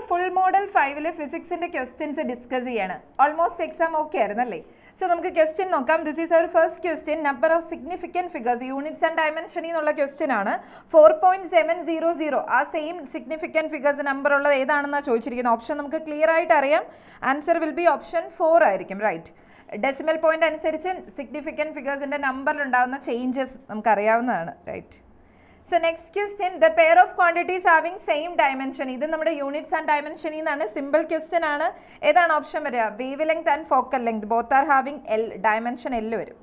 Full model 5 ഫിസിക്സിന്റെ questions discuss ചെയ്യാണ്. Almost exam okay ആയിരുന്നല്ലേ? സോ നമുക്ക് ക്വസ്റ്റ്യൻ നോക്കാം. This is our first question. Number of significant figures units and ഡയമെൻഷനിൽ നിന്നുള്ള ക്വസ്റ്റ്യൻ ആണ്. 4.700 ആ സെയിം സിഗ്നിഫിക്കൻറ്റ് ഫിഗേഴ്സ് നമ്പർ ഉള്ളത് ഏതാണെന്നാണ് ചോദിച്ചിരിക്കുന്നത്. ഓപ്ഷൻ നമുക്ക് ക്ലിയർ ആയിട്ട് അറിയാം. ആൻസർ വിൽ ബി ഓപ്ഷൻ 4 ആയിരിക്കും. റൈറ്റ്. ഡെസിമൽ പോയിന്റ് അനുസരിച്ച് സിഗ്നിഫിക്കൻറ്റ് ഫിഗേഴ്സിന്റെ നമ്പറിൽ ഉണ്ടാകുന്ന ചേഞ്ചസ് നമുക്ക് അറിയാവുന്നതാണ്. Right. So next question, the pair of quantities having same dimension. ഇത് നമ്മുടെ യൂണിറ്റ്സ് ആൻഡ് ഡയമെൻഷനിൽ നിന്നാണ്. സിമ്പിൾ ക്വസ്റ്റ്യൻ ആണ്. ഏതാണ് ഓപ്ഷൻ വരിക? Wave length and focal length both are having dimension L വരും.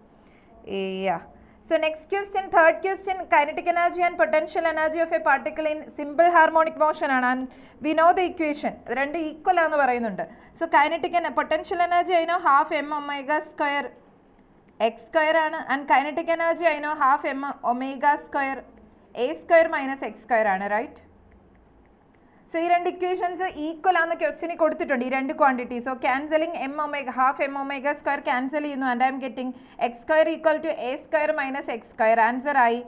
So next question, third question, kinetic energy and potential energy of a particle in simple harmonic motion ആണ്. And we know the equation. രണ്ട് equal ആണെന്ന് പറയുന്നുണ്ട്. So kinetic and potential energy I know half m omega square x square ആണ്. And kinetic energy I know half m omega square a square minus x square ആണ്. Right. So ഈ രണ്ട് equations equal ആണെന്ന് ക്വസ്റ്റ്യനിൽ കൊടുത്തിട്ടുണ്ട്, ഈ രണ്ട് quantity. So cancelling m omega half m omega square cancel ചെയ്യുന്നു. And I M getting x square equal to a square minus x square. Answer ആയി.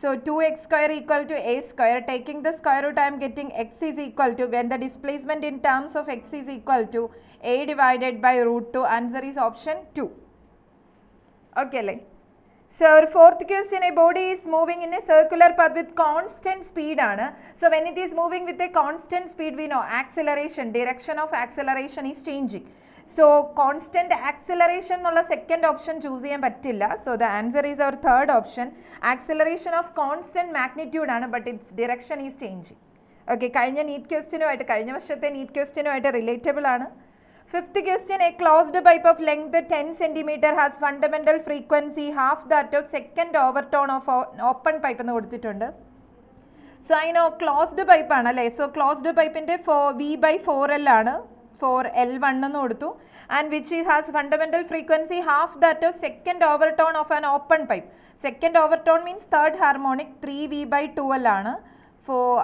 So 2x square equal to a square. Taking the square root, I am getting x is equal to, when the displacement in terms of x is equal to a divided by root 2. Answer is option 2. Okay അല്ലേ? So our fourth question, a body is moving in a circular path with constant speed ആണ്. So when it is moving with a constant speed, we know acceleration, direction of acceleration is changing. So constant acceleration എന്നുള്ള second option choose ചെയ്യാൻ പറ്റില്ല. So the answer is our third option. Acceleration of constant magnitude ആണ്, but its direction is changing. Okay, കഴിഞ്ഞ NEET ക്വസ്റ്റ്യനുമായിട്ട്, കഴിഞ്ഞ വർഷത്തെ NEET ക്വസ്റ്റ്യനുമായിട്ട് relatable ആണ്. Fifth question, a closed pipe of length 10 cm has fundamental frequency half that of second overtone of open pipe എന്ന് കൊടുത്തിട്ടുണ്ട്. So I no closed pipe ആണ് അല്ലേ? So closed പൈപ്പിൻ്റെ V/4L ആണ്. 4L1 എന്ന് കൊടുത്തു. And which has fundamental frequency half that of second overtone of an open pipe. Second overtone means third harmonic 3V/2L ആണ്.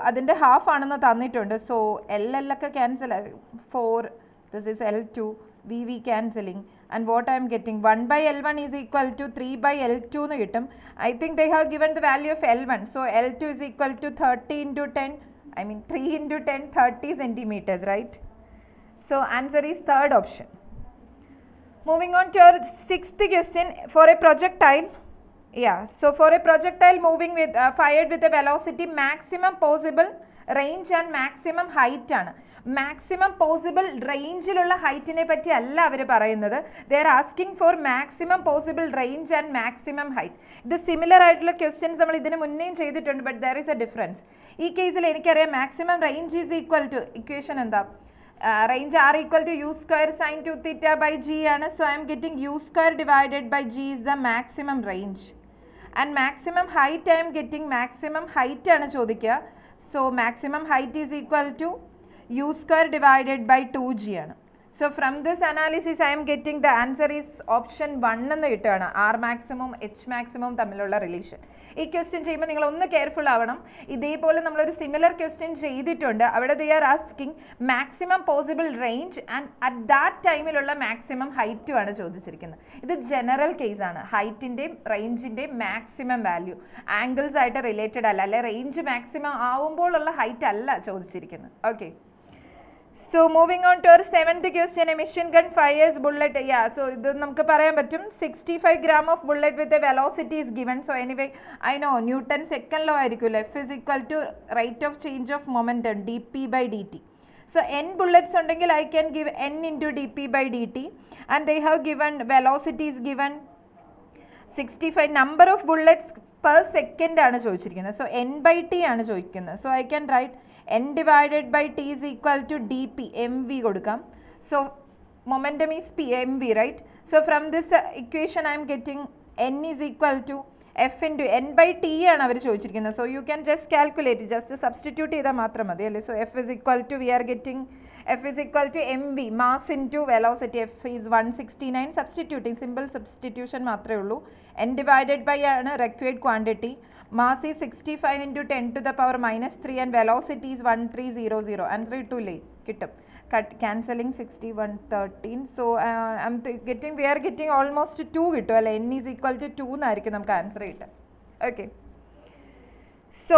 അതിൻ്റെ ഹാഫ് ആണെന്ന് തന്നിട്ടുണ്ട്. സോ L ഒക്കെ ക്യാൻസൽ ആയി. 4, this is L2, V cancelling, and what I am getting 1/L1 is equal to 3/L2 എന്ന് കിട്ടും. I think they have given the value of L1, so L2 is equal to 30 into 10, I mean 3 into 10, 30 centimeters, right? So answer is third option. Moving on to our sixth question, for a projectile, so for a projectile moving with fired with a velocity maximum possible range and maximum height ആണ്. Maximum possible റേഞ്ചിലുള്ള ഹൈറ്റിനെ പറ്റി അല്ല അവർ പറയുന്നത്. They are asking for maximum possible range and maximum height. ഇത് similar ആയിട്ടുള്ള questions നമ്മൾ ഇതിന് മുന്നേയും ചെയ്തിട്ടുണ്ട്, but there is a difference. ഈ കേസിൽ എനിക്കറിയാം maximum range is equal to, equation എന്താ, range R equal to u square sine 2θ/g ആണ്. So I M getting u square divided by g is the maximum range. And maximum height I M getting, maximum height ആണ് ചോദിക്കുക. So maximum height is equal to u square divided by 2g ആണ്. So from this analysis I am getting the answer is option 1 എന്ന് കിട്ടുകയാണ്. R maximum H maximum തമ്മിലുള്ള relation. ഈ question ചെയ്യുമ്പോൾ നിങ്ങൾ ഒന്ന് കെയർഫുൾ ആവണം. ഇതേപോലെ നമ്മളൊരു സിമിലർ ക്വസ്റ്റ്യൻ ചെയ്തിട്ടുണ്ട്. അവിടെ they are asking maximum possible range and at that ടൈമിലുള്ള മാക്സിമം ഹൈറ്റും ആണ് ചോദിച്ചിരിക്കുന്നത്. ഇത് ജനറൽ കേസാണ്. ഹൈറ്റിൻ്റെയും റേഞ്ചിൻ്റെയും മാക്സിമം വാല്യൂ ആംഗിൾസ് ആയിട്ട് റിലേറ്റഡ് അല്ല, അല്ലെ റേഞ്ച് മാക്സിമം ആവുമ്പോഴുള്ള ഹൈറ്റ് അല്ല ചോദിച്ചിരിക്കുന്നത്. Okay. So moving on to our seventh question, a machine gun fires bullet. So ഇത് നമുക്ക് പറയാൻ പറ്റും 65 gram of bullet with a velocity is given. So anyway I know Newton second law ആയിരിക്കും. F is equal to rate of change of momentum dp/dt. So n bullets ഉണ്ടെങ്കിൽ I can give n into dp/dt, and they have given velocity is given 65, number of bullets per second ആണ് ചോദിച്ചിരിക്കുന്നത്. So n/t ആണ് ചോദിക്കുന്നത്. So I can write n divided by t is equal to dp, mv കൊടുക്കാം. So momentum is p, mv, right? So from this equation I am getting n is equal to f into n/t ആണ് അവർ ചോദിച്ചിരിക്കുന്നത്. So you can just calculate, just substitute ചെയ്താൽ മാത്രം മതി അല്ലേ. So f is equal to, we are getting f is equal to mv, mass into velocity. F is 169, substituting, simple substitution മാത്രമേ ഉള്ളൂ. n divided by ആണ് required quantity. Mass is 65 into 10 to the power minus 3 and velocity is 1300. Answer കിട്ടൂലേ? കിട്ടും. Cancelling 61, 13. So we are getting almost 2 കിട്ടും അല്ലേ. n is equal to 2 എന്നായിരിക്കും നമുക്ക് answer കിട്ടുക. Okay. So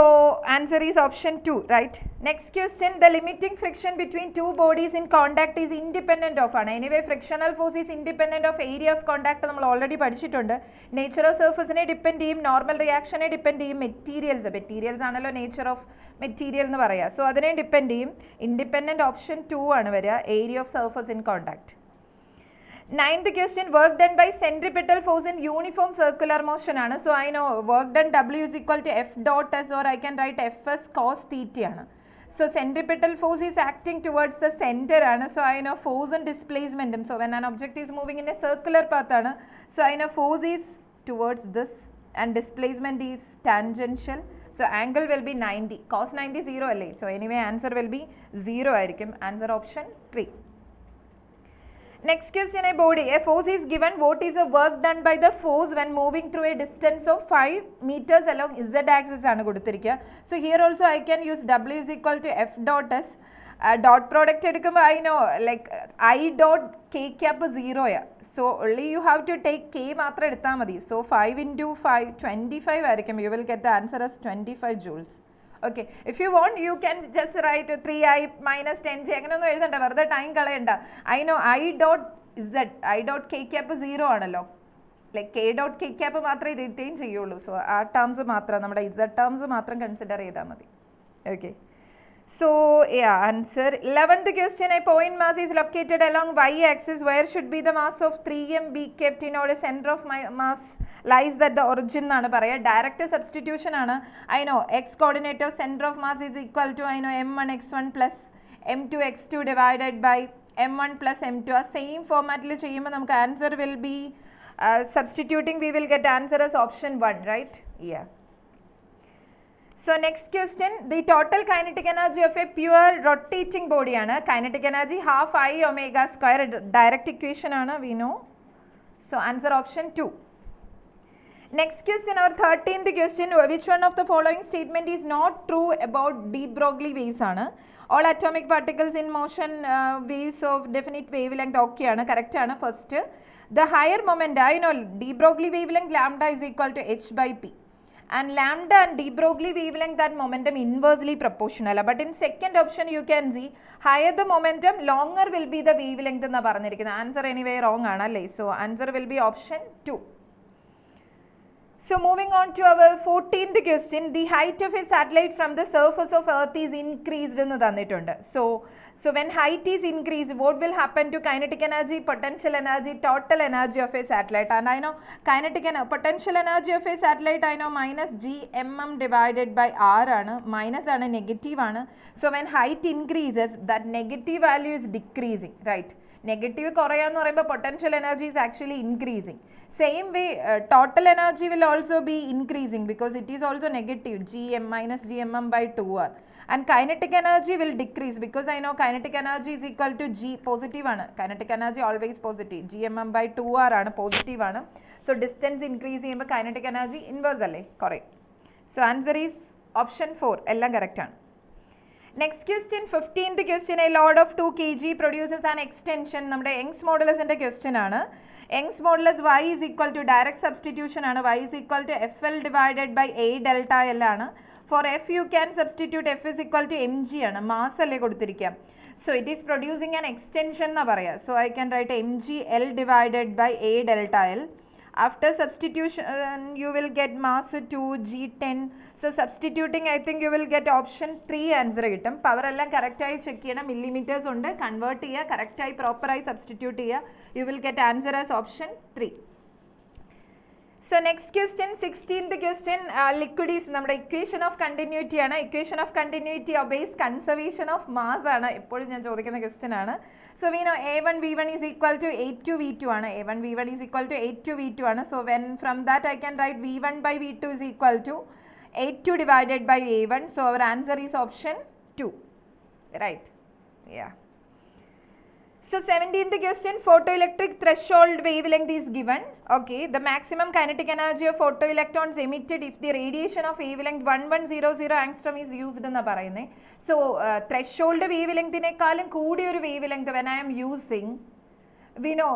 answer is option 2, right? Next question, the limiting friction between two bodies in contact is independent of ആണ്. Anyway, frictional force is independent of area of contact നമ്മൾ already പഠിച്ചിട്ടുണ്ട്. Nature of സർഫസിനെ depend ചെയ്യും, normal റിയാക്ഷനെ depend ചെയ്യും, materials ആണല്ലോ nature of material എന്ന് പറയുക. So അതിനെ depend ചെയ്യും. ഇൻഡിപെൻഡൻറ്റ് ഓപ്ഷൻ 2 ആണ് വരിക, area of surface in contact. 9th question, work done by centripetal force in uniform circular motion ആണ്. So I know work done W is equal to F dot S, or I can write Fs cos theta ആണ്. So centripetal force is acting towards the center ആണ്. So I know force and displacement. So when an object is moving in a circular path ആണ്, so I know force is towards this and displacement is tangential. So angle will be 90. Cos 90 0 അല്ലേ. So anyway answer will be 0 ആയിരിക്കും. Answer option 3. Next question, a body, a force is given, what is the work done by the force when moving through a distance of 5 meters along z axis ആണ് കൊടുത്തിരിക്കുക. So here also I can use W is equal to F dot S. Dot product എടുക്കുമ്പോൾ I know like I dot K cap 0 yeah. So only you have to take K മാത്രം എടുത്താൽ മതി. So 5 into 5 25 ആയിരിക്കും. You will get the answer as 25 joules. Okay, if you want you can just write 3i minus 10j അങ്ങനെയൊന്നും എഴുതണ്ട, വെറുതെ time കളയണ്ട. I know I dot z, I dot k cap 0 ആണല്ലോ, like k dot k cap മാത്രമേ retain ചെയ്യുള്ളൂ. So ആ terms മാത്രം, നമ്മുടെ z terms മാത്രം കൺസിഡർ ചെയ്താൽ മതി. Okay, so yeah, answer. 11th question, a point mass is located along y axis, where should be the mass of 3m be kept in order center of mass lies at the origin എന്നാണ് പറയുക. Direct substitution ആണ്. I know x coordinate of center of mass is equal to I know m1 x1 plus m2 x2 divided by m1 plus m2. ആ same ഫോർമാറ്റിൽ ചെയ്യുമ്പോൾ നമുക്ക് answer will B substituting, we will get answer as option 1, right? Yeah. So next question, the total kinetic energy of a pure rotating body ആണ്. Kinetic energy half I omega square, direct equation ആണ്, we know. So answer option 2. Next question, our 13th question, which one of the following statement is not true about de Broglie waves ആണ്? All atomic particles in motion, waves of definite wavelength okay ആണ്, correct ആണ്. First, the higher moment, I know de Broglie wavelength lambda is equal to h by p. And lambda and de Broglie wavelength, that momentum inversely proportional. But in second option you can see higher the momentum, longer will be the wavelength enna paranjirikkunna. Answer anyway wrong aanalle. So answer will be option 2. So moving on to our 14th question, the height of a satellite from the surface of earth is increased ennu thannittund. So when height is increased, what will happen to kinetic energy, potential energy, total energy of a satellite? And I know potential energy of a satellite, I know minus g mm divided by r ആണ്. Minus ആണ്, negative ആണ്. So when height increases, that negative value is decreasing, right? Negative കുറയാന്ന് പറയുമ്പോൾ potential energy is actually increasing. Same way, total energy will also be increasing because it is also negative, gm minus gmm by 2r. And kinetic energy will decrease because I know kinetic energy is equal to g, positive ആണ്. Kinetic energy always positive, gmm by 2r ആണ്, positive ആണ്. So distance increase ചെയ്യുമ്പോൾ kinetic energy inverse അല്ലേ, correct. So answer is option 4, എല്ലാം correct ആണ്. Next question, 15th question, a load of 2 kg produces an extension. നമ്മുടെ Young's മോഡുലസിൻ്റെ question ആണ്. Young's modulus y is equal to direct substitution ആണ്. Y is equal to fl divided by a delta l ആണ്. For f you can substitute f is equal to mg ആണ്, mass അല്ലേ കൊടുത്തിരിക്കുക. So it is producing an extension എന്നാ പറയുക. So I can write mg l divided by a delta l. After substitution you will get mass 2g10. So substituting I think you will get option 3 answer കിട്ടും. Power എല്ലാം കറക്റ്റായി check ചെയ്യണം, millimetres ഉണ്ട്, convert ചെയ്യുക, കറക്റ്റായി പ്രോപ്പറായി substitute ചെയ്യുക. You will get answer as option 3. So next question, 16th question, liquid is നമ്മുടെ equation of continuity ആണ്. Equation of continuity obeys conservation of mass ആണ്, എപ്പോഴും ഞാൻ ചോദിക്കുന്ന ക്വസ്റ്റ്യൻ ആണ്. So we know a1 v1 is equal to 8 v2 ആണ്. a1 v1 is equal to 8 v2 ആണ്. So when from that I can write v1 by v2 is equal to 8 divided by a1. So our answer is option 2, right? Yeah. So 17th question, photoelectric threshold wavelength is given. Okay, the maximum kinetic energy of photoelectrons emitted if the radiation of wavelength 1100 angstrom is used എന്ന് പറയുന്നത്. So threshold wavelengthിനേക്കാളും കൂടിയ ഒരു wavelength when I am using, we know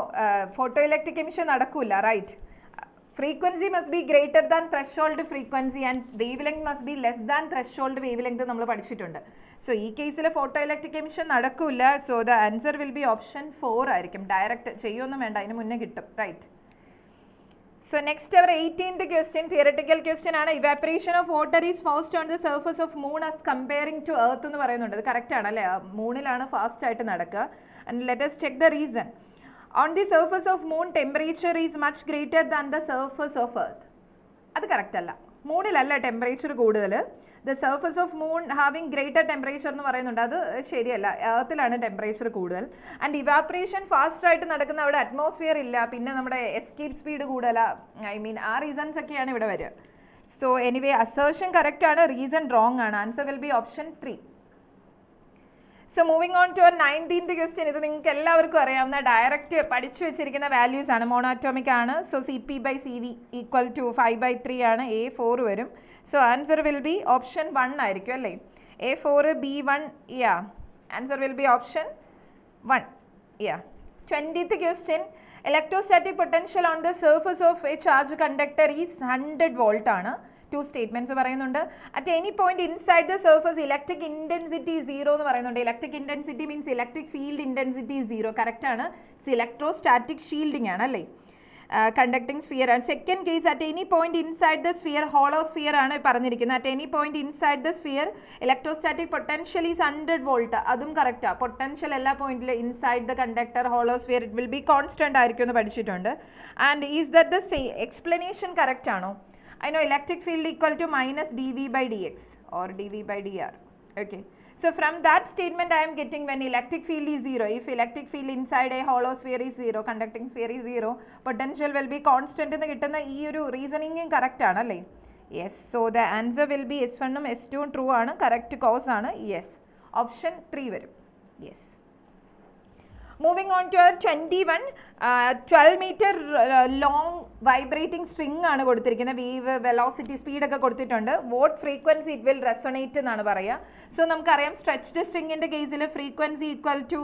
photoelectric emission നടക്കൂല, right? Frequency must be greater than threshold frequency and wave length must be less than threshold wave length നമ്മൾ പഠിച്ചിട്ടുണ്ട്. So ഈ കേസിൽ photo electric emission നടക്കില്ല. So the answer will be option 4 ആയിരിക്കും. Direct ചെയ്യൊന്നും വേണ്ട, അതിന് മുന്നേ കിട്ടും. Right. So next our 18th question, theoretical question ആണ്. Evaporation of water is fast on the surface of moon as comparing to earth എന്ന് പറയുന്നുണ്ട്. അത് കറക്റ്റ് ആണ് അല്ലേ? മൂണിലാണ് ഫാസ്റ്റ് ആയിട്ട് നടക്കുക. And let us check the reason. On the surface of moon temperature is much greater than the surface of earth. അത് correct അല്ല. മൂണിലല്ല ടെമ്പറേച്ചർ കൂടുതൽ. The surface of moon having greater temperature എന്ന് പറയുന്നുണ്ട്. അത് ശരിയല്ല, എർത്തിലാണ് ടെമ്പറേച്ചർ കൂടുതൽ. ആൻഡ് ഇവാപ്രേഷൻ ഫാസ്റ്റ് ആയിട്ട് നടക്കുന്ന അവിടെ അറ്റ്മോസ്ഫിയർ ഇല്ല, പിന്നെ നമ്മുടെ എസ്കേപ്പ് സ്പീഡ് കൂടുതലാണ്. ഐ മീൻ ആ റീസൺസ് ഒക്കെയാണ് ഇവിടെ വരിക. സോ എനിവേ അസേർഷൻ കറക്റ്റ് ആണ്, റീസൺ റോങ് ആണ്. Answer will be option 3. So moving on to 19th question. ഇത് നിങ്ങൾക്ക് എല്ലാവർക്കും അറിയാവുന്ന ഡയറക്റ്റ് പഠിച്ചു വെച്ചിരിക്കുന്ന വാല്യൂസ് ആണ്, മോണോറ്റോമിക് ആണ്. സോ CP/CV ഈക്വൽ ടു 5/3 ആണ്. A4 വരും. So answer will be option 1 ആയിരിക്കും അല്ലേ? A4 B1 yeah. Answer will be option 1 yeah. 20th question. Electrostatic potential on the surface of A charge conductor is 100 volt ആണ്. 2 statements പറയുന്നുണ്ട്. At any point inside the surface electric intensity 0 എന്ന് പറയുന്നുണ്ട്. Electric intensity means electric field intensity 0. Correct ആണ്. Electrostatic shielding ആണ് അല്ലേ? Conducting sphere ആണ്. Second case at any point inside the sphere, hollow sphere ആണ് പറഞ്ഞിരിക്കുന്നത്. At any point inside the sphere electrostatic potential is 100 volt. അതും കറക്റ്റാണ്. Potential എല്ലാ പോയിന്റിലും inside the conductor, hollow sphere it will be constant ആയിരിക്കും എന്ന് പഠിച്ചിട്ടുണ്ട്. And is that the explanation correct ആണോ? I know electric field equal to minus dV/dx or dV/dr. Okay. So from that statement I am getting when electric field is 0, if electric field inside a hollow sphere is 0, conducting sphere is 0, potential will be constant എന്ന് കിട്ടുന്ന ഈ ഒരു റീസണിങ്ങും correct ആണ് അല്ലേ? Yes. So the answer will be S1 ഉം S2 ഉം true ആണ്. Correct cause ആണ്. യെസ്. ഓപ്ഷൻ 3 വരും. Yes. Moving on to 21, 12 metre long vibrating string ആണ് കൊടുത്തിരിക്കുന്നത്. വേവ്, വെലോസിറ്റി, സ്പീഡൊക്കെ കൊടുത്തിട്ടുണ്ട്. What frequency it will resonate എന്നാണ് പറയുക. സോ നമുക്കറിയാം സ്ട്രെച്ച്ഡ് സ്ട്രിങ്ങിൻ്റെ കേസിൽ ഫ്രീക്വൻസി ഈക്വൽ ടു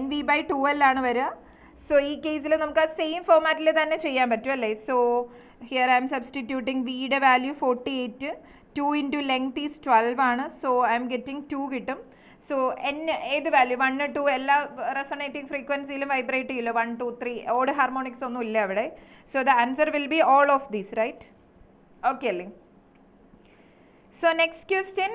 NV/2L ആണ് വരിക. സോ ഈ കേസിൽ നമുക്ക് ആ സെയിം ഫോമാറ്റിൽ തന്നെ ചെയ്യാൻ പറ്റും അല്ലേ? So here I M substituting വിയുടെ വാല്യൂ 48, 2 ഇൻറ്റു ലെങ്ത് ഈസ് 12 ആണ്. സോ ഐ എം ഗെറ്റിംഗ് 2 കിട്ടും. സോ ഏത് വാല്യൂ 1, 2 എല്ലാ റെസൊണേറ്റിംഗ് ഫ്രീക്വൻസിയിലും വൈബ്രേറ്റ് ചെയ്യില്ല. 1, 2, 3 ഓഡ് ഹാർമോണിക്സ് ഒന്നും ഇല്ല അവിടെ. So the answer will be all of these. Right? Okay അല്ലേ? So next question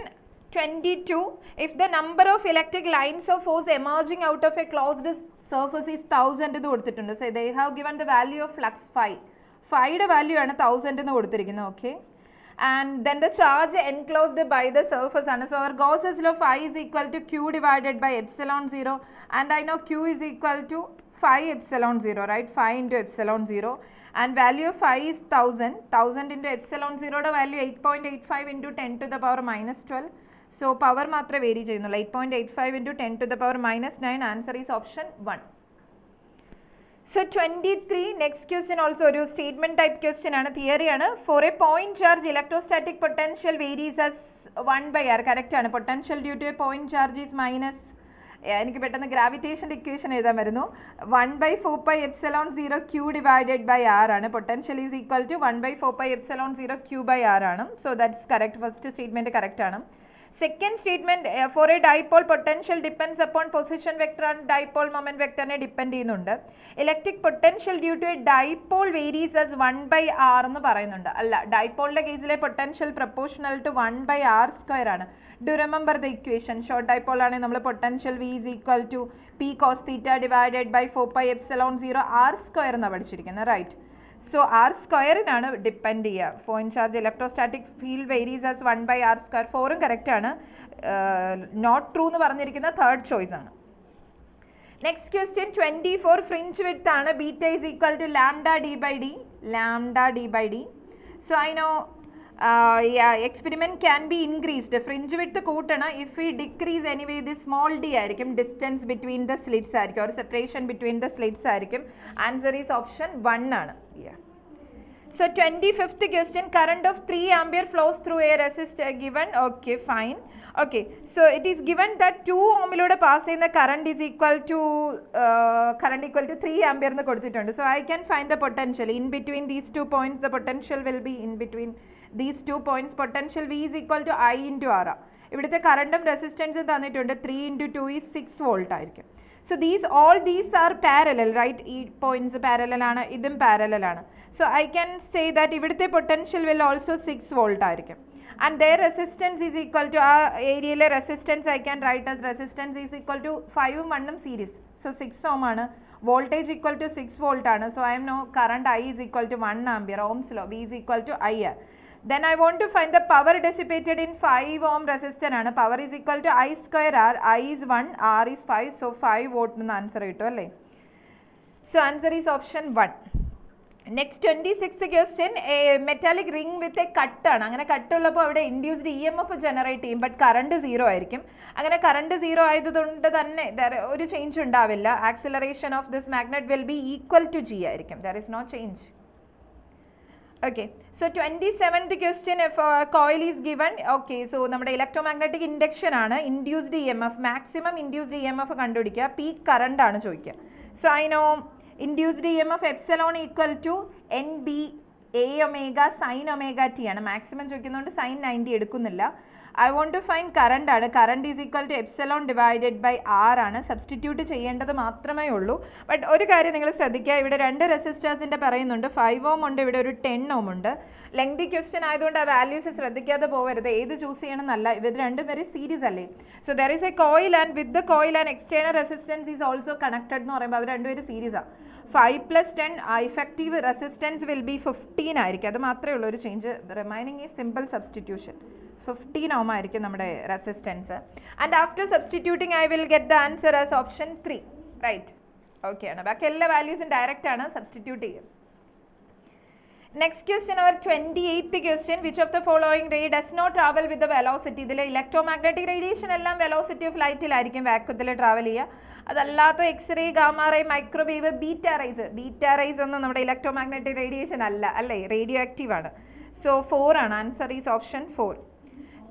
22. If the number of electric lines of force emerging out of a closed surface is 1000 എന്ന് കൊടുത്തിട്ടുണ്ട്. So they have given the value of flux 5. 5യുടെ value ആണ് 1000 എന്ന് കൊടുത്തിരിക്കുന്നത്. Okay. And then the charge enclosed by the surface ആണ്. So our Gauss's law phi is equal to Q divided by epsilon 0, and I know Q is equal to phi epsilon 0, right? Phi into epsilon 0, and value of phi is 1000. 1000 into epsilon 0 യുടെ value 8.85 into 10 to the power minus 12. So power മാത്രമേ vary ചെയ്യുന്നുള്ളൂ. 8.85 into 10 to the power minus 9. Answer is option 1. So 23, next question also ഒരു statement type question ആണ്, theory ആണ്. For a point charge electrostatic potential varies as 1/r. correct ആണ്. Potential due to a point charge is minus, എനിക്ക് പെട്ടെന്ന് ഗ്രാവിറ്റേഷൻ്റെ equation എഴുതാൻ വരുന്നു. 1/4πε0 Q divided by r ആണ്. Potential is equal to 1/4πε0 Q/r ആണ്. So that's correct. First statement correct ആണ്. Second statement, for a dipole potential depends upon position vector and dipole moment vector ne depend ചെയ്യുന്നുണ്ട്. Electric potential due to a dipole varies as 1/r എന്ന് പറയുന്നുണ്ട്. അല്ല, ഡൈപോളിൻ്റെ കേസിലെ potential proportional to 1/r² ആണ്. Do remember the equation? Short dipole ആണെങ്കിൽ നമ്മൾ potential V is equal to P cos theta divided by 4πε0 r² എന്നാണ് പഠിച്ചിരിക്കുന്നത്. റൈറ്റ്? സോ ആർ സ്ക്വയറിനാണ് ഡിപ്പെൻഡ് ചെയ്യുക. Point charge electrostatic field varies as 1/r². 4ഉം correct ആണ്. Not true എന്ന് പറഞ്ഞിരിക്കുന്ന തേർഡ് ചോയ്സ് ആണ്. നെക്സ്റ്റ് ക്വസ്റ്റ്യൻ 24, ഫ്രിഞ്ച് വിഡ്ത്ത് ആണ്. Beta is equal to λd/d. So I know experiment can be increased. Fringe width കൂട്ടണം. If we decrease anyway the small d ആയിരിക്കും. Distance between the slits ആയിരിക്കും, ഒരു separation between the slits ആയിരിക്കും. Answer is option 1 ആണ്. So 25th question, current of 3 ampere flows through a resistor given. Okay, fine. Okay, so it is given that 2 ohmilude pass in the current is equal to 3 ampere ennu kodutittundu. So I can find the potential in between these 2 points. The potential will be in between these 2 points. Potential V is equal to I into R. ഇവിടുത്തെ കറണ്ടും റെസിസ്റ്റൻസും തന്നിട്ടുണ്ട്. 3 into 2 is 6 volt ആയിരിക്കും. So all these are parallel, right? ഈ points parallel ആണ്, ഇതും parallel ആണ്. So I can say that ഇവിടുത്തെ potential will also 6 volt ആയിരിക്കും. And their resistance is equal to ആ ഏരിയയിലെ resistance I can write as resistance is equal to 5 ഉം 1 ഉം series. So 6 ohm ആണ്. Voltage equal to 6 volt ആണ്. So I know current I is equal to 1 ampere. Ohm's law, V is equal to IR. Then I want to find the power dissipated in 5 ohm resistor ആണ്. Power is equal to I square R. I is 1, R is 5. So 5 volt എന്ന് answer കിട്ടും അല്ലേ. So answer is option 1. Next 26th question, a metallic ring with a cut ആണ്. അങ്ങനെ കട്ടുള്ളപ്പോൾ അവിടെ induced EMF generate ചെയ്യും, but current 0 ആയിരിക്കും. അങ്ങനെ current 0 ആയതുകൊണ്ട് തന്നെ ഒരു ചേഞ്ച് ഉണ്ടാവില്ല. Acceleration of this magnet will be equal to G ആയിരിക്കും. There is no change. Okay, so 27th question, if coil is given, okay, so നമ്മുടെ ഇലക്ട്രോമാഗ്നറ്റിക് ഇൻഡക്ഷൻ ആണ്. Induced EMF, maximum induced EMF കണ്ടുപിടിക്കുക. Peak current ആണ് ചോദിക്കുക. So I know induced EMF epsilon equal to NB A omega sin omega t ആണ്. മാക്സിമം ചോദിക്കുന്നതുകൊണ്ട് sin 90 എടുക്കുന്നില്ല. I want to find current ആണ്. Current is equal to epsilon divided by R ആണ്. Substitute ചെയ്യേണ്ടത് മാത്രമേ ഉള്ളൂ. ബട്ട് ഒരു കാര്യം നിങ്ങൾ ശ്രദ്ധിക്കുക, ഇവിടെ 2 റെസിസ്റ്റേഴ്സിൻ്റെ പറയുന്നുണ്ട്. 5 ohm ഉണ്ട്, ഇവിടെ ഒരു 10 ohm ഉണ്ട്. ലെങ്തി ക്വസ്റ്റ്യൻ ആയതുകൊണ്ട് ആ വാല്യൂസ് ശ്രദ്ധിക്കാതെ പോകരുത്. ഏത് ചൂസ് ചെയ്യണം എന്നല്ല, ഇവർ രണ്ടും വെരി സീരീസ് അല്ലേ. So there is a coil and with the coil and external resistance is also connected എന്ന് പറയുമ്പോൾ അവർ രണ്ടുപേരും സീരീസാണ്. 5 + 10 ഇഫക്റ്റീവ് റെസിസ്റ്റൻസ് വിൽ ബി 15 ആയിരിക്കും. അത് മാത്രമേ ഉള്ളൂ ഒരു change. Remaining is simple substitution. 15 ohm ആയിരിക്കും നമ്മുടെ resistance. And after substituting I will get the answer as option 3, right. Okay ആണ്. ബാക്കി എല്ലാ വാല്യൂസും ഡയറക്റ്റ് ആണ്, സബ്സ്റ്റിറ്റ്യൂട്ട് ചെയ്യും. Next question, our 28th question, which of the following ray does not travel with the velocity. ഇതിൽ electromagnetic radiation എല്ലാം velocity of ലൈറ്റിലായിരിക്കും വാക്വത്തിൽ ട്രാവൽ ചെയ്യുക. അതല്ലാത്ത X ray, gamma ray, microwave, beta rays ഒന്നും നമ്മുടെ ഇലക്ട്രോമാഗ്നറ്റിക് റേഡിയേഷൻ അല്ല അല്ലേ, റേഡിയോ ആക്റ്റീവ് ആണ്. സോ 4 ആണ്. Answer is option 4.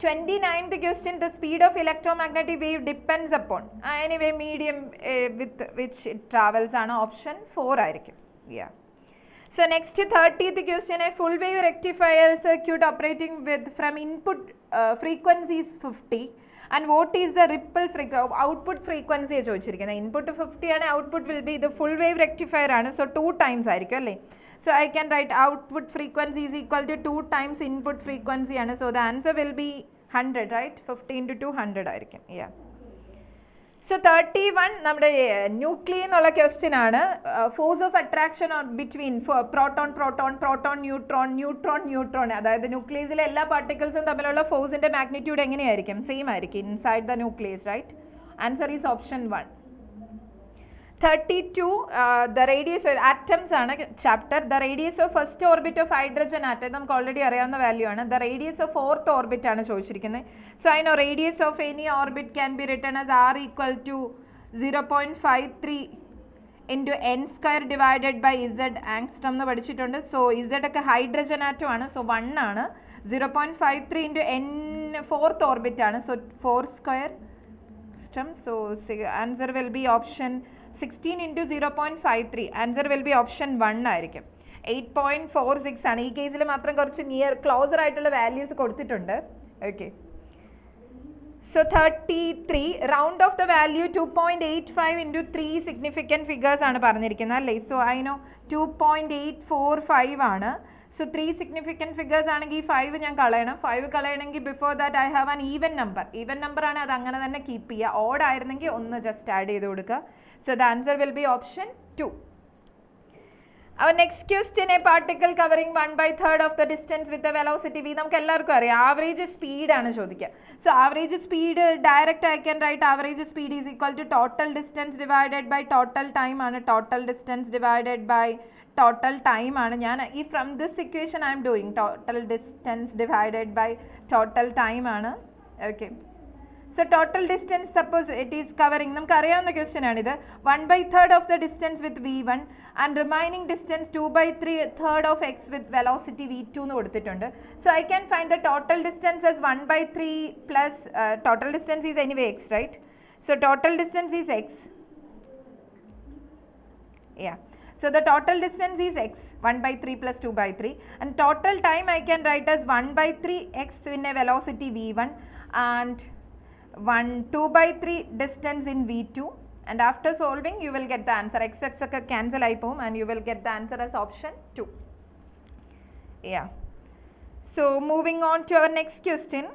29th question, the speed of electromagnetic wave depends upon anyway medium with which it travels ആണ്. ഓപ്ഷൻ 4 ആയിരിക്കും. Yeah. So next 30th question, a full wave rectifier circuit operating with from input frequency is 50 and what is the output frequency ചോദിച്ചിരിക്കുന്നത്. Input 50 ആണ്, output will be ഇത് full wave rectifier ആണ്. So 2 times ആയിരിക്കും അല്ലേ. So I can write output frequency is equal to 2 times input frequency ആണ്. So the answer will be 100, right? 50 into 2 100 ആയിരിക്കും. Yeah. So 31 നമ്മുടെ nuclear എന്നുള്ള question ആണ്. Force of attraction between proton neutron. അതായത് ന്യൂക്ലിയസിലെ എല്ലാ പാർട്ടിക്കിൾസും തമ്മിലുള്ള ഫോഴ്സിന്റെ മാഗ്നിറ്റ്യൂഡ് എങ്ങനെയായിരിക്കും? സെയിം ആയിരിക്കും inside the nucleus, right? Answer is option 1. 32 the radius of atoms ആണ് ചാപ്റ്റർ. The radius of first orbit of hydrogen atom നമുക്ക് ഓൾറെഡി അറിയാവുന്ന വാല്യൂ ആണ്. The radius of fourth orbit ആണ് ചോദിച്ചിരിക്കുന്നത്. So I know radius of any orbit can be written as R equal to 0.53 into n square divided by Z angstrom എന്ന് പഠിച്ചിട്ടുണ്ട്. So Z ഒക്കെ hydrogen atom ആണ്. So 1 ആണ്. 0.53 into n fourth orbit ആണ്. So 4 square സ്റ്റം. So answer will be option 16 into 0.53. Answer will be option 1 ആയിരിക്കും. 8.46 ആണ്. ഈ കേസിൽ മാത്രം കുറച്ച് ക്ലോസർ ആയിട്ടുള്ള വാല്യൂസ് കൊടുത്തിട്ടുണ്ട്. Okay. So 33 round of the value 2.85 into 3 significant figures ആണ് പറഞ്ഞിരിക്കുന്നത് അല്ലേ. സോ ഐ നോ 2.845 ആണ്. സോ 3 സിഗ്നിഫിക്കൻറ്റ് ഫിഗേഴ്സ് ആണെങ്കിൽ 5 ഞാൻ കളയണം. 5 കളയണമെങ്കിൽ before that I have an even number ആണ്. അത് അങ്ങനെ തന്നെ കീപ്പ് ചെയ്യുക. ഓഡ് ആയിരുന്നെങ്കിൽ ഒന്ന് ജസ്റ്റ് ആഡ് ചെയ്ത് കൊടുക്കുക. So the answer will be option 2. Our next question, a particle covering 1/3 of the distance with the velocity v. നമുക്ക് എല്ലാവർക്കും അറിയാം ആവറേജ് സ്പീഡ് ആണ് ചോദിക്കുക. So average speed direct I can write average speed is equal to total distance divided by total time ആണ്. Total distance divided by total time ആണ്. ഞാൻ ഈ from this equation I am doing total distance divided by total time ആണ്. Okay. So total distance, suppose it is covering, നമുക്ക് അറിയാവുന്ന question ആണിത്, 1/3 of the distance with v1 and remaining distance 2/3 of x with velocity v2 എന്ന് കൊടുത്തിട്ടുണ്ട്. So I can find the total distance as 1/3 plus total distance is anyway x, right? So total distance is x. Yeah. So the total distance is x, 1/3 plus 2/3, and total time I can write as 1/3 x in a velocity v1 and 2/3 distance in v2, and after solving you will get the answer. X cancel and you will get the answer as option 2. Yeah. So moving on to our next question.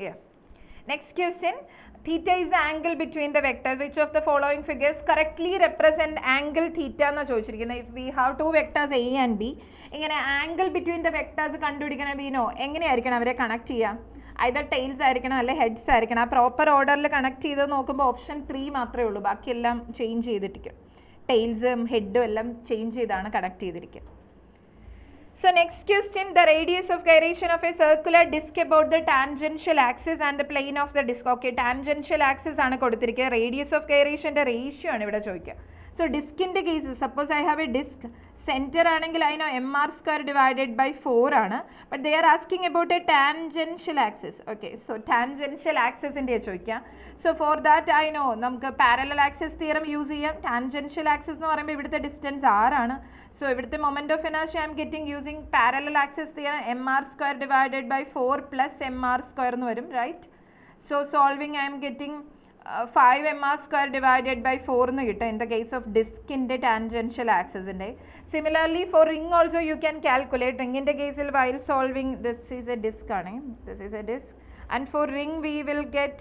Yeah. Next question. Theta is the angle between the vectors. Which of the following figures correctly represent angle theta എന്ന് ചോദിച്ചിരിക്കുന്നത്. If we have two vectors A and B, ഇങ്ങനെ angle between the vectors കണ്ടുപിടിക്കണം ബീനോ, എങ്ങനെയായിരിക്കണം അവരെ connect ചെയ്യുക? Either tiles ആയിരിക്കണം അല്ലെ heads ആയിരിക്കണം. ആ പ്രോപ്പർ ഓർഡറിൽ കണക്ട് ചെയ്ത് നോക്കുമ്പോൾ ഓപ്ഷൻ 3 മാത്രമേ ഉള്ളൂ, ബാക്കിയെല്ലാം ചേഞ്ച് ചെയ്തിരിക്കും. ടൈൽസും ഹെഡും എല്ലാം ചേഞ്ച് ചെയ്താണ് കണക്ട് ചെയ്തിരിക്കുക. So next question, the radius of gyration of a circular disc about the tangential axis and the plane of the disc. Okay, tangential axis ആണ് കൊടുത്തിരിക്കുക, radius of gyrationന്റെ റേഷ്യോ ആണ് ഇവിടെ ചോദിക്കുക. So ഡിസ്കിൻ്റെ case, suppose I have a disc, centre ആണെങ്കിൽ അതിനോ mr² divided by 4 ആണ്, but they are asking about a tangential axis. Okay, so tangential ആക്സിസിൻ്റെ ചോദിക്കാം. So for that I know നമുക്ക് പാരലൽ ആക്സിസ് തിയറം യൂസ് ചെയ്യാം. Tangential axis എന്ന് പറയുമ്പോൾ ഇവിടുത്തെ ഡിസ്റ്റൻസ് r ആണ്. സോ ഇവിടുത്തെ moment of inertia I M getting using parallel axis theorem mr² divided by 4 plus mr² എന്ന് വരും, right? So solving I M getting 5 mr² divided by 4 എന്ന് കിട്ടും in the case of ഡിസ്കിൻ്റെ tangential ആക്സിസിൻ്റെ. Similarly for ring also you can calculate. റിങ്ങിൻ്റെ കേസിൽ while solving, this is a disk ആണ്, this is a disk, and for ring we will get,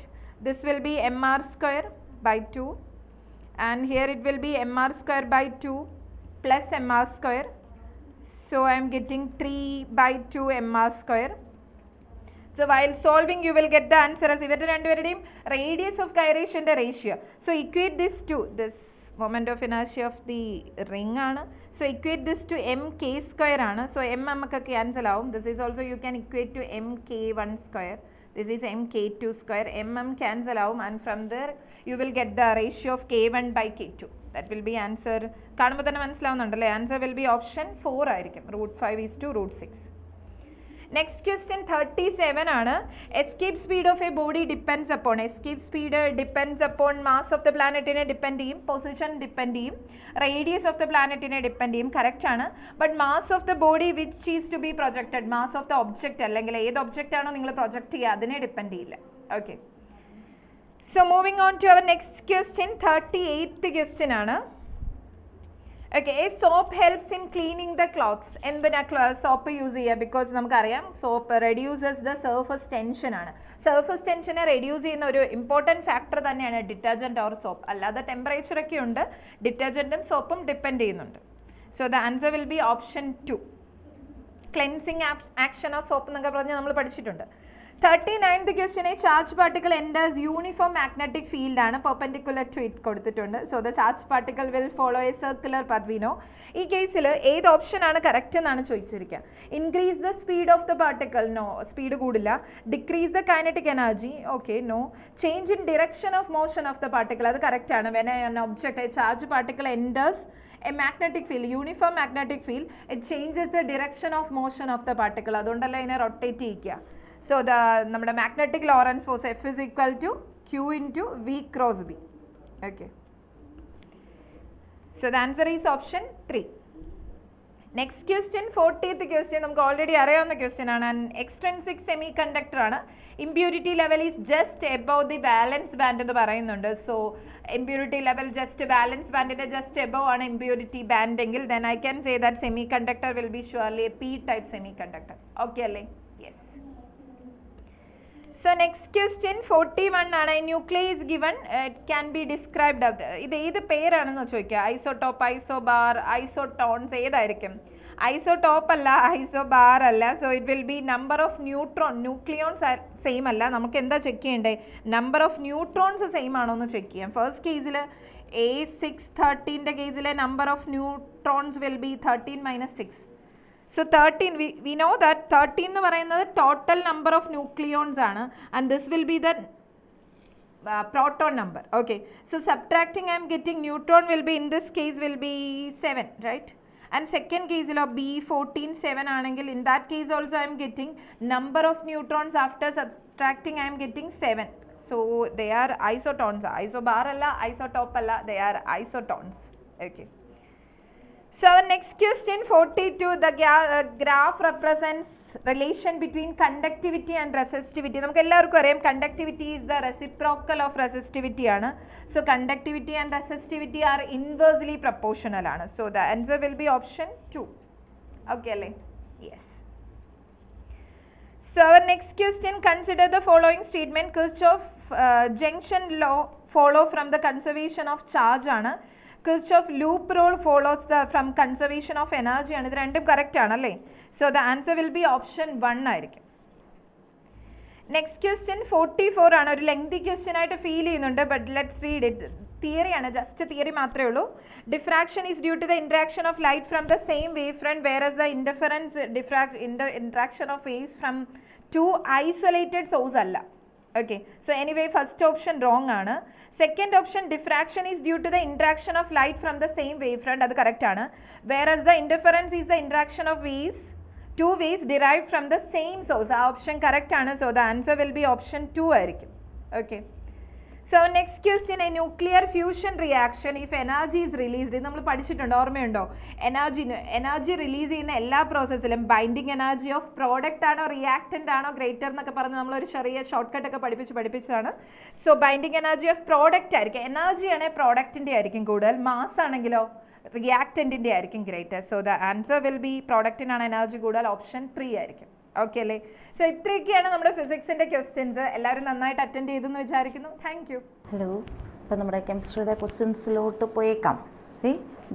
this will be mr² by 2 and here it will be mr² by 2 plus mr². So I am getting 3/2 mr². So while solving you will get the answer as ഇവരുടെ രണ്ടുപേരുടെയും radius of gyrationന്റെ ratio. So equate this to this moment of inertia of the ring ആണ്. So equate this to mk² ആണ്. So m നമുക്ക് cancel ആവും. This is also you can equate to mk1². This is mk2². m cancel ആവും and from there you will get the ratio of k1 by k2. That will be answer. കാണുമ്പോൾ തന്നെ മനസ്സിലാവുന്നുണ്ടല്ലേ? Answer will be option 4 ആയിരിക്കും. √5:√6. Next question 37 ആണ്. Escape speed of a body depends upon. Escape speed depends upon mass of the പ്ലാനറ്റിനെ depend ചെയ്യും, position depend ചെയ്യും, radius of the പ്ലാനറ്റിനെ depend ചെയ്യും, correct ആണ്. But mass of the body which is to be projected, mass of the object അല്ലെങ്കിൽ ഏത് object ആണോ നിങ്ങൾ പ്രൊജക്റ്റ് ചെയ്യുക അതിനെ ഡിപ്പെൻഡ് ചെയ്യില്ല. Okay, so moving on to our next question 38th question ആണ്. Okay, a soap helps in cleaning the clothes. എന്തിനാ soap use ചെയ്യുക? ബിക്കോസ് നമുക്കറിയാം soap reduces the surface tension ആണ്. സർഫസ് ടെൻഷനെ റെഡ്യൂസ് ചെയ്യുന്ന ഒരു ഇമ്പോർട്ടൻറ്റ് ഫാക്ടർ തന്നെയാണ് ഡിറ്റർജൻറ്റ് ഓർ സോപ്പ്. അല്ലാതെ ടെമ്പറേച്ചറൊക്കെ ഉണ്ട്, ഡിറ്റർജൻറ്റും സോപ്പും ഡിപ്പെൻഡ് ചെയ്യുന്നുണ്ട്. So the answer will be option 2. Cleansing action of soap എന്നൊക്കെ പറഞ്ഞ് നമ്മൾ പഠിച്ചിട്ടുണ്ട്. 39th question, charge particle enters uniform magnetic field ആണ്, പെർപെൻഡിക്കുലർ ടു ഇറ്റ് കൊടുത്തിട്ടുണ്ട്. So the charge particle will follow a circular path. We know. ഈ കേസിൽ ഏത് option ആണ് കറക്റ്റ് എന്നാണ് ചോദിച്ചിരിക്കുക. Increase the speed of the particle, no, speed കൂടില്ല. Decrease the kinetic energy, okay, no. Change in direction of motion of the particle, അത് correct ആണ്. When an object, a charge particle enters a magnetic field, uniform magnetic field, it changes the direction of motion of the particle. അതുകൊണ്ടല്ല ഇതിനെ rotate ചെയ്യിക്കുക. So നമ്മുടെ magnetic Lorentz force F is equal to Q into V cross B. Okay. So the answer is option 3. Next question, 40th question, നമുക്ക് already അറിയാവുന്ന question ആണ്. Extrinsic semiconductor ആണ്. Impurity level is just above the valence band എന്ന് പറയുന്നുണ്ട്. So impurity level just valence ബാൻഡിൻ്റെ just above ആണ് impurity band എങ്കിൽ then I can say that semiconductor will be surely a P type semiconductor. Okay അല്ലേ? Yes. So next question 41 ആണ്. Nuclei is given, it can be described of the, ഇത് ഏത് പേരാണെന്ന് ചോദിക്കുക. Isotope, isobar, isotones, ഏതായിരിക്കും? Isotope അല്ല, isobar അല്ല. So it will be number of neutron. Nucleons same അല്ല. നമുക്ക് എന്താ ചെക്ക് ചെയ്യേണ്ടേ? നമ്പർ ഓഫ് ന്യൂട്രോൺസ് സെയിം ആണോ എന്ന് ചെക്ക് ചെയ്യാം. ഫസ്റ്റ് കേസിൽ A613ൻ്റെ കേസിലെ number of neutrons will be 13 - 6. So 13, we know that 13 എന്ന് പറയുന്നത് total number of nucleons ആണ്, and this will be the proton number. Okay, so subtracting I am getting neutron will be, in this case will be 7, right? And second case of B14 7 ആണെങ്കിൽ, in that case also I am getting number of neutrons after subtracting I am getting 7. So they are isotons. Isobar alla, isotope alla, they are isotons. Okay. So our next question 42, the graph represents relation between conductivity and resistivity. നമുക്ക് എല്ലാവർക്കും അറിയാം conductivity is the reciprocal of resistivity ആണ്. So conductivity and resistivity are inversely proportional ആണ്. So the answer will be option 2. Okay അല്ലേ? Yes. So our next question, consider the following statement. Kirchhoff junction law follow from the conservation of charge ആണ്. Kirchhoff loop rule follows from conservation of energy ആണ്. ഇത് രണ്ടും correct ആണല്ലേ? So the answer will be option 1 ആയിരിക്കും. Next question 44 ആണ്. ഒരു lengthy question ആയിട്ട് feel ചെയ്യുന്നുണ്ട്, but let's read it. Theory ആണ്, ജസ്റ്റ് തിയറി മാത്രമേ ഉള്ളൂ. Diffraction is due to the interaction of light from the same wave front, whereas the interference interaction of waves from two isolated source അല്ല. Okay, so anyway first option wrong ആണ്. Second option, diffraction is due to the interaction of light from the same wavefront, അത് correct ആണ്. Whereas the interference is the interaction of waves, two waves derived from the same source. ആ option correct ആണ്. So the answer will be option 2 ആയിരിക്കും. Okay. So next question, a nuclear fusion reaction, if energy is released, ഇത് നമ്മൾ പഠിച്ചിട്ടുണ്ടോ, ഓർമ്മയുണ്ടോ? Energy release ചെയ്യുന്ന എല്ലാ പ്രോസസ്സിലും ബൈൻഡിങ് എനർജി ഓഫ് പ്രോഡക്റ്റ് ആണോ റിയാക്റ്റൻ്റ് ആണോ ഗ്രേറ്റർ എന്നൊക്കെ പറഞ്ഞ് നമ്മളൊരു ചെറിയ ഷോർട്ട് കട്ട് ഒക്കെ പഠിപ്പിച്ചതാണ്. So binding energy of product ആയിരിക്കും. എനർജി ആണെങ്കിൽ പ്രോഡക്റ്റിൻ്റെ ആയിരിക്കും കൂടുതൽ, മാസ് ആണെങ്കിലോ റിയാക്റ്റൻറ്റിൻ്റെ ആയിരിക്കും greater. So the answer will be പ്രോഡക്റ്റിനാണ് എനർജി കൂടുതൽ, ഓപ്ഷൻ 3 ആയിരിക്കും. ഓക്കെ അല്ലേ? സോ ഇത്രയൊക്കെയാണ് നമ്മുടെ ഫിസിക്സിൻ്റെ ക്വസ്റ്റ്യൻസ്. എല്ലാവരും നന്നായിട്ട് അറ്റൻഡ് ചെയ്തെന്ന് വിചാരിക്കുന്നു. Thank you. ഹലോ, ഇപ്പോൾ നമ്മുടെ കെമിസ്ട്രിയുടെ ക്വസ്റ്റ്യൻസിലോട്ട് പോയേക്കാം.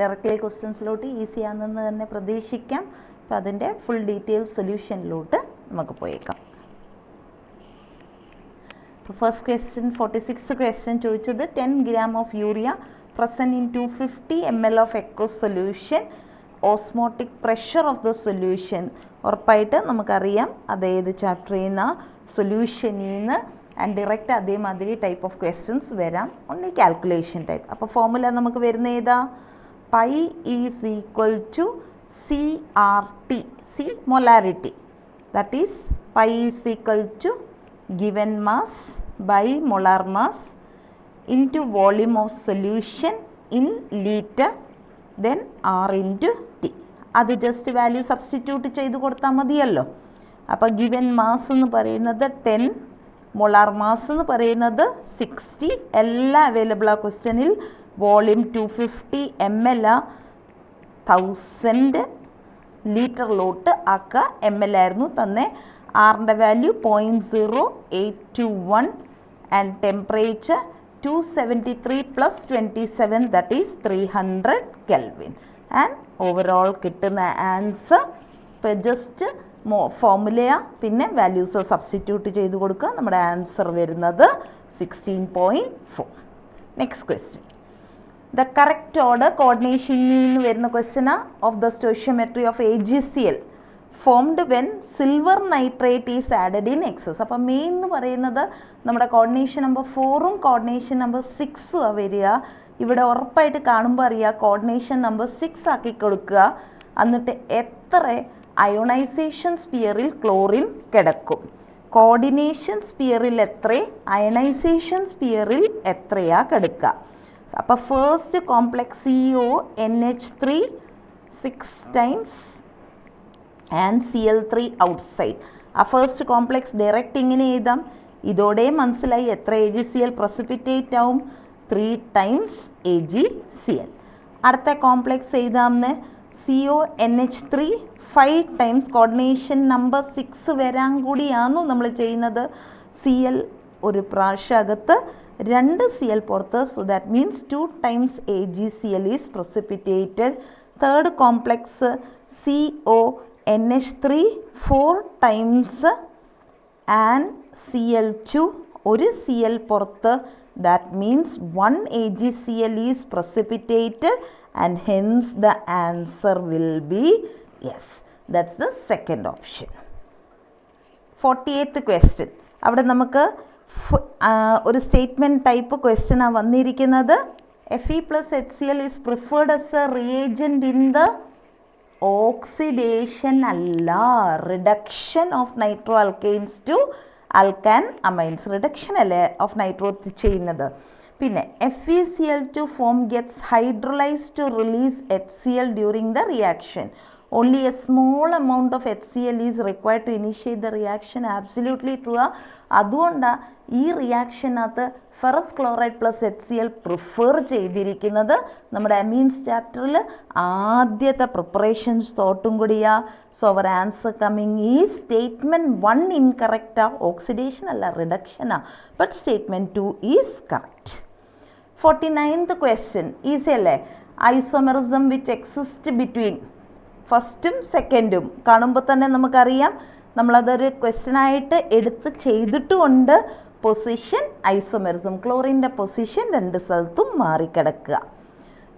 ഡയറക്റ്റ്ലി ക്വസ്റ്റ്യൻസിലോട്ട് ഈസി ആണെന്ന് തന്നെ പ്രതീക്ഷിക്കാം. അപ്പോൾ അതിൻ്റെ ഫുൾ ഡീറ്റെയിൽ സൊല്യൂഷനിലോട്ട് നമുക്ക് പോയേക്കാം. ഇപ്പോൾ ഫസ്റ്റ് ക്വസ്റ്റ്യൻ 46 ക്വസ്റ്റ്യൻ ചോദിച്ചത് 10 gram of urea present in 250 ml of aqueous solution, osmotic pressure of the solution. ഉറപ്പായിട്ട് നമുക്കറിയാം അതേത് ചാപ്റ്ററിൽ നിന്ന്, സൊല്യൂഷനിൽ നിന്ന്, ആൻഡ് ഡയറക്റ്റ് അതേമാതിരി ടൈപ്പ് ഓഫ് ക്വസ്റ്റ്യൻസ് വരാം, ഓൺലി കാൽക്കുലേഷൻ ടൈപ്പ്. അപ്പോൾ ഫോർമുല നമുക്ക് വരുന്ന ഏതാ? Pi is equal to CRT, C molarity, that is pi is equal to given mass by molar mass into volume of solution in litre, then R into T. അത് just value substitute ചെയ്ത് കൊടുത്താൽ മതിയല്ലോ. അപ്പോൾ given mass എന്ന് പറയുന്നത് 10, molar mass എന്ന് പറയുന്നത് 60. എല്ലാം അവൈലബിൾ ആ ക്വസ്റ്റ്യനിൽ. വോളിയം 250 ml, 1000 ലിറ്ററിലോട്ട് ആക്കുക. ml ആയിരുന്നു തന്നെ. ആറിൻ്റെ value 0.0821 and temperature 273 plus 27, that is 300 Kelvin. And overall കിട്ടുന്ന ആൻസർ ഇപ്പോൾ ജസ്റ്റ് ഫോർമുല പിന്നെ വാല്യൂസ് സബ്സ്റ്റിറ്റ്യൂട്ട് ചെയ്ത് കൊടുക്കുക. നമ്മുടെ ആൻസർ വരുന്നത് 16.4. Next question, the correct order കോർഡിനേഷനിൽ നിന്ന് വരുന്ന ക്വസ്റ്റ്യനാ of the stoichiometry of AgCl formed when silver nitrate is added in excess. അപ്പം മെയിൻ എന്ന് പറയുന്നത് നമ്മുടെ കോർഡിനേഷൻ നമ്പർ 4ഉം കോർഡിനേഷൻ നമ്പർ 6ഉം വരിക. ഇവിടെ ഉറപ്പായിട്ട് കാണുമ്പോൾ അറിയാം കോർഡിനേഷൻ നമ്പർ 6 ആക്കി കൊടുക്കുക. എന്നിട്ട് എത്ര അയോണൈസേഷൻ സ്പിയറിൽ ക്ലോറിൻ കിടക്കും, കോർഡിനേഷൻ സ്പിയറിൽ എത്ര, അയണൈസേഷൻ സ്പിയറിൽ എത്രയാ കിടക്കുക. അപ്പോൾ first complex CONH3 6 times and Cl3 outside. ആ ഫസ്റ്റ് കോംപ്ലക്സ് ഡയറക്റ്റ് ഇങ്ങനെ എഴുതാം. ഇതോടെ മനസ്സിലായി എത്ര AgCl പ്രസിപ്പിറ്റേറ്റ് ആവും, 3 times AgCl. അടുത്ത കോംപ്ലക്സ് എഴുതാമെന്ന് CONH3 5 times, കോർഡിനേഷൻ നമ്പർ 6 വരാൻ കൂടിയാണു നമ്മൾ ചെയ്യുന്നത്. Cl ഒരു പ്രാവശ്യം അകത്ത്, 2 Cl പുറത്ത്. So that means 2 times AgCl is precipitated. Third complex CONH3 4 times and Cl2, ഒരു Cl പുറത്ത്. That means 1 AgCl is precipitated and hence the answer will be yes. That's the second option. 48th question. അവിടെ നമുക്ക് ഒരു statement type ക്വസ്റ്റ്യനാണ് വന്നിരിക്കുന്നത്. Fe plus HCl is preferred as a reagent in the oxidation അല്ല, reduction of nitro alkanes to alkane amines. Reduction അല്ലേ of nitro ചെയ്യുന്നത്. പിന്നെ FeCl2 form gets hydrolyse to release HCl during the reaction. Only a small amount of HCl is required to initiate the reaction. Absolutely true. അതുകൊണ്ടാണ് ഈ റിയാക്ഷനകത്ത് ferrous chloride plus HCl prefer ചെയ്തിരിക്കുന്നത്. നമ്മുടെ amines ചാപ്റ്ററിൽ ആദ്യത്തെ preparations തോട്ടും കൂടിയാ. So our answer coming ഈ സ്റ്റേറ്റ്മെൻറ്റ് 1 ഇൻകറക്റ്റാ. ഓക്സിഡേഷൻ അല്ല, റിഡക്ഷനാ. But statement 2 is correct. 49th question easy അല്ലേ. ഐസോമെറിസം വിച്ച് എക്സിസ്റ്റ് ബിറ്റ്വീൻ ഫസ്റ്റും സെക്കൻഡും കാണുമ്പോൾ തന്നെ നമുക്കറിയാം. നമ്മളതൊരു ക്വസ്റ്റ്യനായിട്ട് എടുത്ത് ചെയ്തിട്ടുമുണ്ട്. പൊസിഷൻ ഐസോമെറിസം, ക്ലോറിൻ്റെ പൊസിഷൻ രണ്ട് സ്ഥലത്തും മാറിക്കിടക്കുക.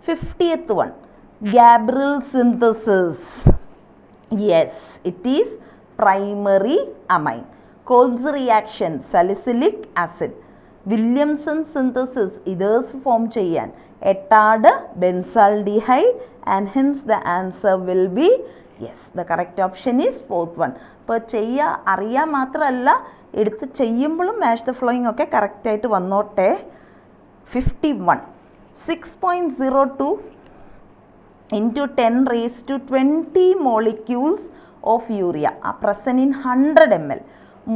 50th one, Gabriel synthesis. Yes, it is primary amine. Kolbe's reaction സലിസിലിക് acid. Williamson synthesis ഇതേഴ്സ് form ചെയ്യാൻ എട്ടാഡ് benzaldehyde and hence the answer will be yes. The correct option is 4th one. അപ്പോൾ അറിയാൻ മാത്രമല്ല, എടുത്ത് ചെയ്യുമ്പോഴും മാച്ച് ദ ഫ്ലോയിങ് ഒക്കെ കറക്റ്റായിട്ട് വന്നോട്ടെ. 51, 6.02 into 10 raised to 20 molecules of urea are present in 100 ml.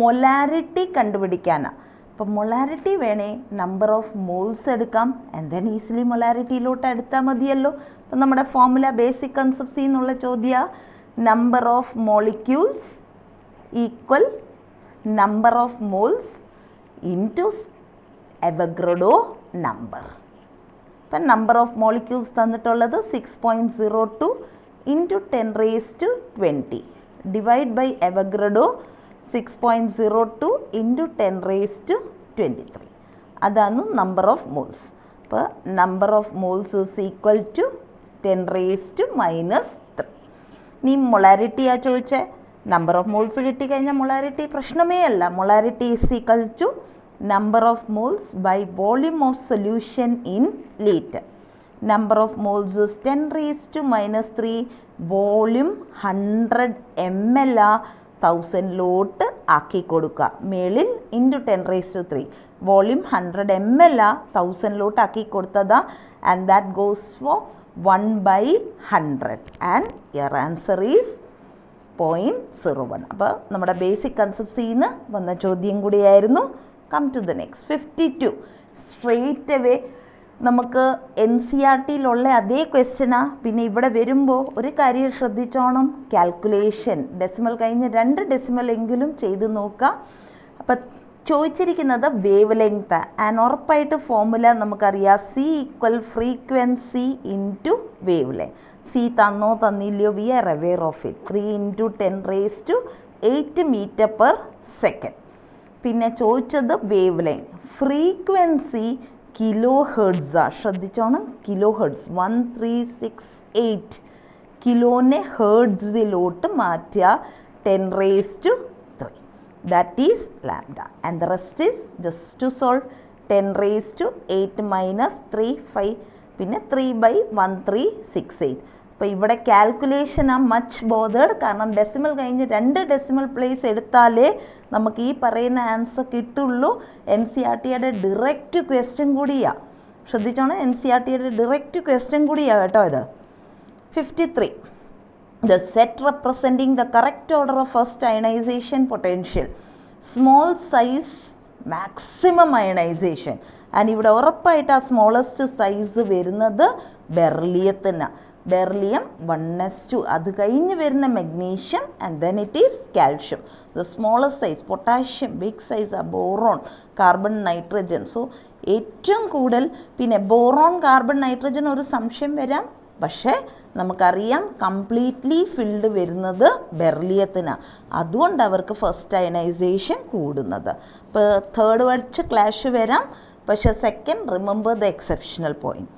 Molarity കണ്ടുപിടിക്കാനാണ്. അപ്പോൾ മൊലാരിറ്റി വേണേ നമ്പർ ഓഫ് മോൾസ് എടുക്കാം. ആൻഡ് ദെൻ ഈസിലി മൊലാരിറ്റിയിലോട്ട് എടുത്താൽ മതിയല്ലോ. അപ്പം നമ്മുടെ ഫോർമുല ബേസിക് കൺസെപ്റ്റ്സിൽ നിന്നുള്ള ചോദ്യം number of molecules equal number of moles into Avogadro number. ഇപ്പം നമ്പർ ഓഫ് മോളിക്യൂൾസ് തന്നിട്ടുള്ളത് 6.02 into 10 raised to 20 divide by Avogadro 6.02 into 10 raised to 23. അതാണ് നമ്പർ ഓഫ് മോൾസ്. അപ്പോൾ number of moles is equal to 10 raised to -3. നീ മൊളാരിറ്റിയാ ചോദിച്ചേ. Number of moles കിട്ടിക്കഴിഞ്ഞാൽ molarity പ്രശ്നമേ അല്ല. Molarity is equal to number of moles by volume of solution in litre. Number of moles is 10 raised to -3. Volume 100 ml 1000 ആക്കി കൊടുക്കുക. മേളിൽ into 10 raised to 3. Volume 100 ml 1000 ആക്കി കൊടുത്തതാ. And that goes for 1/100 and your answer is 0.01. അപ്പോൾ നമ്മുടെ basic കൺസെപ്റ്റ്സിൽ നിന്ന് വന്ന ചോദ്യം കൂടിയായിരുന്നു. Come to the next 52. Straight away നമുക്ക് NCERTയിലുള്ള അതേ ക്വസ്റ്റ്യനാ. പിന്നെ ഇവിടെ വരുമ്പോൾ ഒരു കാര്യം ശ്രദ്ധിച്ചോണം, കാൽക്കുലേഷൻ ഡെസിമൽ കഴിഞ്ഞ് 2 ഡെസിമൽ എങ്കിലും ചെയ്ത് നോക്കുക. അപ്പം ചോദിച്ചിരിക്കുന്നത് വേവ് ലെങ്ത്. ആൻഡ് ഉറപ്പായിട്ട് ഫോർമുല നമുക്കറിയാം, C equal frequency into wavelength. C തന്നോ തന്നില്ലയോ, we are aware of it. 3 × 10 raised to 8 m/s. പിന്നെ ചോദിച്ചത് വേവ് ലെങ്ത്. ഫ്രീക്വൻസി കിലോ ഹെർട്സാണ്. ശ്രദ്ധിച്ചോണം, കിലോ ഹെർട്സ് 1368 കിലോനെ ഹെർട്സിലോട്ട് മാറ്റുക. 10 raised to 3. That is lambda. And the rest is just to solve. 10 raised to 8 - 3 5. പിന്നെ 3/1368. അപ്പോൾ ഇവിടെ കാൽക്കുലേഷൻ ആ മച്ച് ബോതേഡ്. കാരണം ഡെസിമൽ കഴിഞ്ഞ് 2 ഡെസിമൽ പ്ലേസ് എടുത്താലേ നമുക്ക് ഈ പറയുന്ന ആൻസർ കിട്ടുള്ളൂ. NCERTയുടെ ഡിറക്റ്റ് ക്വസ്റ്റ്യൻ കൂടിയാണ്. ശ്രദ്ധിച്ചോണം, NCERTയുടെ ഡിറക്റ്റ് ക്വസ്റ്റ്യൻ കൂടിയാണ് കേട്ടോ ഇത്. 53. The set representing the correct order of first ionization potential. Small size maximum ionization. And ഇവിടെ ഉറപ്പായിട്ട് ആ സ്മോളസ്റ്റ് സൈസ് വരുന്നത് ബെർലിയത്തിന്. Beryllium 1s2. അത് കഴിഞ്ഞ് വരുന്ന magnesium and then it is calcium. The smallest size potassium, big size ആ boron, carbon, nitrogen. So ഏറ്റവും കൂടുതൽ പിന്നെ ബോറോൺ, കാർബൺ, നൈട്രജൻ ഒരു സംശയം വരാം. പക്ഷേ നമുക്കറിയാം കംപ്ലീറ്റ്ലി ഫിൽഡ് വരുന്നത് ബെർലിയത്തിനാണ്. അതുകൊണ്ട് അവർക്ക് ഫസ്റ്റ് അയനൈസേഷൻ കൂടുന്നത്. ഇപ്പോൾ തേർഡ് വച്ച് ക്ലാഷ് വരാം. പക്ഷേ second remember the exceptional point.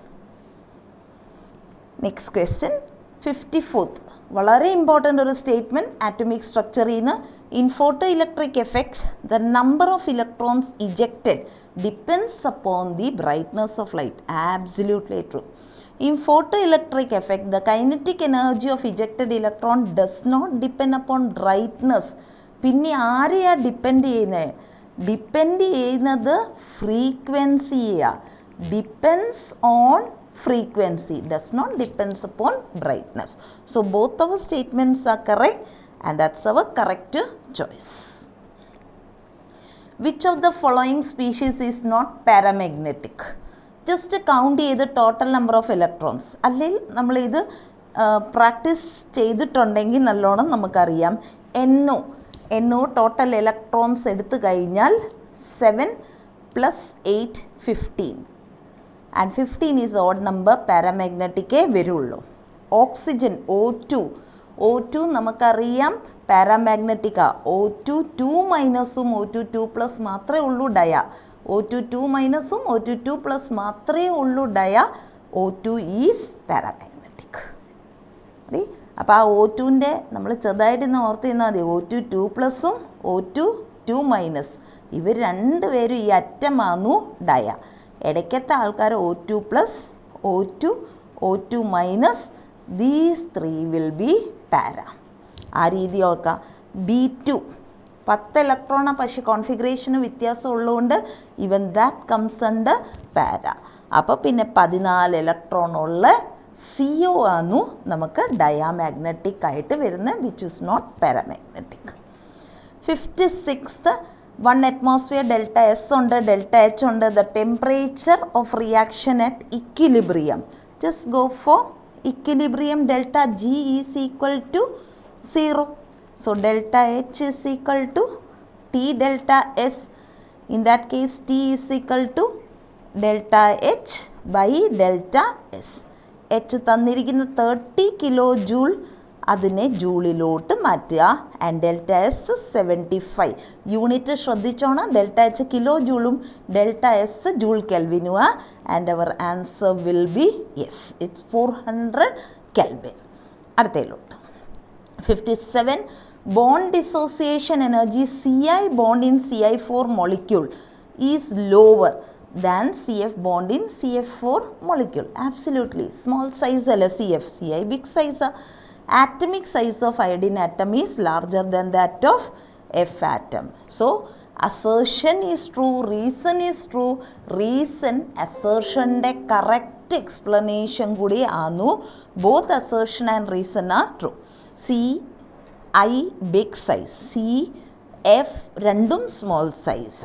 Next question 54th വളരെ ഇമ്പോർട്ടൻ്റ് ഒരു സ്റ്റേറ്റ്മെൻറ്റ് ആറ്റോമിക് സ്ട്രക്ചറിൽ നിന്ന് in photo electric effect the number of electrons ejected depends upon the brightness of light. Absolutely true. In photoelectric effect, the kinetic energy of ejected electron does not depend upon brightness. പിന്നെ ആരെയാ depend ചെയ്യുന്നത്? Depend ചെയ്യുന്നത് ഫ്രീക്വൻസിയാ. Depends on frequency, does not depends upon brightness. So both our statements are correct and that's our correct choice. Which of the following species is not paramagnetic? Just count ചെയ്ത് total number of electrons. അല്ലെങ്കിൽ നമ്മളിത് practice ചെയ്തിട്ടുണ്ടെങ്കിൽ നല്ലോണം നമുക്കറിയാം. NO total electrons എടുത്തു കഴിഞ്ഞാൽ 7 + 8 15 and 15 is odd number, പാരാമാഗ്നറ്റിക്കേ വരുള്ളൂ. Oxygen O2 നമുക്കറിയാം പാരാമാഗ്നറ്റിക്കാ. O2 2- O2 2+ മാത്രമേ ഉള്ളൂ ഡയ. O2 2- O2 2+ മാത്രമേ ഉള്ളൂ ഡയ. O2 is paramagnetic. അപ്പോൾ ആ O2ൻ്റെ നമ്മൾ ചെറുതായിട്ട് ഇന്ന് ഓർത്ത് തന്നാൽ മതി. O2 2+ഉം O2 2- ഇവർ രണ്ടുപേരും ഈ അറ്റമാന്നു ഡയ. ഇടയ്ക്കത്തെ ആൾക്കാർ O2+, O2 - these 3 will be പാര. ആ രീതി ഓർക്കുക. B2 10 ഇലക്ട്രോണാണ്, പക്ഷേ കോൺഫിഗറേഷന് വ്യത്യാസം ഉള്ളതുകൊണ്ട് ഇവൻ ദാറ്റ് കംസ് അണ്ടർ പാര. അപ്പോൾ പിന്നെ 14 ഇലക്ട്രോണുള്ള CO ആന്നു നമുക്ക് ഡയാമാഗ്നറ്റിക് ആയിട്ട് വരുന്ന, which is not paramagnetic. 56th 1 atmosphere delta S ഉണ്ട്, delta H ഉണ്ട്. The temperature of reaction at equilibrium. Just go for equilibrium. Delta G is equal to 0. So delta H is equal to T delta S. In that case T is equal to delta H by delta S. H തന്നിരിക്കുന്ന 30 kJ, അതിനെ ജൂളിലോട്ട് മാറ്റുക. And delta S 75. Unit ശ്രദ്ധിച്ചോണം. Delta H kilo ജൂളും delta S joule കെൽവിനുക. And our answer will be yes, it's 400 kelvin. അടുത്തയിലോട്ട് 57 bond dissociation energy CI bond in CI4 molecule ഈസ് lower than CF bond in CF4 molecule. Absolutely. Small size അല്ല CF. CI big size. Atomic size of iodine atom is larger than that of F atom. So assertion is true, reason is true. Reason assertion de correct explanation കൂടി ആന്നു. Both assertion and reason are true. CI big size, CF രണ്ടും small size.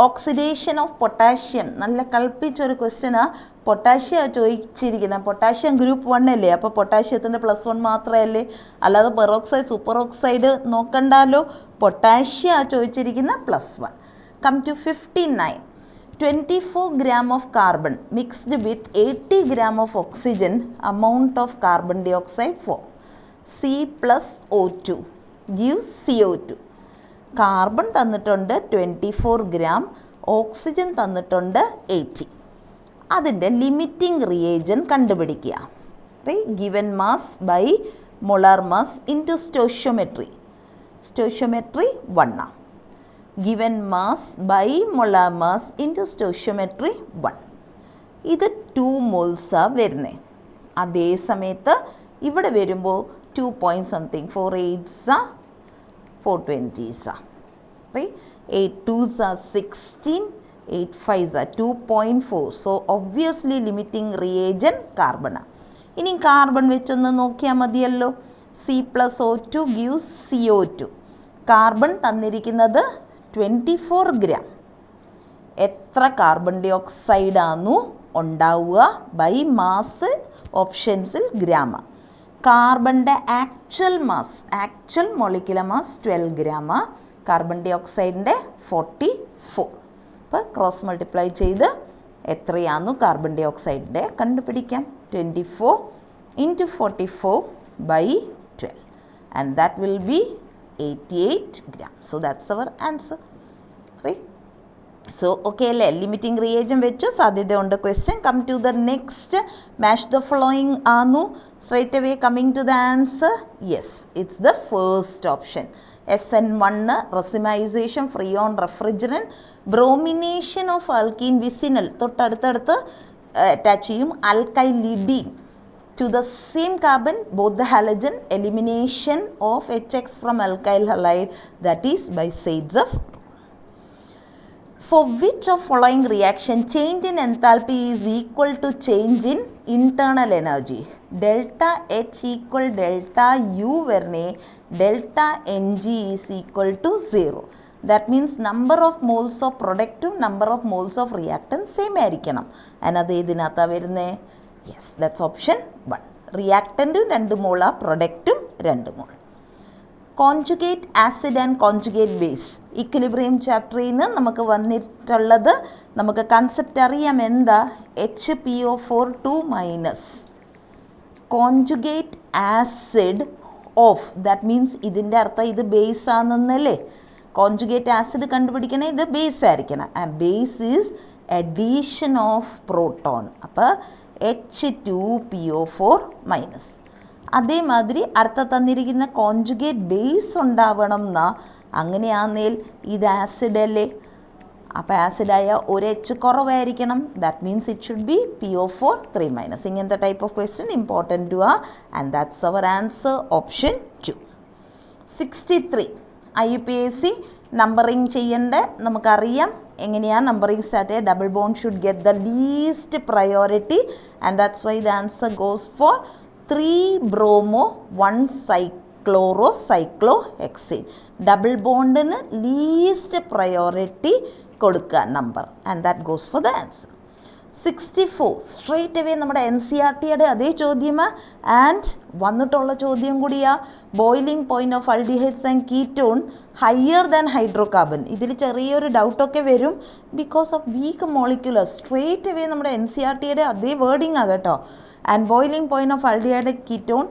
Oxidation of potassium, നല്ല കളിപ്പിച്ചൊരു ക്വസ്റ്റ്യനാണ്. Potassium ചോദിച്ചിരിക്കുന്നത്. Potassium group 1 അല്ലേ, അപ്പോൾ പൊട്ടാഷ്യത്തിൻ്റെ +1 മാത്രമല്ലേ, അല്ലാതെ പെറോക്സൈഡ് സൂപ്പർ ഓക്സൈഡ് നോക്കണ്ടല്ലോ. പൊട്ടാഷ്യം ചോദിച്ചിരിക്കുന്ന +1. Come to 59 24 gram of carbon mixed with 80 gram of oxygen, amount of carbon dioxide form. C+O2 gives CO2. Carbon തന്നിട്ടുണ്ട് 24 gram, ഓക്സിജൻ തന്നിട്ടുണ്ട് 80. അതിൻ്റെ ലിമിറ്റിംഗ് റിയേജൻ കണ്ടുപിടിക്കുക. Given mass by molar mass into stoichiometry. Stoichiometry 1 ആണ്. Given mass by molar mass into stoichiometry 1. ഇത് 2 മോൾസാണ് വരുന്നത്. അതേ സമയത്ത് ഇവിടെ വരുമ്പോൾ 2 point something, 4 8s 420s. 8 2s are 16, 8 5s are 2.4. So obviously limiting reagent carbon. ഇനി കാർബൺ വെച്ചൊന്ന് നോക്കിയാൽ മതിയല്ലോ. C+O2 gives CO2. കാർബൺ തന്നിരിക്കുന്നത് 24 gram. എത്ര കാർബൺ ഡൈ ഓക്സൈഡ് ആന്നു ഉണ്ടാവുക ബൈ മാസ് ഓപ്ഷൻസിൽ ഗ്രാമ. കാർബണിൻ്റെ actual molecular mass 12 gram. Carbon di ഓക്സൈഡിൻ്റെ 44. അപ്പോൾ ക്രോസ് മൾട്ടിപ്ലൈ ചെയ്ത് എത്രയാണെന്നു കാർബൺ ഡൈ ഓക്സൈഡിൻ്റെ കണ്ടുപിടിക്കാം. 24 × 44/12 and that will be 88 grams. So that's our answer. Right? So okay അല്ലേ, ലിമിറ്റിംഗ് റിയേജൻ വെച്ചു സാധ്യതയുണ്ട് question. Come to the next, match the following ആന്നു. Straight away coming to the answer, yes, it's the first option. SN1 racemisation, freon refrigerant, bromination of alkene vicinal തൊട്ടടുത്തടുത്ത് attach ചെയ്യും. Alkylidene to the same carbon, both the halogen, elimination of HX from alkyl halide, that is by Zaitsev. For which of following reaction change in enthalpy is equal to change in internal energy? Delta H equal delta U varne, delta Ng is equal to 0. That means number of moles of product to number of moles of reactant same ആയിരിക്കണം. അത് ഇതിനകത്താ വരുന്നേ. Yes, that's option 1. റിയാക്റ്റൻറ്റും 2 മോളാ, പ്രൊഡക്റ്റും 2 mole. Conjugate acid and conjugate base, equilibrium ചാപ്റ്ററിൽ നിന്ന് നമുക്ക് വന്നിട്ടുള്ളത്, നമുക്ക് കൺസെപ്റ്റ് അറിയാം എന്താ, HPO4 conjugate acid of, that means ഇതിൻ്റെ അർത്ഥം ഇത് ബേസ് ആണെന്നല്ലേ. കോൺജുഗേറ്റ് ആസിഡ് കണ്ടുപിടിക്കണേ ഇത് ബേസ് ആയിരിക്കണം. Base is addition of proton, അപ്പോൾ H2PO4-. അതേമാതിരി അടുത്ത തന്നിരിക്കുന്ന കോൺജുഗേറ്റ് ബേസ് ഉണ്ടാവണം എന്നാ, അങ്ങനെയാന്നേൽ ഇത് ആസിഡ് അല്ലേ, അപ്പോൾ ആസിഡായ ഒരു H കുറവായിരിക്കണം. That means it should be PO4-. ഇങ്ങനത്തെ type of question important to and that's our answer option 2. 63 IUPAC numbering ചെയ്യേണ്ട നമുക്കറിയാം എങ്ങനെയാണ് നമ്പറിങ് സ്റ്റാർട്ട് ചെയ്യുക. Double bond should get the least priority and that's why the answer goes for 3 bromo 1 chloro cyclohexane. Double ബോണ്ടിന് least priority കൊടുക്കുക number, and that goes for the answer. 64 straight away നമ്മുടെ NCERTയുടെ അതേ ചോദ്യമാണ് and വന്നിട്ടുള്ള ചോദ്യം കൂടിയാ. Boiling point of aldehydes and ketone higher than hydrocarbon. ഇതിൽ ചെറിയൊരു ഡൗട്ടൊക്കെ വരും because of weak molecular. Straight away നമ്മുടെ NCERTയുടെ അതേ വേർഡിംഗ് ആണ് കേട്ടോ. And boiling point of aldehyde ketone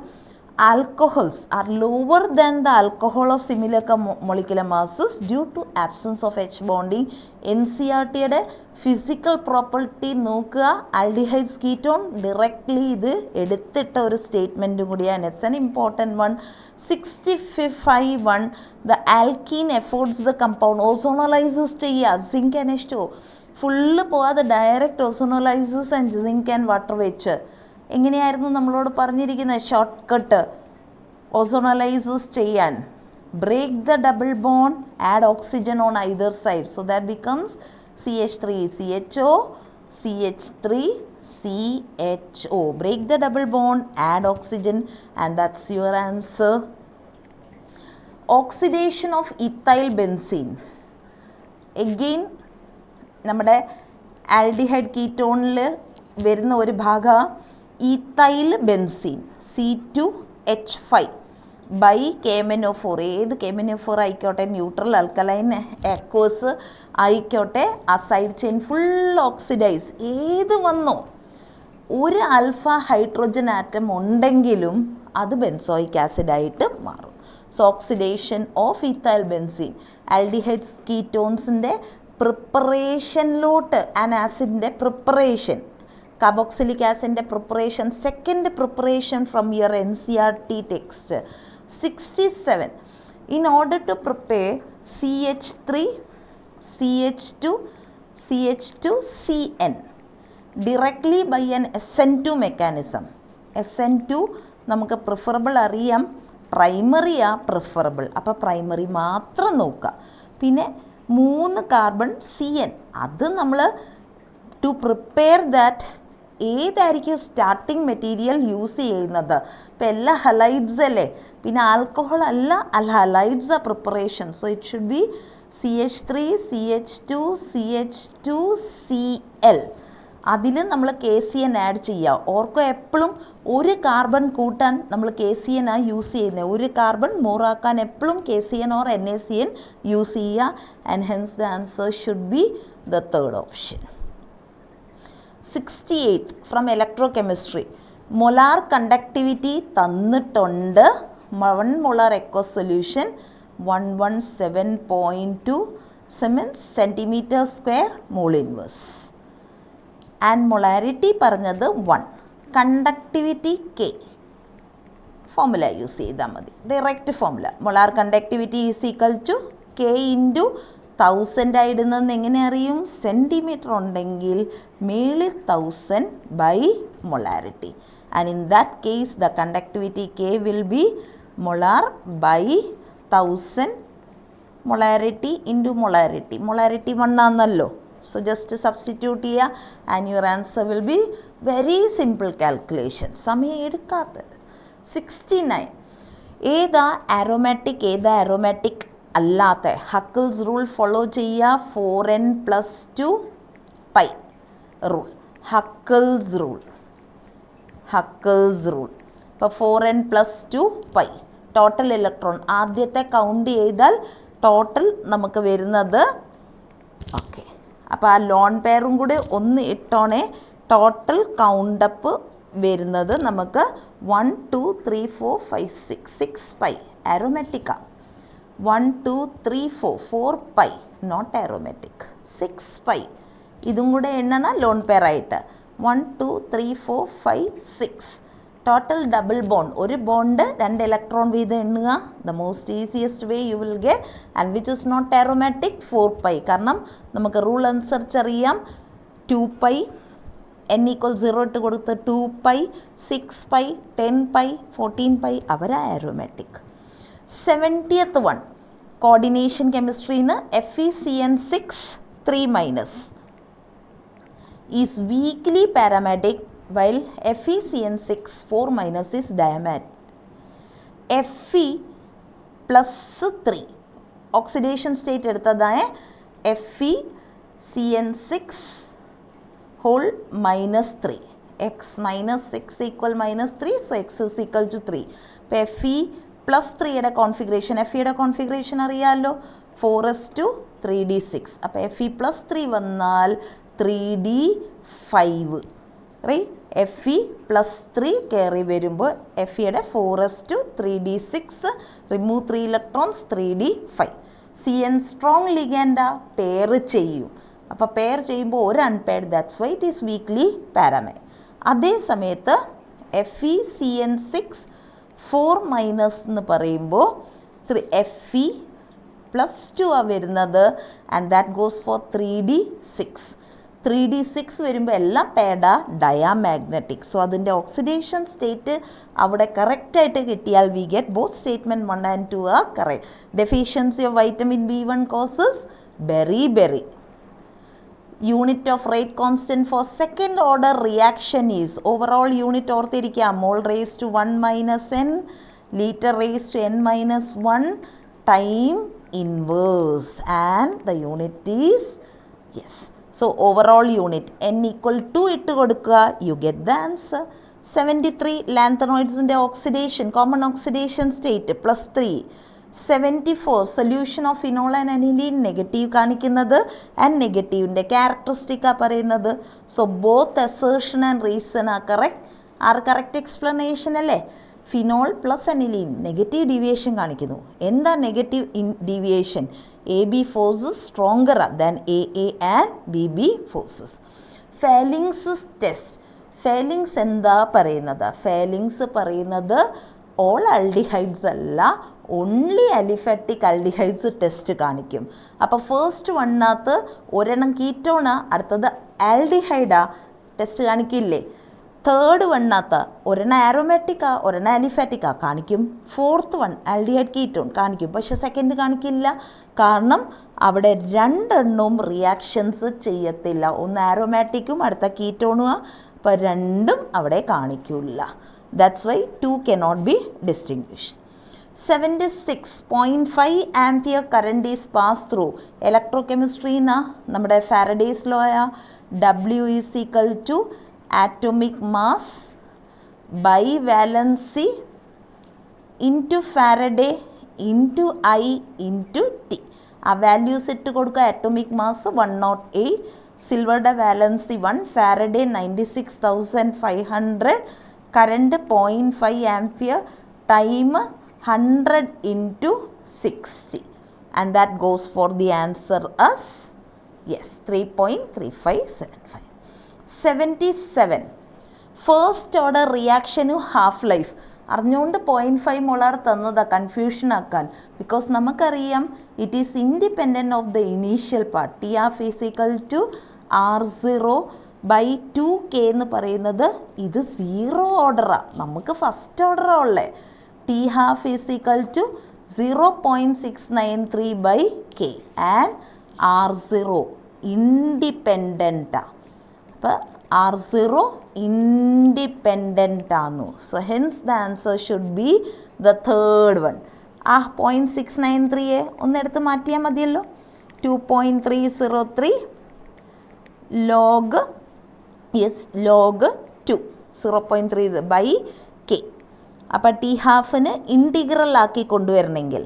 alcohols are lower than the alcohol of similar molecular masses due to absence of H bonding. NCERTയുടെ ഫിസിക്കൽ പ്രോപ്പർട്ടി നോക്കുക, aldehydes ketone directly ഇത് എടുത്തിട്ട ഒരു സ്റ്റേറ്റ്മെൻറ്റും കൂടിയാണ്. It's an important one. 65 the alkene affords the compound ozonolizes ചെയ്യുക. Zinc and H2O full പോവാതെ direct ozonolysis and zinc and water വെച്ച് എങ്ങനെയായിരുന്നു നമ്മളോട് പറഞ്ഞിരിക്കുന്നത് ഷോർട്ട് കട്ട് ഓസോണലൈസസ് ചെയ്യാൻ. Break the double bond, add oxygen on either side, so that becomes CH3 CHO CH3 CHO. Break the double bond, add oxygen, and that's your answer. Oxidation of ethyl benzene. Again നമ്മുടെ aldehyde കീറ്റോണിൽ വരുന്ന ഒരു ഭാഗം ethyl benzene C2H5 by KMnO4. ഏത് KMnO4 ആയിക്കോട്ടെ, neutral alkaline ആക്വസ് ആയിക്കോട്ടെ, ആ side chain full oxidise ഏത് വന്നോ, ഒരു ആൽഫ ഹൈഡ്രോജൻ ആറ്റം ഉണ്ടെങ്കിലും അത് ബെൻസോയിക് ആസിഡായിട്ട് മാറും. So oxidation of ethyl benzene aldehydes കീറ്റോൺസിൻ്റെ പ്രിപ്പറേഷനിലോട്ട്, ആൻഡ് ആസിഡിൻ്റെ preparation, carboxylic acid preparation, second preparation from your NCERT text. 67 in order to prepare CH3 CH2 CH2CN directly by an SN2 mechanism. SN2 നമുക്ക് preferable അറിയാം, പ്രൈമറിയാ preferable, അപ്പോൾ primary മാത്രം നോക്കുക. പിന്നെ 3 carbon CN, അത് നമ്മൾ ടു പ്രിപ്പയർ ദാറ്റ് ഏതായിരിക്കും starting material use ചെയ്യുന്നത്. ഇപ്പോൾ എല്ലാ ഹലൈഡ്സ് അല്ലേ, പിന്നെ ആൽക്കഹോൾ അല്ല, ഹലൈഡ്സ് ആ preparation. So it should B CH3 CH2 CH2Cl. അതിൽ നമ്മൾ KCN ആഡ് ചെയ്യുക. ഓർക്കോ എപ്പോഴും ഒരു കാർബൺ കൂട്ടാൻ നമ്മൾ KCN ആ യൂസ് ചെയ്യുന്നത്, ഒരു കാർബൺ മോറാക്കാൻ എപ്പോഴും KCN ഓർ NaCN യൂസ് ചെയ്യുക. And hence the answer should be the third option. 68 from electrochemistry. Molar conductivity തന്നിട്ടുണ്ട്. 1 മോളാർ എക്കോ solution 117.2 Siemens centimeter square mole inverse. And molarity പറഞ്ഞത് 1. Conductivity K. Formula യൂസ് ചെയ്താൽ മതി. Direct formula. Molar conductivity is equal to K into 1000 ആയിടുന്നത് എങ്ങനെ അറിയും? Centimetre ഉണ്ടെങ്കിൽ മേളിൽ 1000 by molarity. And in that case the conductivity K will be molar by 1000 molarity into molarity. Molarity 1 ആണല്ലോ. So just substitute here and your answer will be very simple calculation. സമയം എടുക്കാത്തത്. 69. ഏതാ aromatic ഏതാ aromatic അല്ലാത്ത? Huckel's rule follow ചെയ്യുക. 4n + 2 pi rule. Huckel's rule. ഇപ്പോൾ 4n + 2 pi total electron ആദ്യത്തെ count ചെയ്താൽ ടോട്ടൽ നമുക്ക് വരുന്നത് ഓക്കെ. അപ്പോൾ ആ ലോൺ പെയറും കൂടി ഒന്ന് ഇട്ടോണേ ടോട്ടൽ കൗണ്ടപ്പ് വരുന്നത് നമുക്ക് 1 2 3 4 5 6 pi ആരോമാറ്റിക്കാണ്. 1 2 3 4 pi നോട്ട് ആരോമാറ്റിക്. 6 pi ഇതും കൂടെ എണ്ണണം ലോൺ പെയർ ആയിട്ട്. 1 2 3 4 5 6 ടോട്ടൽ ഡബിൾ ബോണ്ട്. ഒരു ബോണ്ട് 2 ഇലക്ട്രോൺ വീതം എണ്ണുക. The most easiest way you will get. And which is not aromatic 4 pi. കാരണം നമുക്ക് റൂൾ അനുസരിച്ച് അറിയാം 2 pi n = 0 ഇട്ട് കൊടുത്ത് 2 pi 6 pi 10 pi 14 pi അവരാ ആരോമാറ്റിക്. 70th one കോർഡിനേഷൻ കെമിസ്ട്രിന്ന് FeCN6 3- is weakly parametric while FeCN6 4- is diametric. Fe +3 oxidation state എടുത്തതായ FeCN6 whole -3. x - 6 = -3. So x is equal to 3. ഇപ്പോൾ Fe +3 യുടെ configuration, Feയുടെ configuration അറിയാമല്ലോ, 4s2 3d6. അപ്പോൾ Fe +3 വന്നാൽ 3d5 right. Fe +3 കയറി വരുമ്പോൾ Feയുടെ 4s2 3d6 remove 3 electrons 3d5. CN strong ലിഗാൻഡാ pair ചെയ്യും. അപ്പോൾ പെയർ ചെയ്യുമ്പോൾ ഒരു unpaired, that's why it is weakly പാരാമൈഡ്. അതേ സമയത്ത് FeCN6 4- എന്ന് പറയുമ്പോൾ Fe +2 ആ വരുന്നത്. And that goes four 3d6. 3d6 വരുമ്പോൾ എല്ലാം പേഡാ ഡയാമാഗ്നറ്റിക്. സോ അതിൻ്റെ ഓക്സിഡേഷൻ സ്റ്റേറ്റ് അവിടെ കറക്റ്റായിട്ട് കിട്ടിയാൽ we get both statement 1 and 2 are correct. Deficiency of vitamin B1 causes berry. Unit of rate constant for second order reaction is, overall unit ഓർത്തിരിക്കുക, mole raised to 1 - n, liter raised to n - 1 time inverse, and the unit is, yes, so overall unit n = 2 ഇട്ട് കൊടുക്കുക, you get the answer. 73 lanthanoids oxidation, common oxidation state +3. 74 solution of phenol and aniline negative കാണിക്കുന്നത് and നെഗറ്റീവിൻ്റെ ക്യാരക്ടറിസ്റ്റിക്കാണ് പറയുന്നത്. So both assertion and reason ആ correct. Are correct explanation അല്ലേ? Phenol + aniline negative deviation കാണിക്കുന്നു. എന്താ negative deviation? AB forces stronger than AA and BB forces. Fehling's test. Fehling's എന്താ പറയുന്നത്? Fehling's പറയുന്നത് all aldehydes അല്ല, ഓൺലി അലിഫാറ്റിക് ആൽഡിഹൈഡ്സ് ടെസ്റ്റ് കാണിക്കും. അപ്പോൾ ഫസ്റ്റ് വണ്ണകത്ത് ഒരെണ്ണം കീറ്റോണാ, അടുത്തത് ആൽഡിഹൈഡാ, ടെസ്റ്റ് കാണിക്കില്ലേ? തേർഡ് വണ്ണകത്ത് ഒരെണ്ണം ആരോമാറ്റിക്കാ, ഒരെണ്ണം അലിഫാറ്റിക്കാ കാണിക്കും. ഫോർത്ത് വൺ ആൽഡിഹൈഡ് കീറ്റോൺ കാണിക്കും. പക്ഷേ സെക്കൻഡ് കാണിക്കില്ല. കാരണം അവിടെ രണ്ടെണ്ണവും റിയാക്ഷൻസ് ചെയ്യത്തില്ല. ഒന്ന് ആരോമാറ്റിക്കും അടുത്ത കീറ്റോണുമാണ്. അപ്പോൾ രണ്ടും അവിടെ കാണിക്കില്ല. That's why 2 cannot be distinguished. 76.5 ampere current is passed through electrochemistry na നമ്മുടെ Faraday's law W is equal to atomic mass by valency into Faraday into I into T. ആ വാല്യൂസ് ഇട്ട് കൊടുക്കുക. അറ്റോമിക് മാസ് 108, സിൽവറുടെ valency 1, Faraday 96,500, current 0.5 ampere, time 100 × 60. and that goes for the answer as, yes, 3.3575. 77. First order റിയാക്ഷനു half life അറിഞ്ഞുകൊണ്ട് 0.5 molar തന്നതാ confusion ആക്കാൻ. Because നമുക്കറിയാം it is independent of the initial part. T half is equal to R0/2K എന്ന് പറയുന്നത് ഇത് 0 ഓർഡറാണ്. നമുക്ക് first ഓർഡറാണ് ഉള്ളത്. T half is equal to 0.693/K and R0 ഇൻഡിപെൻഡൻറ്റാണ്. അപ്പോൾ R0 independent ആണ്. So hence the answer should be the third one. 0.693 ഒന്നെടുത്ത് മാറ്റിയാൽ മതിയല്ലോ. 2.303 log 2 0.3/K. അപ്പോൾ ടി ഹാഫിന് ഇൻറ്റിഗ്രൽ ആക്കി കൊണ്ടുവരണമെങ്കിൽ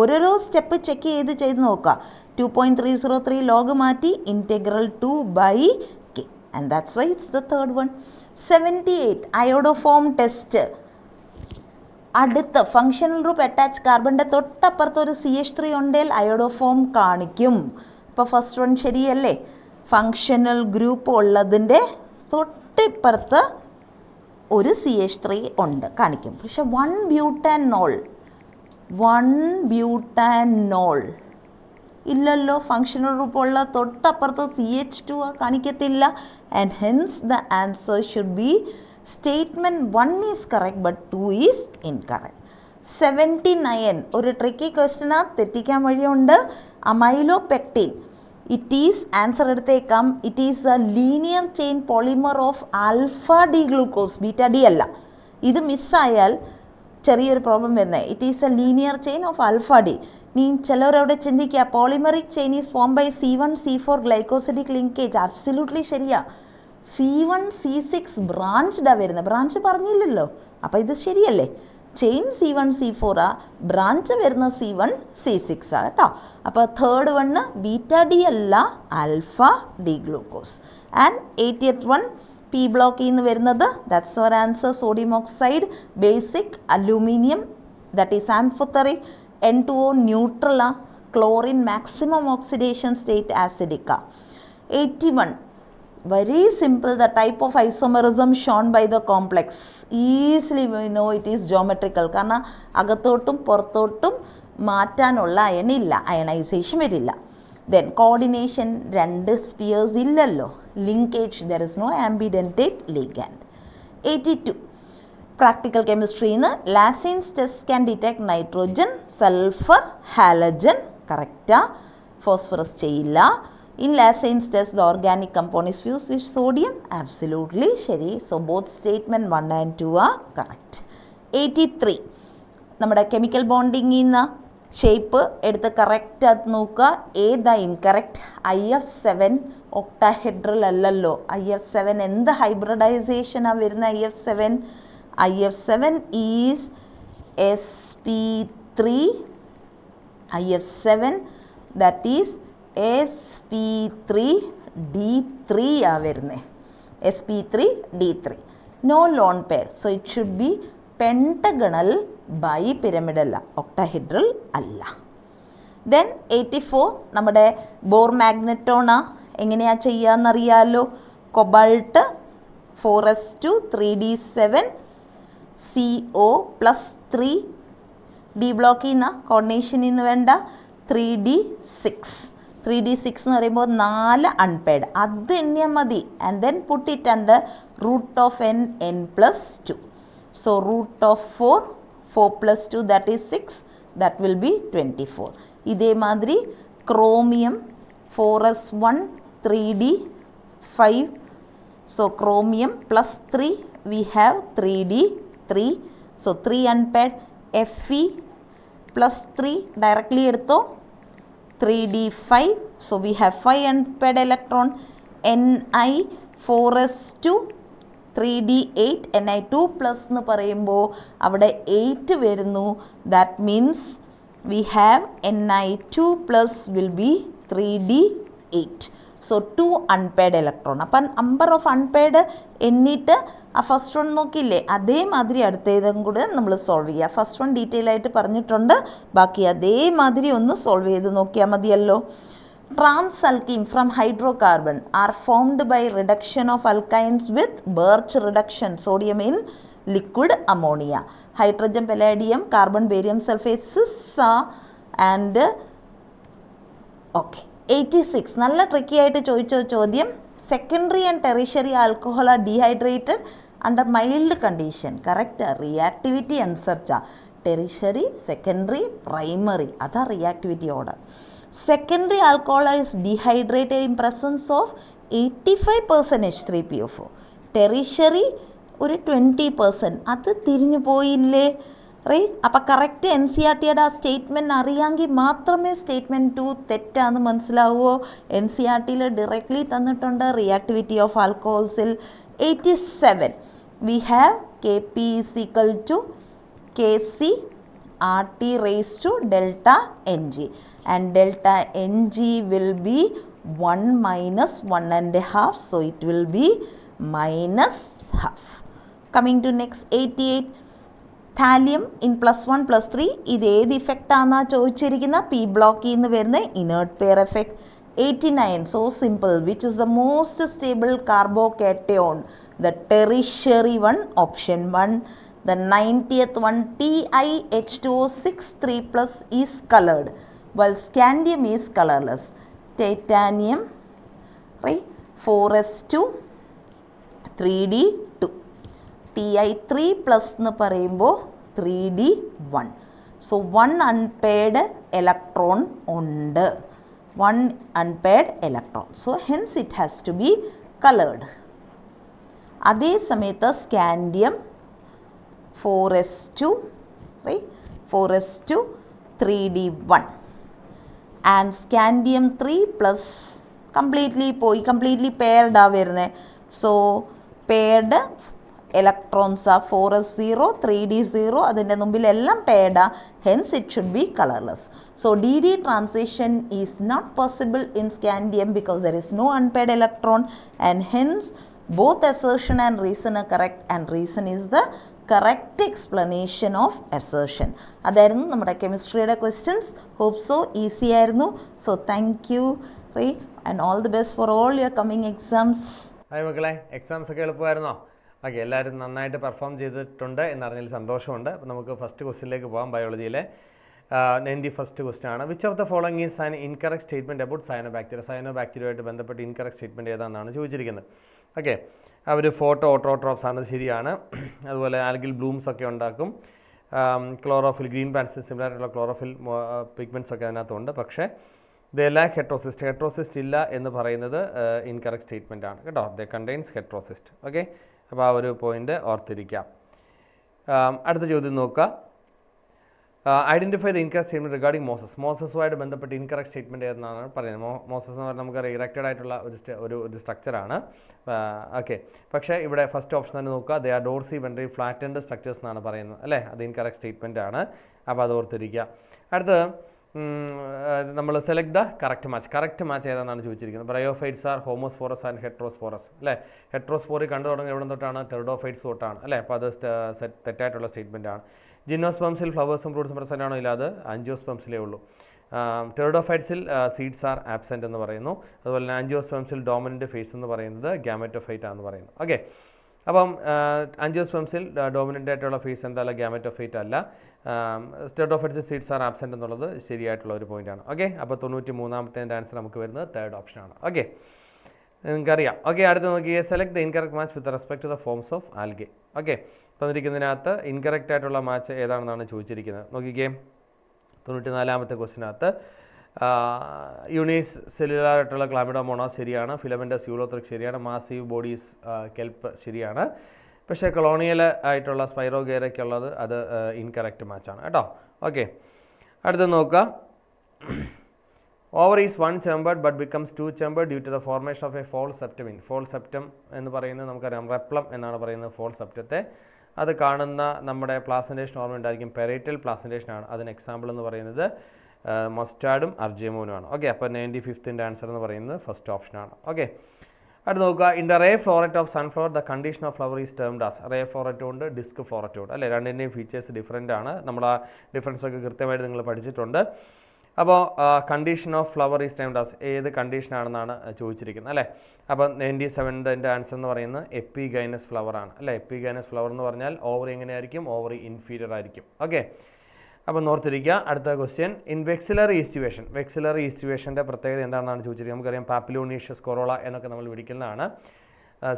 ഓരോരോ സ്റ്റെപ്പ് ചെക്ക് ചെയ്ത് നോക്കുക. 2.303 log മാറ്റി integral 2/K. And that's why it's the third one. 78. Iodoform test. അടുത്ത ഫങ്ഷണൽ ഗ്രൂപ്പ് അറ്റാച്ച് കാർബണിൻ്റെ തൊട്ടപ്പുറത്ത് ഒരു CH3 ഉണ്ടെങ്കിൽ അയോഡോഫോം കാണിക്കും. ഇപ്പോൾ ഫസ്റ്റ് വൺ ശരിയല്ലേ? ഫങ്ഷണൽ ഗ്രൂപ്പ് ഉള്ളതിൻ്റെ തൊട്ടിപ്പുറത്ത് ഒരു CH3 ഉണ്ട്, കാണിക്കും. പക്ഷെ 1-ബ്യൂട്ടാനോൾ ഇല്ലല്ലോ. ഫങ്ഷണൽ ഗ്രൂപ്പുള്ള തൊട്ടപ്പുറത്ത് CH2 കാണിക്കത്തില്ല. And hence the answer should be statement 1 is correct but 2 is incorrect. 79. ഒരു ട്രിക്കി ക്വസ്റ്റ്യനാ, തെറ്റിക്കാൻ വഴിയുണ്ട്. അമൈലോപെക്റ്റിൻ ഇറ്റ് ഈസ്, ആൻസർ എടുത്തേക്കാം, it is a linear chain polymer of alpha D glucose, beta D അല്ല. ഇത് മിസ്സായാൽ ചെറിയൊരു പ്രോബ്ലം വരുന്നത്. It is a linear chain of alpha D. നീ ചിലവരവിടെ ചിന്തിക്കുക polymeric chain is form by C1C4 glycosidic linkage. Absolutely ശരിയാ. C1C6 ബ്രാഞ്ച്ഡാണ് വരുന്നത്, ബ്രാഞ്ച് പറഞ്ഞില്ലല്ലോ. അപ്പോൾ ഇത് ശരിയല്ലേ? ചെയിൻ C1C4 ആ, ബ്രാഞ്ച് വരുന്ന C1C6 ആ കേട്ടോ. അപ്പോൾ തേർഡ് വണ്ണ് ബീറ്റ ഡി അല്ല, alpha D glucose. And 80th one P ബ്ലോക്കിൽ നിന്ന് വരുന്നത്, that's our answer, sodium oxide basic aluminium, that is amphoteric. N2O neutral ആ, ക്ലോറിൻ മാക്സിമം ഓക്സിഡേഷൻ സ്റ്റേറ്റ് ആസിഡിക്ക. 81. Very simple, the type of isomerism shown by the complex. Easily we know it is geometrical. കാരണം അകത്തോട്ടും പുറത്തോട്ടും മാറ്റാനുള്ള അയണില്ല, ionisation വരില്ല. Then coordination, 2 spheres ഇല്ലല്ലോ. Linkage, there is no ആംബിഡെൻറ്റേറ്റ് ligand. 82. Practical കെമിസ്ട്രിയിൽ നിന്ന് Lassaigne's test can detect nitrogen, sulphur, halogen. കറക്റ്റാ. ഫോസ്ഫറസ് ചെയ്യില്ല. In Lassaigne's test the organic compound is fused with sodium. Absolutely ശരി. സോ ബോത്ത് സ്റ്റേറ്റ്മെൻറ്റ് 1 and 2 ആ correct. 83. നമ്മുടെ chemical ബോണ്ടിങ്ങിൽ നിന്ന് shape എടുത്ത് കറക്റ്റായിട്ട് നോക്കുക. ഏതാ ഇൻകറക്റ്റ്? IF7 ഒക്ടാഹെഡ്രൽ അല്ലല്ലോ. IF7 എന്ത് ഹൈബ്രിഡൈസേഷനാണ് വരുന്ന? IF7 is sp3. IF7 that is sp3d3 ആ വരുന്നത്. sp3d3. No lone pair. So it should be pentagonal bipyramidal, octahedral അല്ല. Then 84. നമ്മുടെ ബോർ മാഗ്നറ്റോണ എങ്ങനെയാണ് ചെയ്യാന്നറിയാലോ. Cobalt 4s2 3d7 CO+3. D ബ്ലോക്കിൽ നിന്ന് കോർഡിനേഷനിൽ നിന്ന് വേണ്ട 3d6. 3d6 എന്ന് പറയുമ്പോൾ 4 അൺപെയ്ഡ്, അത് എണ്ണിയാൽ മതി. And then put it under root of n+2. So root of 4 + 2 that is 6, that will be 24. ഇതേമാതിരി chromium 4s1 3d5. So chromium +3 we have 3d3. So 3 unpaired. Fe +3 directly എടുത്തോ 3d5. So we have 5 unpaired electron. Ni 4s2 3d8. Ni2 plus എന്ന് പറയുമ്പോൾ അവിടെ 8 വരുന്നു. That means we have Ni2 plus will be 3d8. So 2 unpaired electron. അപ്പം number of unpaid എണ്ണിട്ട് ആ first one നോക്കിയില്ലേ, അതേമാതിരി അടുത്തേതും കൂടെ നമ്മൾ സോൾവ് ചെയ്യുക. ഫസ്റ്റ് വൺ ഡീറ്റെയിൽ ആയിട്ട് പറഞ്ഞിട്ടുണ്ട്, ബാക്കി അതേമാതിരി ഒന്ന് സോൾവ് ചെയ്ത് നോക്കിയാൽ മതിയല്ലോ. Trans alkene from hydrocarbon are formed by reduction of alkynes with Birch reduction sodium in liquid ammonia. Hydrogen palladium carbon barium sulphate and okay. 86 നല്ല ട്രിക്കി ആയിട്ട് ചോദിച്ച ചോദ്യം. Secondary and tertiary alcohol are dehydrated under mild condition. Correct. Reactivity അനുസരിച്ചാണ് tertiary, secondary, primary, അതാ reactivity order. Secondary alcohol is dehydrated in presence of 85% H3PO4. Tertiary ഒരു 20%. അത് തിരിഞ്ഞു പോയില്ലേ റൈറ്റ്. അപ്പോൾ കറക്റ്റ് എൻ സി ആർ ടിയുടെ ആ സ്റ്റേറ്റ്മെൻറ്റ് അറിയാമെങ്കിൽ മാത്രമേ സ്റ്റേറ്റ്മെൻറ്റ് 2 തെറ്റാന്ന് മനസ്സിലാവുമോ. എൻ സി ആർ ടിയിൽ ഡയറക്ട്ലി തന്നിട്ടുണ്ട് റിയാക്ടിവിറ്റി ഓഫ് ആൽക്കഹോൾസിൽ 87. We have K P is equal to K C R T raise to delta N G and delta N G will be 1 minus 1.5, so it will be minus half. Coming to next 88. Thallium in +1 +3 ഇത് ഏത് ഇഫക്റ്റാണെന്നാ ചോദിച്ചിരിക്കുന്ന P ബ്ലോക്കിൽ നിന്ന് വരുന്ന inert pair effect. 89. So simple. Which is the most stable carbocation? The tertiary one, option 1. The 90th one, TiH2O6 3+ is colored while scandium is colorless. Titanium, right? 4s2 3d2. Ti3+ എന്ന് പറയുമ്പോൾ 3d1. So 1 unpaired electron ഉണ്ട്. 1 unpaired electron. So hence it has to be coloured. അതേ സമയത്ത് scandium 4s2, right? 4s2 3d1 and scandium 3+ completely paired ആ വരുന്നത്. So paired electrons are 4s0 3d0 അതിൻ്റെ മുമ്പിലെല്ലാം paired ആ. hence it should be colorless. So dd transition is not possible in scandium because there is no unpaired electron and hence both assertion and reason are correct and reason is the correct explanation of assertion. അതായിരുന്നു നമ്മുടെ കെമിസ്ട്രിയുടെ questions. Hope so easy ആയിരുന്നു. So thank you and all the best for all your coming exams. Hi മക്കളെ, exams ഒക്കെ എളുപ്പമായിരുന്നോ? Okay, എല്ലാവരും നന്നായിട്ട് perform ചെയ്തിട്ടുണ്ട് എന്നറിഞ്ഞതിൽ സന്തോഷമുണ്ട്. അപ്പോൾ നമുക്ക് ഫസ്റ്റ് ക്വസ്റ്റ്യനിലേക്ക് പോകാം. ബയോളജിയിലെ 91st ക്വസ്റ്റ്യൻ ആണ്. Which of the following is an incorrect statement about cyanobacteria? സയനോബാക്ടീരിയയുമായിട്ട് ബന്ധപ്പെട്ട് ഇൻകറക്റ്റ് സ്റ്റേറ്റ്മെൻറ്റ് ഏതാണെന്നാണ് ചോദിച്ചിരിക്കുന്നത്. ഓക്കെ, അവർ ഫോട്ടോ ഓട്ടോട്രോപ്സ് ആണ്, ശരിയാണ്. അതുപോലെ ആൽഗിൽ ബ്ലൂംസ് ഒക്കെ ഉണ്ടാക്കും. ക്ലോറോഫിൽ, ഗ്രീൻ പാൻസ് സിമിലർ ആയിട്ടുള്ള ക്ലോറോഫിൽ പിഗ്മെൻറ്റ്സ് ഒക്കെ അതിനകത്തുണ്ട്. പക്ഷേ ദേ ലാക്ക് ഹെട്രോസിസ്റ്റ്. ഹെട്രോസിസ്റ്റ് ഇല്ല എന്ന് പറയുന്നത് ഇൻകറക്റ്റ് സ്റ്റേറ്റ്മെൻ്റ് ആണ് കേട്ടോ. ദേ കണ്ടെയ്ൻസ് ഹെട്രോസിസ്റ്റ്. ഓക്കെ, അപ്പോൾ ആ ഒരു പോയിൻ്റ് ഓർത്തിരിക്കാം. അടുത്ത ചോദ്യം നോക്കുക. Identify the incorrect statement regarding mosses. മോസസുമായിട്ട് ബന്ധപ്പെട്ട് ഇൻകറക്റ്റ് സ്റ്റേറ്റ്മെൻറ്റ് ഏതെന്നാണ് പറയുന്നത്. മോസസ് എന്ന് പറഞ്ഞാൽ നമുക്കറിയാം ഇറക്റ്റഡ് ആയിട്ടുള്ള ഒരു സ്ട്രക്ചറാണ്. ഓക്കെ, പക്ഷേ ഇവിടെ ഫസ്റ്റ് ഓപ്ഷൻ തന്നെ നോക്കുക. They are dorsiventrally flattened structures എന്നാണ് പറയുന്നത് അല്ലേ. അത് ഇൻകറക്റ്റ് സ്റ്റേറ്റ്മെൻറ്റ് ആണ്. അപ്പോൾ അത് ഓർത്തിരിക്കുക. അടുത്തത് നമ്മൾ select the correct match. Correct match ഏതാണെന്നാണ് ചോദിച്ചിരിക്കുന്നത്. Bryophytes are homosporous and heterosporous അല്ലേ. ഹെട്രോസ്പോറി കണ്ടു തുടങ്ങുന്നത് എവിടെ തൊട്ടാണ്? ടെറിഡോഫൈറ്റ്സ് തൊട്ടാണ് അല്ലേ. അപ്പോൾ അത് തെറ്റായിട്ടുള്ള സ്റ്റേറ്റ്മെൻറ്റ് ആണ്. ജിംനോസ്പംസിൽ ഫ്ലവേഴ്സും ഫ്രൂട്ട്സും പ്രസൻ്റ് ആണോ? ഇല്ല, അത് ആൻജിയോസ്പംസിലേ ഉള്ളൂ. ടെറിഡോഫൈറ്റ്സിൽ സീഡ്സ് ആർ ആബ്സെൻ്റ് എന്ന് പറയുന്നു. അതുപോലെ തന്നെ ആൻജിയോസ്പംസിൽ ഡോമിനൻ്റ് ഫേസ് എന്ന് പറയുന്നത് ഗാമറ്റോഫൈറ്റ് ആണെന്ന് പറയുന്നു. ഓക്കെ, അപ്പം ആൻജിയോസ്പംസിൽ ഡോമിനൻ്റ് ആയിട്ടുള്ള ഫേസ് എന്തായാലും ഗാമറ്റോഫൈറ്റ് അല്ല. ടെറിഡോഫൈറ്റ്സിൽ സീഡ്സ് ആർ ആബ്സെൻ്റ് എന്നുള്ളത് ശരിയായിട്ടുള്ള ഒരു പോയിൻ്റാണ്. ഓക്കെ, അപ്പോൾ 93ാമത്തെ ആൻസർ നമുക്ക് വരുന്നത് തേർഡ് ഓപ്ഷനാണ്. ഓക്കെ, നിങ്ങൾക്കറിയാം. ഓക്കെ, അടുത്ത് നോക്കിയേ. Select the incorrect match with respect to the forms of algae. Okay, തന്നിരിക്കുന്നതിനകത്ത് ഇൻകറക്റ്റ് ആയിട്ടുള്ള മാച്ച് ഏതാണെന്നാണ് ചോദിച്ചിരിക്കുന്നത്. നോക്കിക്കേ, 94ാമത്തെ ക്വസ്റ്റിനകത്ത് യൂണീസ് സെല്ലുലാർ ആയിട്ടുള്ള ക്ലാമിഡോമോണാസ് ശരിയാണ്. ഫിലമെൻ്റസ് യൂളോത്രിക് ശരിയാണ്. മാസീവ് ബോഡീസ് കെൽപ്പ് ശരിയാണ്. പക്ഷേ കൊളോണിയൽ ആയിട്ടുള്ള സ്പൈറോഗേരയ്ക്ക് ഉള്ളത് അത് ഇൻകറക്റ്റ് മാച്ചാണ് കേട്ടോ. ഓക്കെ, അടുത്ത് നോക്കുക. Ovary is 1 chambered but becomes 2 chambered due to the formation of a false septum. False septum എന്ന് പറയുന്നത് നമുക്കറിയാം റെപ്ലം എന്നാണ് പറയുന്നത് ഫോൾ സെപ്റ്റത്തെ. അത് കാണുന്ന നമ്മുടെ പ്ലാസൻറ്റേഷൻ ഓർമ്മ ഉണ്ടായിരിക്കും. പെരൈറ്റൽ പ്ലാസൻറ്റേഷൻ ആണ്. അതിന് എക്സാമ്പിൾ എന്ന് പറയുന്നത് മസ്റ്റാർഡും അർജേമോനുമാണ്. ഓക്കെ, അപ്പോൾ 95th ആൻസർ എന്ന് പറയുന്നത് ഫസ്റ്റ് ഓപ്ഷനാണ്. ഓക്കെ, അടുത്ത് നോക്കുക, in the ray floret of sunflower the condition of flower is termed as. Ray ഫ്ലോററ്റും ഉണ്ട്, ഡിസ്ക് ഫ്ലോററ്റും ഉണ്ട്, അല്ലേ? രണ്ടിൻ്റെയും ഫീച്ചേഴ്സ് ഡിഫറൻ്റ് ആണ്. നമ്മൾ ആ ഡിഫറൻസ് ഒക്കെ കൃത്യമായിട്ട് നിങ്ങൾ പഠിച്ചിട്ടുണ്ട്. അപ്പോൾ condition of flower is termed as ഏത് കണ്ടീഷനാണെന്നാണ് ചോദിച്ചിരിക്കുന്നത്, അല്ലേ? അപ്പം 97ൻ്റെ ആൻസർ എന്ന് പറയുന്നത് എപ്പിഗൈനസ് ഫ്ലവർ ആണ്, അല്ലേ? എപ്പിഗൈനസ് ഫ്ലവർ എന്ന് പറഞ്ഞാൽ ഓവറി എങ്ങനെയായിരിക്കും? ഓവറി ഇൻഫീരിയർ ആയിരിക്കും. ഓക്കെ, അപ്പോൾ നോർത്തിരിക്കുക. അടുത്ത ക്വസ്റ്റ്യൻ, ഇൻ വെക്സിലറി ഈസ്റ്റുവേഷൻ. വെക്സിലറി ഈസ്റ്റുവേഷൻ്റെ പ്രത്യേകത എന്താണെന്നാണ് ചോദിച്ചിരിക്കുന്നത്. നമുക്കറിയാം പാപ്പിലോണീഷ്യസ് കൊറോള എന്നൊക്കെ നമ്മൾ വിളിക്കുന്നതാണ്.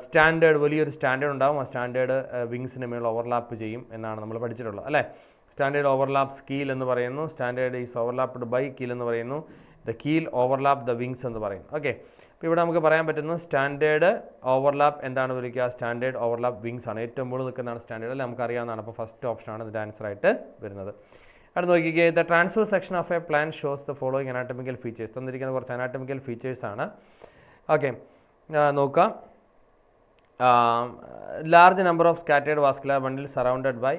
സ്റ്റാൻഡേർഡ്, വലിയൊരു സ്റ്റാൻഡേർഡ് ഉണ്ടാകും. ആ സ്റ്റാൻഡേർഡ് വിങ്സിന് മേളിൽ ഓവർലാപ്പ് ചെയ്യും എന്നാണ് നമ്മൾ പഠിച്ചിട്ടുള്ളത്, അല്ലേ? സ്റ്റാൻഡേർഡ് ഓവർലാപ്സ് കീൽ എന്ന് പറയുന്നു. സ്റ്റാൻഡേർഡ് ഈസ് ഓവർലാപ്ഡ് ബൈ കീൽ എന്ന് പറയുന്നു. The keel overlap the wings എന്ന് പറയുന്നു. ഓക്കെ, അപ്പോൾ ഇവിടെ നമുക്ക് പറയാൻ പറ്റുന്നു സ്റ്റാൻഡേർഡ് ഓവർലാപ്പ് എന്താണ് വിളിക്കുക? സ്റ്റാൻഡേർഡ് ഓവർലാപ്പ് വിങ്സ് ആണ്. ഏറ്റവും മുകളിൽ നിൽക്കുന്നതാണ് സ്റ്റാൻഡേർഡ്, അല്ലേ? നമുക്കറിയാവുന്നതാണ്. അപ്പോൾ ഫസ്റ്റ് ഓപ്ഷനാണ് ഇതിൻ്റെ ആൻസർ ആയിട്ട് വരുന്നത്. അടുത്ത് നോക്കിക്കേ, the transverse section of a plant shows the following anatomical features. തന്നിരിക്കുന്ന കുറച്ച് അനാറ്റമിക്കൽ ഫീച്ചേഴ്സാണ്. ഓക്കെ, നോക്കാം. Large number of scattered vascular bundle surrounded by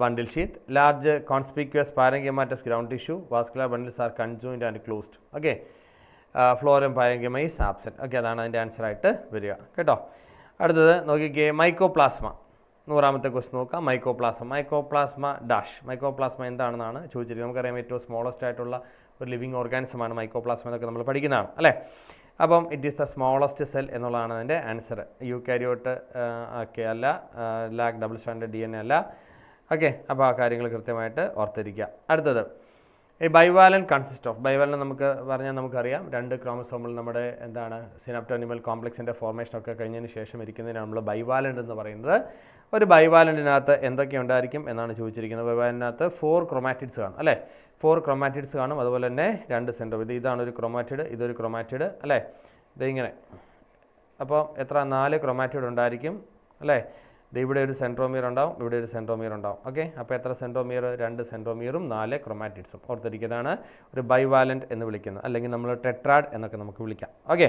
bundle sheath, large conspicuous parenchymatous ground tissue, vascular bundles are conjoined and closed. Okay, florum parenchyma is absent. Okay, അതാണ് അതിൻ്റെ answer ആയിട്ട് വരിക കേട്ടോ. അടുത്തത് നോക്കിക്കേ, മൈക്കോപ്ലാസ്മ. 100ാമത്തെ ക്വസ്റ്റ് നോക്കാം. Mycoplasma dash. Mycoplasma എന്താണെന്നാണ് ചോദിച്ചിരിക്കുന്നത്. നമുക്കറിയാം ഏറ്റവും സ്മോളസ്റ്റ് ആയിട്ടുള്ള ഒരു ലിവിങ് ഓർഗാനിസമാണ് മൈക്കോപ്ലാസ്മ എന്നൊക്കെ നമ്മൾ പഠിക്കുന്നതാണ്, അല്ലേ? അപ്പം it is the smallest cell എന്നുള്ളതാണ് അതിൻ്റെ ആൻസർ. യൂക്കാരിയോട്ട് ഒക്കെ അല്ല, ലാഗ് ഡബിൾ സ്റ്റാൻഡേർഡ് DNA അല്ല. ഓക്കെ, അപ്പോൾ ആ കാര്യങ്ങൾ കൃത്യമായിട്ട് ഓർത്തിരിക്കുക. അടുത്തത്, ഈ ബൈവാലൻ കൺസിസ്റ്റ് ഓഫ്. ബൈവാലൻ നമുക്ക് പറഞ്ഞാൽ നമുക്കറിയാം 2 ക്രോമസോമിൽ നമ്മുടെ എന്താണ് സിനാപ്റ്റോനിമൽ കോംപ്ലക്സിൻ്റെ ഫോർമേഷനൊക്കെ കഴിഞ്ഞതിന് ശേഷം ഇരിക്കുന്നതിനാണ് നമ്മൾ ബൈവാലൻ്റ് എന്ന് പറയുന്നത്. ഒരു ബൈവാലൻറ്റിനകത്ത് എന്തൊക്കെ ഉണ്ടായിരിക്കും എന്നാണ് ചോദിച്ചിരിക്കുന്നത്. ബൈവാലൻറ്റിനകത്ത് 4 ക്രോമാറ്റിഡ്സ് കാണും, അല്ലേ? 4 ക്രോമാറ്റിഡ്സ് കാണും. അതുപോലെ തന്നെ 2 സെൻട്രോമീർ. ഇതാണ് ഒരു ക്രോമാറ്റിഡ്, ഇതൊരു ക്രോമാറ്റിഡ്, അല്ലേ? ഇതിങ്ങനെ. അപ്പോൾ എത്ര? 4 ക്രോമാറ്റിഡ് ഉണ്ടായിരിക്കും, അല്ലേ? ഇവിടെ ഒരു സെൻട്രോമിയർ ഉണ്ടാവും, ഇവിടെ ഒരു സെൻട്രോമിയർ ഉണ്ടാവും. ഓക്കെ, അപ്പോൾ എത്ര സെൻട്രോമിയർ? 2 സെൻട്രോമിയറും 4 ക്രോമാറ്റിഡ്സും. ഓർത്തിരിക്കുന്നതാണ് ഒരു ബൈവാലൻ്റ് എന്ന് വിളിക്കുന്നത്, അല്ലെങ്കിൽ നമ്മൾ ടെട്രാഡ് എന്നൊക്കെ നമുക്ക് വിളിക്കാം. ഓക്കെ,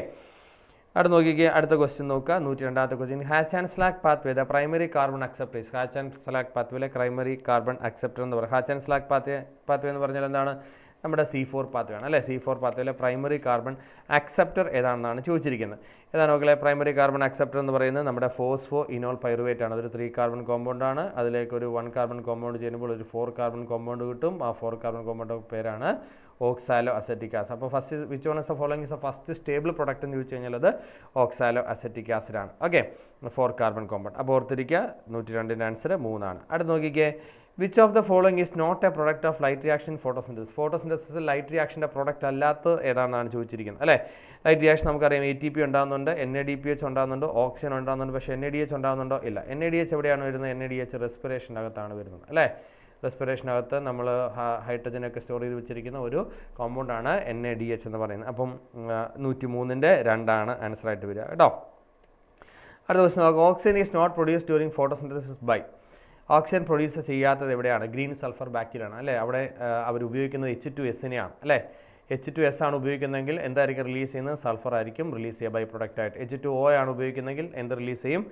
അടുത്ത് നോക്കിക്കേ, അടുത്ത ക്വസ്റ്റ്യൻ നോക്കുക. 102ാമത്തെ question, Hatch and Slack pathway the primary carbon acceptors. Hatch and Slack പാത്വേയിലെ പ്രൈമറി കാർബൺ അക്സെപ്റ്റർ എന്ന് പറയും. ഹാച്ച് ആൻഡ് സ്ലാക്ക് പാത്വേ എന്ന് പറഞ്ഞാൽ എന്താണ്? നമ്മുടെ C4 പാത്വേ ആണ്, അല്ലേ? C4 പാത്വേയിലെ പ്രൈമറി കാർബൺ അക്സെപ്റ്റർ ഏതാണെന്നാണ് ചോദിച്ചിരിക്കുന്നത്. ഏതാണ് നോക്കലേ? പ്രൈമറി കാർബൺ അക്സെപ്റ്റർ എന്ന് പറയുന്നത് നമ്മുടെ ഫോസ്ഫോ ഇനോൾ പൈറുവേറ്റ് ആണ്. അതൊരു 3 കാർബൺ കോമ്പൗണ്ട് ആണ്. അതിലേക്ക് ഒരു 1 കാർബൺ കോമ്പൗണ്ട് ചേരുമ്പോൾ ഒരു 4 കാർബൺ കോമ്പൗണ്ട് കിട്ടും. ആ 4 കാർബൺ കോമ്പൗണ്ട് പേരാണ് ഓക്സാലോ അസെറ്റിക് ആസിഡ്. അപ്പോൾ first which one is the following is the first stable product എന്ന് ചോദിച്ചു കഴിഞ്ഞാൽ അത് ഓക്സാലോ അസെറ്റിക് ആസിഡ് ആണ്. Okay, 4 carbon compound. അപ്പോൾ ഓർത്തിരിക്കുക, 102ൻ്റെ ആൻസർ 3 ആണ്. അടുത്ത് നോക്കിക്കേ, which of the following is not a product of light reaction photosynthesis. Photosynthesis light റിയാക്ഷൻ്റെ പ്രൊഡക്റ്റ് അല്ലാത്ത ഏതാണെന്നാണ് ചോദിച്ചിരിക്കുന്നത്, അല്ലേ? ലൈറ്റ് റിയാക്ഷൻ നമുക്കറിയാം ATP ഉണ്ടാകുന്നുണ്ട്, NADPH ഉണ്ടാകുന്നുണ്ട്, ഓക്സിജൻ ഉണ്ടാകുന്നുണ്ട്. പക്ഷേ NADH ഉണ്ടാകുന്നുണ്ടോ? ഇല്ല. NADH എവിടെയാണ് വരുന്നത്? NADH റെസ്പിറേഷൻ്റെ അകത്താണ് വരുന്നത്, അല്ലേ? റെസ്പിറേഷനകത്ത് നമ്മൾ ഹൈഡ്രജനൊക്കെ സ്റ്റോർ ചെയ്ത് വെച്ചിരിക്കുന്ന ഒരു കോമ്പൗണ്ടാണ് NADH എന്ന് പറയുന്നത്. അപ്പം 103ൻ്റെ 2 ആൻസറായിട്ട് വരിക കേട്ടോ. അടുത്ത ക്വസ്റ്റ്യൻ നോക്കാം. Oxygen is not produce during photosynthesis by. Oxygen produce ചെയ്യാത്തത് എവിടെയാണ്? ഗ്രീൻ സൾഫർ ബാക്ടീരിയ ആണ്, അല്ലേ? അവിടെ അവർ ഉപയോഗിക്കുന്നത് H2S-നെയാണ്, അല്ലേ? H2S ആണ് ഉപയോഗിക്കുന്നതെങ്കിൽ എന്തായിരിക്കും റിലീസ് ചെയ്യുന്നത്? സൾഫർ ആയിരിക്കും റിലീസ് ചെയ്യുക ബൈ പ്രൊഡക്റ്റ് ആയിട്ട്. H2O ആണ് ഉപയോഗിക്കുന്നതെങ്കിൽ എന്ത് റിലീസ് ചെയ്യും?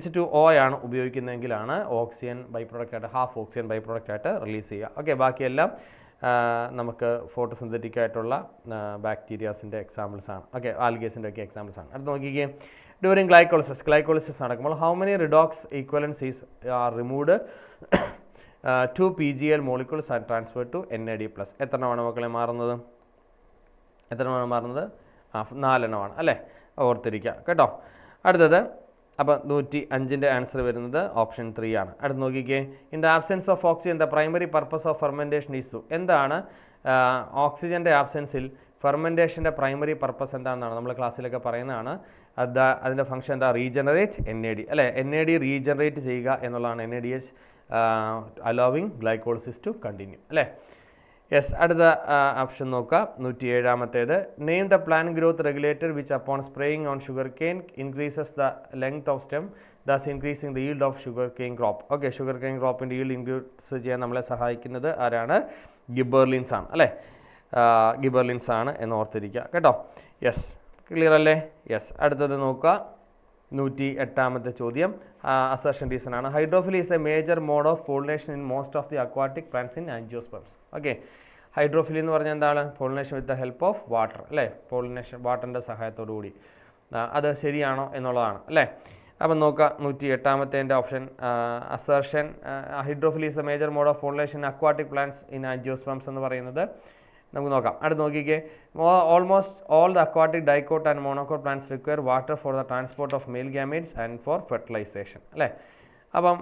H2O ആണ് ഉപയോഗിക്കുന്നതെങ്കിലാണ് ഓക്സിജൻ ബൈ പ്രൊഡക്റ്റ് ആയിട്ട്, ഹാഫ് ഓക്സിജൻ ബൈ പ്രൊഡക്റ്റ് ആയിട്ട് റിലീസ് ചെയ്യുക. ഓക്കെ, ബാക്കിയെല്ലാം നമുക്ക് ഫോട്ടോസിന്തറ്റിക് ആയിട്ടുള്ള ബാക്ടീരിയാസിൻ്റെ എക്സാമ്പിൾസ് ആണ്. ഓക്കെ, ആൽഗേസിൻ്റെ ഒക്കെ എക്സാമ്പിൾസ് ആണ്. അടുത്ത് നോക്കിക്കേ, ഡ്യൂറിങ് ഗ്ലൈക്കോളിസിസ് നടക്കുമ്പോൾ how many redox equivalents are removed 2 PgL molecules are transfer to NAD+. എത്രണ്ണമാണ് മക്കളെ മാറുന്നത്? 4 എണ്ണമാണ്, അല്ലേ? ഓർത്തിരിക്കുക കേട്ടോ. അടുത്തത്, അപ്പോൾ 105ൻ്റെ ആൻസർ വരുന്നത് ഓപ്ഷൻ 3 ആണ്. അടുത്ത് നോക്കിക്കേ, in the absence of oxygen the primary purpose of fermentation is to. എന്താണ് ഓക്സിജൻ്റെ ആബ്സെൻസിൽ ഫെർമെൻറ്റേഷൻ്റെ പ്രൈമറി പർപ്പസ് എന്താണെന്നാണ് നമ്മൾ ക്ലാസ്സിലൊക്കെ പറയുന്നതാണ്. അതിൻ്റെ ഫംഗ്ഷൻ എന്താ? റീജനറേറ്റ് NAD, അല്ലേ? NAD റീജനറേറ്റ് ചെയ്യുക എന്നുള്ളതാണ്. NADH allowing glycolysis to continue, അല്ലേ? യെസ്. അടുത്ത ഓപ്ഷൻ നോക്കുക, 107ാമത്തേത്, name the plant growth regulator which upon spraying on sugarcane increases the length of stem thus increasing the yield of sugarcane crop. Okay, sugarcane ക്രോപ്പിൻ്റെ yield increase ചെയ്യാൻ നമ്മളെ സഹായിക്കുന്നത് ആരാണ്? ഗിബർലിൻസ് ആണ്, അല്ലേ? ഗിബർലിൻസ് ആണ് എന്ന് ഓർത്തിരിക്കുക കേട്ടോ. യെസ്, ക്ലിയർ അല്ലേ? യെസ്. അടുത്തത് നോക്കുക, 108ാമത്തെ ചോദ്യം, അസർഷൻ റീസൺ ആണ്. Hydrophily is a major mode of pollination in most of the aquatic plants in angiosperms. Okay, hydrophily എന്ന് പറഞ്ഞാൽ എന്താണ്? Pollination with the help of water, അല്ലേ? പോളിനേഷൻ വാട്ടറിൻ്റെ സഹായത്തോടു കൂടി. അത് ശരിയാണോ എന്നുള്ളതാണ് അല്ലേ. അപ്പം നോക്കുക 108ാമത്തെ option assertion hydrophily is a major mode of pollination aquatic plants in angiosperms എന്ന് പറയുന്നത് നമുക്ക് നോക്കാം. അടുത്ത് നോക്കിക്കേ, almost all the aquatic dicot and monocot plants require water for the transport of male gametes and for fertilisation അല്ലേ. അപ്പം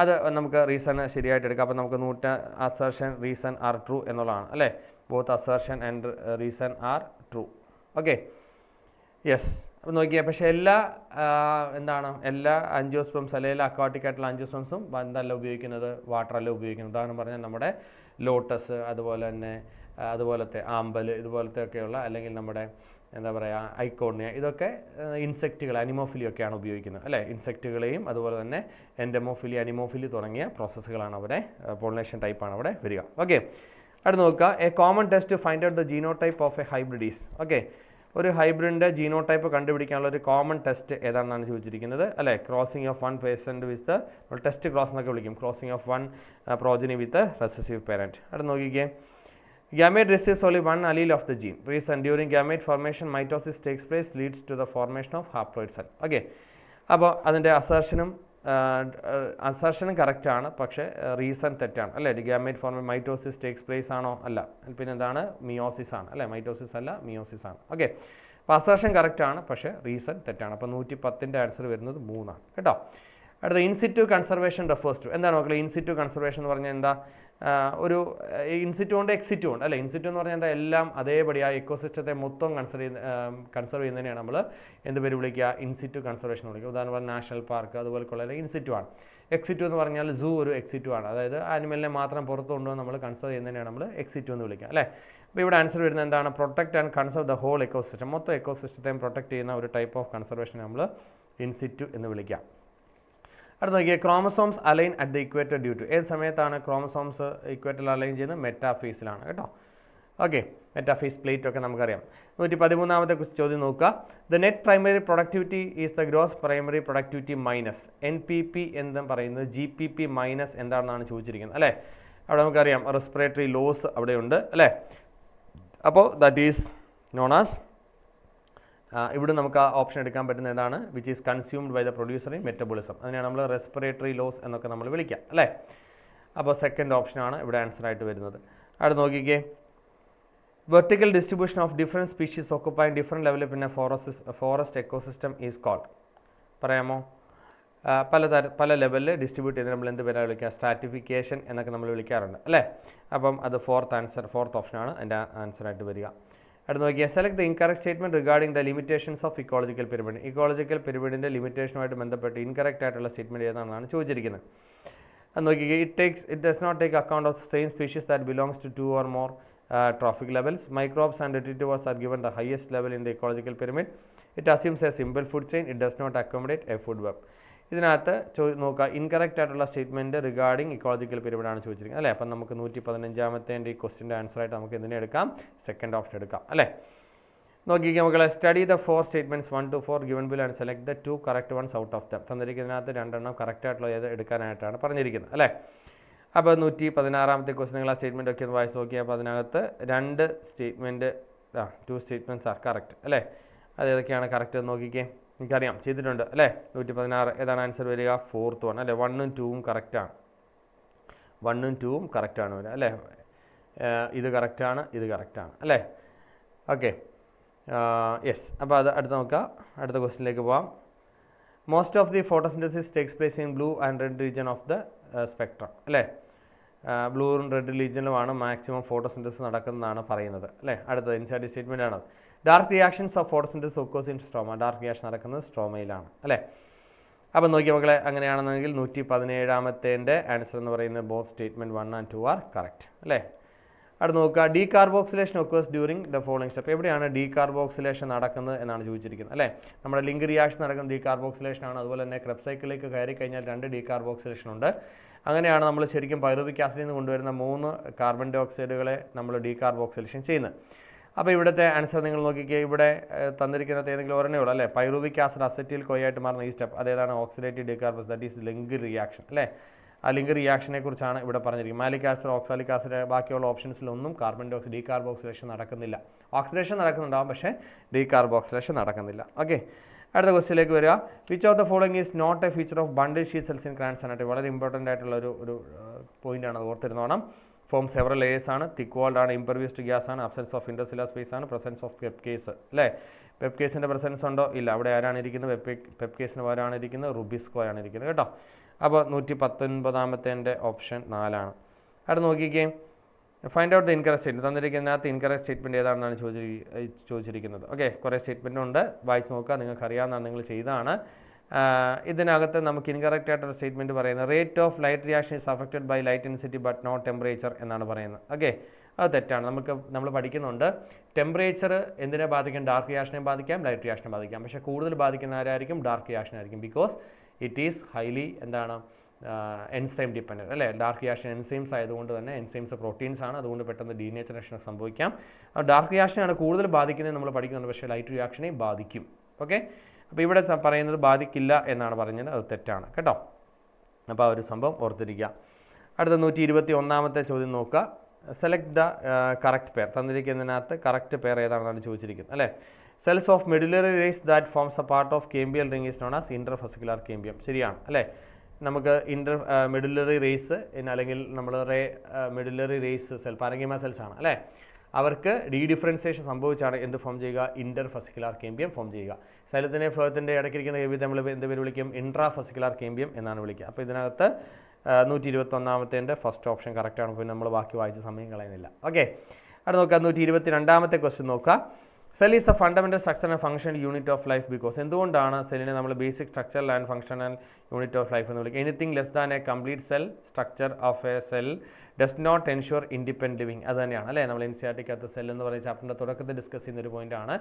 അത് നമുക്ക് റീസൺ ശരിയായിട്ട് എടുക്കാം. അപ്പം നമുക്ക് അസർഷൻ റീസൺ ആർ ട്രൂ എന്നുള്ളതാണ് അല്ലേ. Both assertion and reason are true. Okay, yes. അപ്പം നോക്കിയാൽ പക്ഷേ എല്ലാ എല്ലാ ആൻജിയോസ്പേംസ് അല്ലെങ്കിൽ അക്വാട്ടിക് ആയിട്ടുള്ള ആൻജിയോസ്പേംസും എന്തല്ല ഉപയോഗിക്കുന്നത്, വാട്ടറല്ല ഉപയോഗിക്കുന്നത്. ഉദാഹരണം പറഞ്ഞാൽ നമ്മുടെ ലോട്ടസ്, അതുപോലെ തന്നെ അതുപോലത്തെ ആമ്പൽ, ഇതുപോലത്തെ ഒക്കെയുള്ള അല്ലെങ്കിൽ നമ്മുടെ എന്താ പറയുക ഐക്കോണിയ, ഇതൊക്കെ ഇൻസെക്റ്റുകൾ അനിമോഫിലിയൊക്കെയാണ് ഉപയോഗിക്കുന്നത് അല്ലേ. ഇൻസെക്റ്റുകളെയും അതുപോലെ തന്നെ എൻഡമോഫിലി, അനിമോഫിലി തുടങ്ങിയ പ്രോസസ്സുകളാണ് അവിടെ, പോളിനേഷൻ ടൈപ്പാണ് അവിടെ വരിക. ഓക്കെ, അടുത്ത് നോക്കുക, a common test to find out the genotype of a hybrids. Okay, ഒരു ഹൈബ്രിഡിൻ്റെ ജീനോടൈപ്പ് കണ്ടുപിടിക്കാനുള്ള ഒരു കോമൺ ടെസ്റ്റ് ഏതാണെന്നാണ് ചോദിച്ചിരിക്കുന്നത് അല്ലേ. Crossing of 1 parent with test cross എന്നൊക്കെ വിളിക്കും. Crossing of 1 progeny with recessive parent. അടുത്ത് നോക്കിക്കേ, gamete receives only one allele of the gene. Reason, during gamete formation mitosis takes place leads to the formation of haploid cell. Okay, അപ്പോൾ അതിൻ്റെ അസർഷനും കറക്റ്റാണ്, പക്ഷേ reason തെറ്റാണ് അല്ലേ. ഗാമേറ്റ് മൈറ്റോസിസ് ടേക്സ് പ്ലേസ് ആണോ? അല്ല. പിന്നെ എന്താണ്? മിയോസിസ് ആണ് അല്ലേ. മൈറ്റോസിസ് അല്ല, മിയോസിസ് ആണ്. ഓക്കെ, അപ്പോൾ അസർഷൻ കറക്റ്റാണ്, പക്ഷേ റീസൺ തെറ്റാണ്. അപ്പോൾ 110ൻ്റെ ആൻസർ വരുന്നത് 3 ആണ് കേട്ടോ. അടുത്ത ഇൻസിറ്റു കൺസർവേഷൻ റെഫേഴ്സ് ടു. എന്താണ് മക്കളെ ഇൻസിറ്റു കൺസർവേഷൻ എന്ന് പറഞ്ഞാൽ എന്താ? ഒരു ഇൻസിറ്റു ഉണ്ട്, എക്സിറ്റു ഉണ്ട് അല്ലേ. ഇൻസിറ്റു എന്ന് പറഞ്ഞാൽ എന്താ? എല്ലാം അതേപടി ആ ഇക്കോസിസ്റ്റത്തെ മൊത്തം കൺസർവ് ചെയ്യുന്നതിനെയാണ് നമ്മൾ എന്ത് പേര് വിളിക്കുക? ഇൻസിറ്റു കൺസർവേഷൻ എന്ന് വിളിക്കുക. ഉദാഹരണം പറഞ്ഞാൽ നാഷണൽ പാർക്ക് അതുപോലെയുള്ള ഇൻസിറ്റു ആണ്. എക്സിറ്റു എന്ന് പറഞ്ഞാൽ സൂ ഒരു എക്സിറ്റു ആണ്, അതായത് ആനിമലിനെ മാത്രം പുറത്ത് കൊണ്ടുവന്ന് നമ്മൾ കൺസർവ് ചെയ്യുന്നതിനെയാണ് നമ്മൾ എക്സിറ്റു എന്ന് വിളിക്കുക അല്ലേ. അപ്പോൾ ഇവിടെ ആൻസർ വരുന്നത് എന്താണ്? Protect and conserve the whole ecosystem. മൊത്തം എക്കോസിസ്റ്റത്തെയും പ്രൊട്ടക്റ്റ് ചെയ്യുന്ന ഒരു ടൈപ്പ് ഓഫ് കൺസർവേഷൻ നമ്മൾ ഇൻസിറ്റു എന്ന് വിളിക്കാം. അടുത്ത നോക്കിയാൽ chromosomes align at the equator due to. ഏത് സമയത്താണ് ക്രോമസോംസ് ഇക്വേറ്ററിൽ അലൈൻ ചെയ്യുന്നത്? മെറ്റാഫേസിലാണ് കേട്ടോ. ഓക്കെ, മെറ്റാഫേസ് പ്ലേറ്റ് ഒക്കെ നമുക്കറിയാം. 113ാമത്തെ ചോദ്യം നോക്കുക. The net primary productivity is the gross primary productivity minus NPP എന്ന് പറയുന്നത് GPP മൈനസ് എന്താണെന്നാണ് ചോദിച്ചിരിക്കുന്നത് അല്ലേ. അവിടെ നമുക്കറിയാം റെസ്പിറേറ്ററി ലോസ് അവിടെയുണ്ട് അല്ലേ. അപ്പോൾ ദാറ്റ് ഈസ് നോൺ ആസ് ഇവിടെ നമുക്ക് ആ ഓപ്ഷൻ എടുക്കാൻ പറ്റുന്ന ഏതാണ്? Which is consumed by the producer in metabolism. അതിനാണ് നമ്മൾ റെസ്പിറേറ്ററി ലോസ് എന്നൊക്കെ നമ്മൾ വിളിക്കുക അല്ലേ. അപ്പോൾ സെക്കൻഡ് ഓപ്ഷനാണ് ഇവിടെ ആൻസർ ആയിട്ട് വരുന്നത്. അവിടെ നോക്കിക്കേ, vertical distribution of different species occupying different ലെവലിൽ പിന്നെ ഫോറസ്റ്റ് എക്കോസിസ്റ്റം ഈസ് കോൾഡ്. പറയാമോ? പല ലെവലിൽ ഡിസ്ട്രിബ്യൂട്ട് ചെയ്ത് നമ്മൾ എന്ത് പേരാ വിളിക്കുക? സ്ട്രാറ്റിഫിക്കേഷൻ എന്നൊക്കെ നമ്മൾ വിളിക്കാറുണ്ട് അല്ലേ. അപ്പം അത് ഫോർത്ത് ഓപ്ഷനാണ് എൻ്റെ ആൻസറായിട്ട് വരിക. അടുത്ത് നോക്കിയാൽ select the incorrect statement regarding the limitations of ecological pyramid. Ecological പിരമിഡിൻ്റെ ലിമിറ്റേഷനുമായിട്ട് ബന്ധപ്പെട്ട് ഇൻകറക്റ്റ് ആയിട്ടുള്ള സ്റ്റേറ്റ്മെൻറ്റ് ഏതാണെന്നാണ് ചോദിച്ചിരിക്കുന്നത്. അത് നോക്കിക്കുക, it does not take account of same species that belongs to 2 or more trophic levels. Microbes and detritivores are given the highest level in the ecological pyramid. It assumes a simple food chain. It does not accommodate a food web. ഇതിനകത്ത് നോക്കുക, incorrect ആയിട്ടുള്ള statement regarding ecological പിരമിഡാണ് ചോദിച്ചിരിക്കുന്നത് അല്ലേ. അപ്പം നമുക്ക് 115ാമത്തെ ഈ ക്വസ്റ്റിൻ്റെ ആൻസറായിട്ട് നമുക്ക് എന്തിനെ എടുക്കാം? സെക്കൻഡ് ഓപ്ഷൻ എടുക്കാം അല്ലേ. നോക്കിക്കുക മക്കളെ, study the 4 statements 1 to 4 given below and select the 2 correct ones out of them. തന്നിരിക്കുന്നതിനകത്ത് 2 എണ്ണം കറക്റ്റ് ആയിട്ടുള്ള ഏത് എടുക്കാനായിട്ടാണ് പറഞ്ഞിരിക്കുന്നത് അല്ലേ. അപ്പോൾ 116ാമത്തെ ക്വസ്റ്റ്യൻ നിങ്ങൾ ആ സ്റ്റേറ്റ്മെൻറ്റ് ഒക്കെ ഒന്ന് വായിച്ച് നോക്കിയാൽ അപ്പോൾ അതിനകത്ത് 2 സ്റ്റേറ്റ്മെൻറ്റ്സ് ആർ കറക്റ്റ് അല്ലേ. അത് ഏതൊക്കെയാണ് കറക്റ്റ് എന്ന് നോക്കിക്കേ. എനിക്കറിയാം ചെയ്തിട്ടുണ്ട് അല്ലേ. 116 ഏതാണ് ആൻസർ വരിക? 4th one അല്ലേ. 1 ഉം 2ഉം കറക്റ്റാണ്. 1 ഉം 2ഉം കറക്റ്റാണ് വരിക അല്ലേ. ഇത് കറക്റ്റാണ്, ഇത് കറക്റ്റാണ് അല്ലേ. Okay, yes. അപ്പോൾ അത് അടുത്ത് നോക്കുക, അടുത്ത ക്വസ്റ്റിനിലേക്ക് പോവാം. Most of the photosynthesis takes place in blue and red region of the spectrum അല്ലേ. ബ്ലൂവും റെഡ് റീജിയനിലുമാണ് മാക്സിമം ഫോട്ടോസിന്തസിസ് നടക്കുന്നതാണ് പറയുന്നത് അല്ലേ. അടുത്തത് ഇൻസൈഡ് സ്റ്റേറ്റ്മെൻ്റ് ആണ്. Dark reactions of photosynthesis occurs in stroma. Dark reaction നടക്കുന്നത് സ്ട്രോമയിലാണ് അല്ലേ. അപ്പോൾ നോക്കിയ മക്കളെ, അങ്ങനെയാണെന്നെങ്കിൽ 117ാമത്തെ ആൻസർ എന്ന് പറയുന്നത് both statement 1 and 2 are correct അല്ലേ. അവിടെ നോക്കുക, decarboxylation occurs during the following step. എവിടെയാണ് ഡീകാർബോക്സിലേഷൻ നടക്കുന്നത് എന്നാണ് ചോദിച്ചിരിക്കുന്നത് അല്ലേ. നമ്മുടെ ലിങ്ക് റിയാക്ഷൻ നടക്കുന്ന ഡീകാർബോക്സിലേഷൻ ആണ്. അതുപോലെ തന്നെ ക്രെബ് സൈക്കിളിലേക്ക് കയറി കഴിഞ്ഞാൽ 2 ഡീകാർബോക്സിലേഷൻ ഉണ്ട്. അങ്ങനെയാണ് നമ്മൾ ശരിക്കും പൈറുവിക് ആസിഡിൽ നിന്ന് കൊണ്ടുവരുന്ന 3 കാർബൺ ഡൈ ഓക്സൈഡുകളെ നമ്മൾ ഡീകാർബോക്സിലേഷൻ ചെയ്യുന്നത്. അപ്പോൾ ഇവിടുത്തെ ആൻസർ നിങ്ങൾ നോക്കിക്കുക, ഇവിടെ തന്നിരിക്കുന്നത് ഏതെങ്കിലും ഒരെണ്ണേ ഉള്ളൂ അല്ലേ. പൈറുവിക് ആസിഡ് അസറ്റിൽ കോയായിട്ട് മാറുന്ന ഈ സ്റ്റെപ്പ് അതേതാണ്? Oxidative decarbox, that is link reaction അല്ലേ. ആ ലിങ്ക് റിയാക്ഷനെ കുറിച്ചാണ് ഇവിടെ പറഞ്ഞിരിക്കുന്നത്. മാലിക് ആസിഡ്, ഓക്സാലിക് ആസിഡ്, ബാക്കിയുള്ള ഓപ്ഷൻസിലൊന്നും കാർബൺ ഡൈ ഓക്സൈഡ് ഡീകാർബോക്സിലേഷൻ നടക്കുന്നില്ല. ഓക്സിഡേഷൻ നടക്കുന്നുണ്ടാവും, പക്ഷേ ഡീകാർബോക്സിലേഷൻ നടക്കുന്നില്ല. ഓക്കെ, അടുത്ത ക്വസ്റ്റ്യനിലേക്ക് വരിക. Which of the following is not a feature of bundle sheath cells in Kranz anatomy? വളരെ ഇമ്പോർട്ടൻ്റ് ആയിട്ടുള്ള ഒരു പോയിൻ്റാണ്, അത് ഓർത്തിരുന്നോണം. ഫോം സെവറൽ ലേയേഴ്സ് ആണ്, തിക്ക് വാൾഡ് ആണ്, ഇംപെർവിയസ് ടു ഗ്യാസ് ആണ്, അബ്സെൻസ് ഓഫ് ഇന്റർസെല്ലുലാർ സ്പേസ് ആണ്, പ്രസൻസ് ഓഫ് പെപ്കേസ്. അല്ലേ, പെപ്കേസിൻ്റെ പ്രസൻസ് ഉണ്ടോ? ഇല്ല. അവിടെ ആരാണ് ഇരിക്കുന്നത്? പെപ്കേസിന് പകരമാണ് ഇരിക്കുന്നത്, റുബിസ്കോ ആണ് ഇരിക്കുന്നത് കേട്ടോ. അപ്പോൾ 119 ഓപ്ഷൻ 4 ആണ്. അവിടെ നോക്കിക്കേ, find out the incorrect statement. തന്നിരിക്കുന്നതിനകത്ത് ഇൻകറക്റ്റ് സ്റ്റേറ്റ്മെൻറ്റ് ഏതാണെന്നാണ് ചോദിച്ചിരിക്കുന്നത്. ഓക്കെ, കുറേ സ്റ്റേറ്റ്മെൻറ്റ് ഉണ്ട്, വായിച്ച് നോക്കുക, നിങ്ങൾക്ക് അറിയാവുന്നതാണ്, നിങ്ങൾ ചെയ്തതാണ്. ഇതിനകത്ത് നമുക്ക് ഇൻകറക്റ്റ് ആയിട്ടൊരു സ്റ്റേറ്റ്മെൻറ്റ് പറയുന്നത് rate of light reaction is affected by light intensity but not temperature എന്നാണ് പറയുന്നത്. ഓക്കെ, അത് തെറ്റാണ്. നമ്മൾ പഠിക്കുന്നുണ്ട് ടെമ്പറേച്ചർ എന്തിനെ ബാധിക്കാം? ഡാർക്ക് റിയാക്ഷനെ ബാധിക്കാം, ലൈറ്റ് റിയാക്ഷനെ ബാധിക്കാം. പക്ഷേ കൂടുതൽ ബാധിക്കുന്ന ആരായിരിക്കും? ഡാർക്ക് റിയാക്ഷൻ ആയിരിക്കും. Because it is highly enzyme dependent. അല്ലേ, ഡാർക്ക് റിയാക്ഷൻ എൻസൈംസ് ആയതുകൊണ്ട് തന്നെ, എൻസൈംസ് പ്രോട്ടീൻസ് ആണ്, അതുകൊണ്ട് പെട്ടെന്ന് ഡീനേച്ചറേഷൻ സംഭവിക്കാം. ഡാർക്ക് റിയാക്ഷനാണ് കൂടുതൽ ബാധിക്കുന്നത് നമ്മൾ പഠിക്കുന്നുണ്ട്, പക്ഷേ ലൈറ്റ് റിയാക്ഷനെ ബാധിക്കും. ഓക്കെ, അപ്പോൾ ഇവിടെ പറയുന്നത് ബാധിക്കില്ല എന്നാണ് പറഞ്ഞത്, അത് തെറ്റാണ് കേട്ടോ. അപ്പോൾ ആ ഒരു സംഭവം ഓർത്തിരിക്കുക. അടുത്ത 121 ചോദ്യം നോക്കുക. Select the correct pair. തന്നിരിക്കുന്നതിനകത്ത് കറക്റ്റ് പെയർ ഏതാണെന്നാണ് ചോദിച്ചിരിക്കുന്നത്. അല്ലേ, cells of medullary rays that forms a part of cambial ring is known as interfascicular cambium. ശരിയാണ്. അല്ലേ, നമുക്ക് മെഡുലറി റേസ് അല്ലെങ്കിൽ നമ്മൾ medullary rays cell parenchyma cells ആണ്. അല്ലേ, അവർക്ക് ഡീഡിഫറൻസിയേഷൻ സംഭവിച്ചാണ് എന്ത് ഫോം ചെയ്യുക? ഇൻ്റർഫെസിക്കുലാർ കേമ്പിയം ഫോം ചെയ്യുക. സൈലത്തിൻ്റെ ഫ്ലോത്തിൻ്റെ ഇടയ്ക്കിരിക്കുന്ന കേമ്പിയത്തെ നമ്മൾ എന്ത് പേര് വിളിക്കും? ഇൻട്രാഫെസിക്കുലാർ കേമ്പിയം എന്നാണ് വിളിക്കുക. അപ്പോൾ ഇതിനകത്ത് 121 ഫസ്റ്റ് ഓപ്ഷൻ കറക്റ്റാണ്. പിന്നെ നമ്മൾ ബാക്കി വായിച്ച സമയം കളയുന്നില്ല. ഓക്കെ, അവിടെ നോക്കുക. 122 ക്വസ്റ്റ്യൻ നോക്കുക. Cell is a fundamental structure and functional unit of life because. എന്തുകൊണ്ടാണ് സെല്ലിനെ നമ്മൾ basic structural and functional unit of life എന്ന് വിളിക്കുക? Anything less than a complete cell structure of a cell does not ensure independent living. അത് തന്നെയാണ്. അല്ലേ, നമ്മൾ NCERT cell എന്ന് പറയുന്ന ചാപ്റ്ററിൻ്റെ തുടക്കത്തിൽ ഡിസ്കസ് ചെയ്യുന്ന ഒരു പോയിൻ്റാണ്.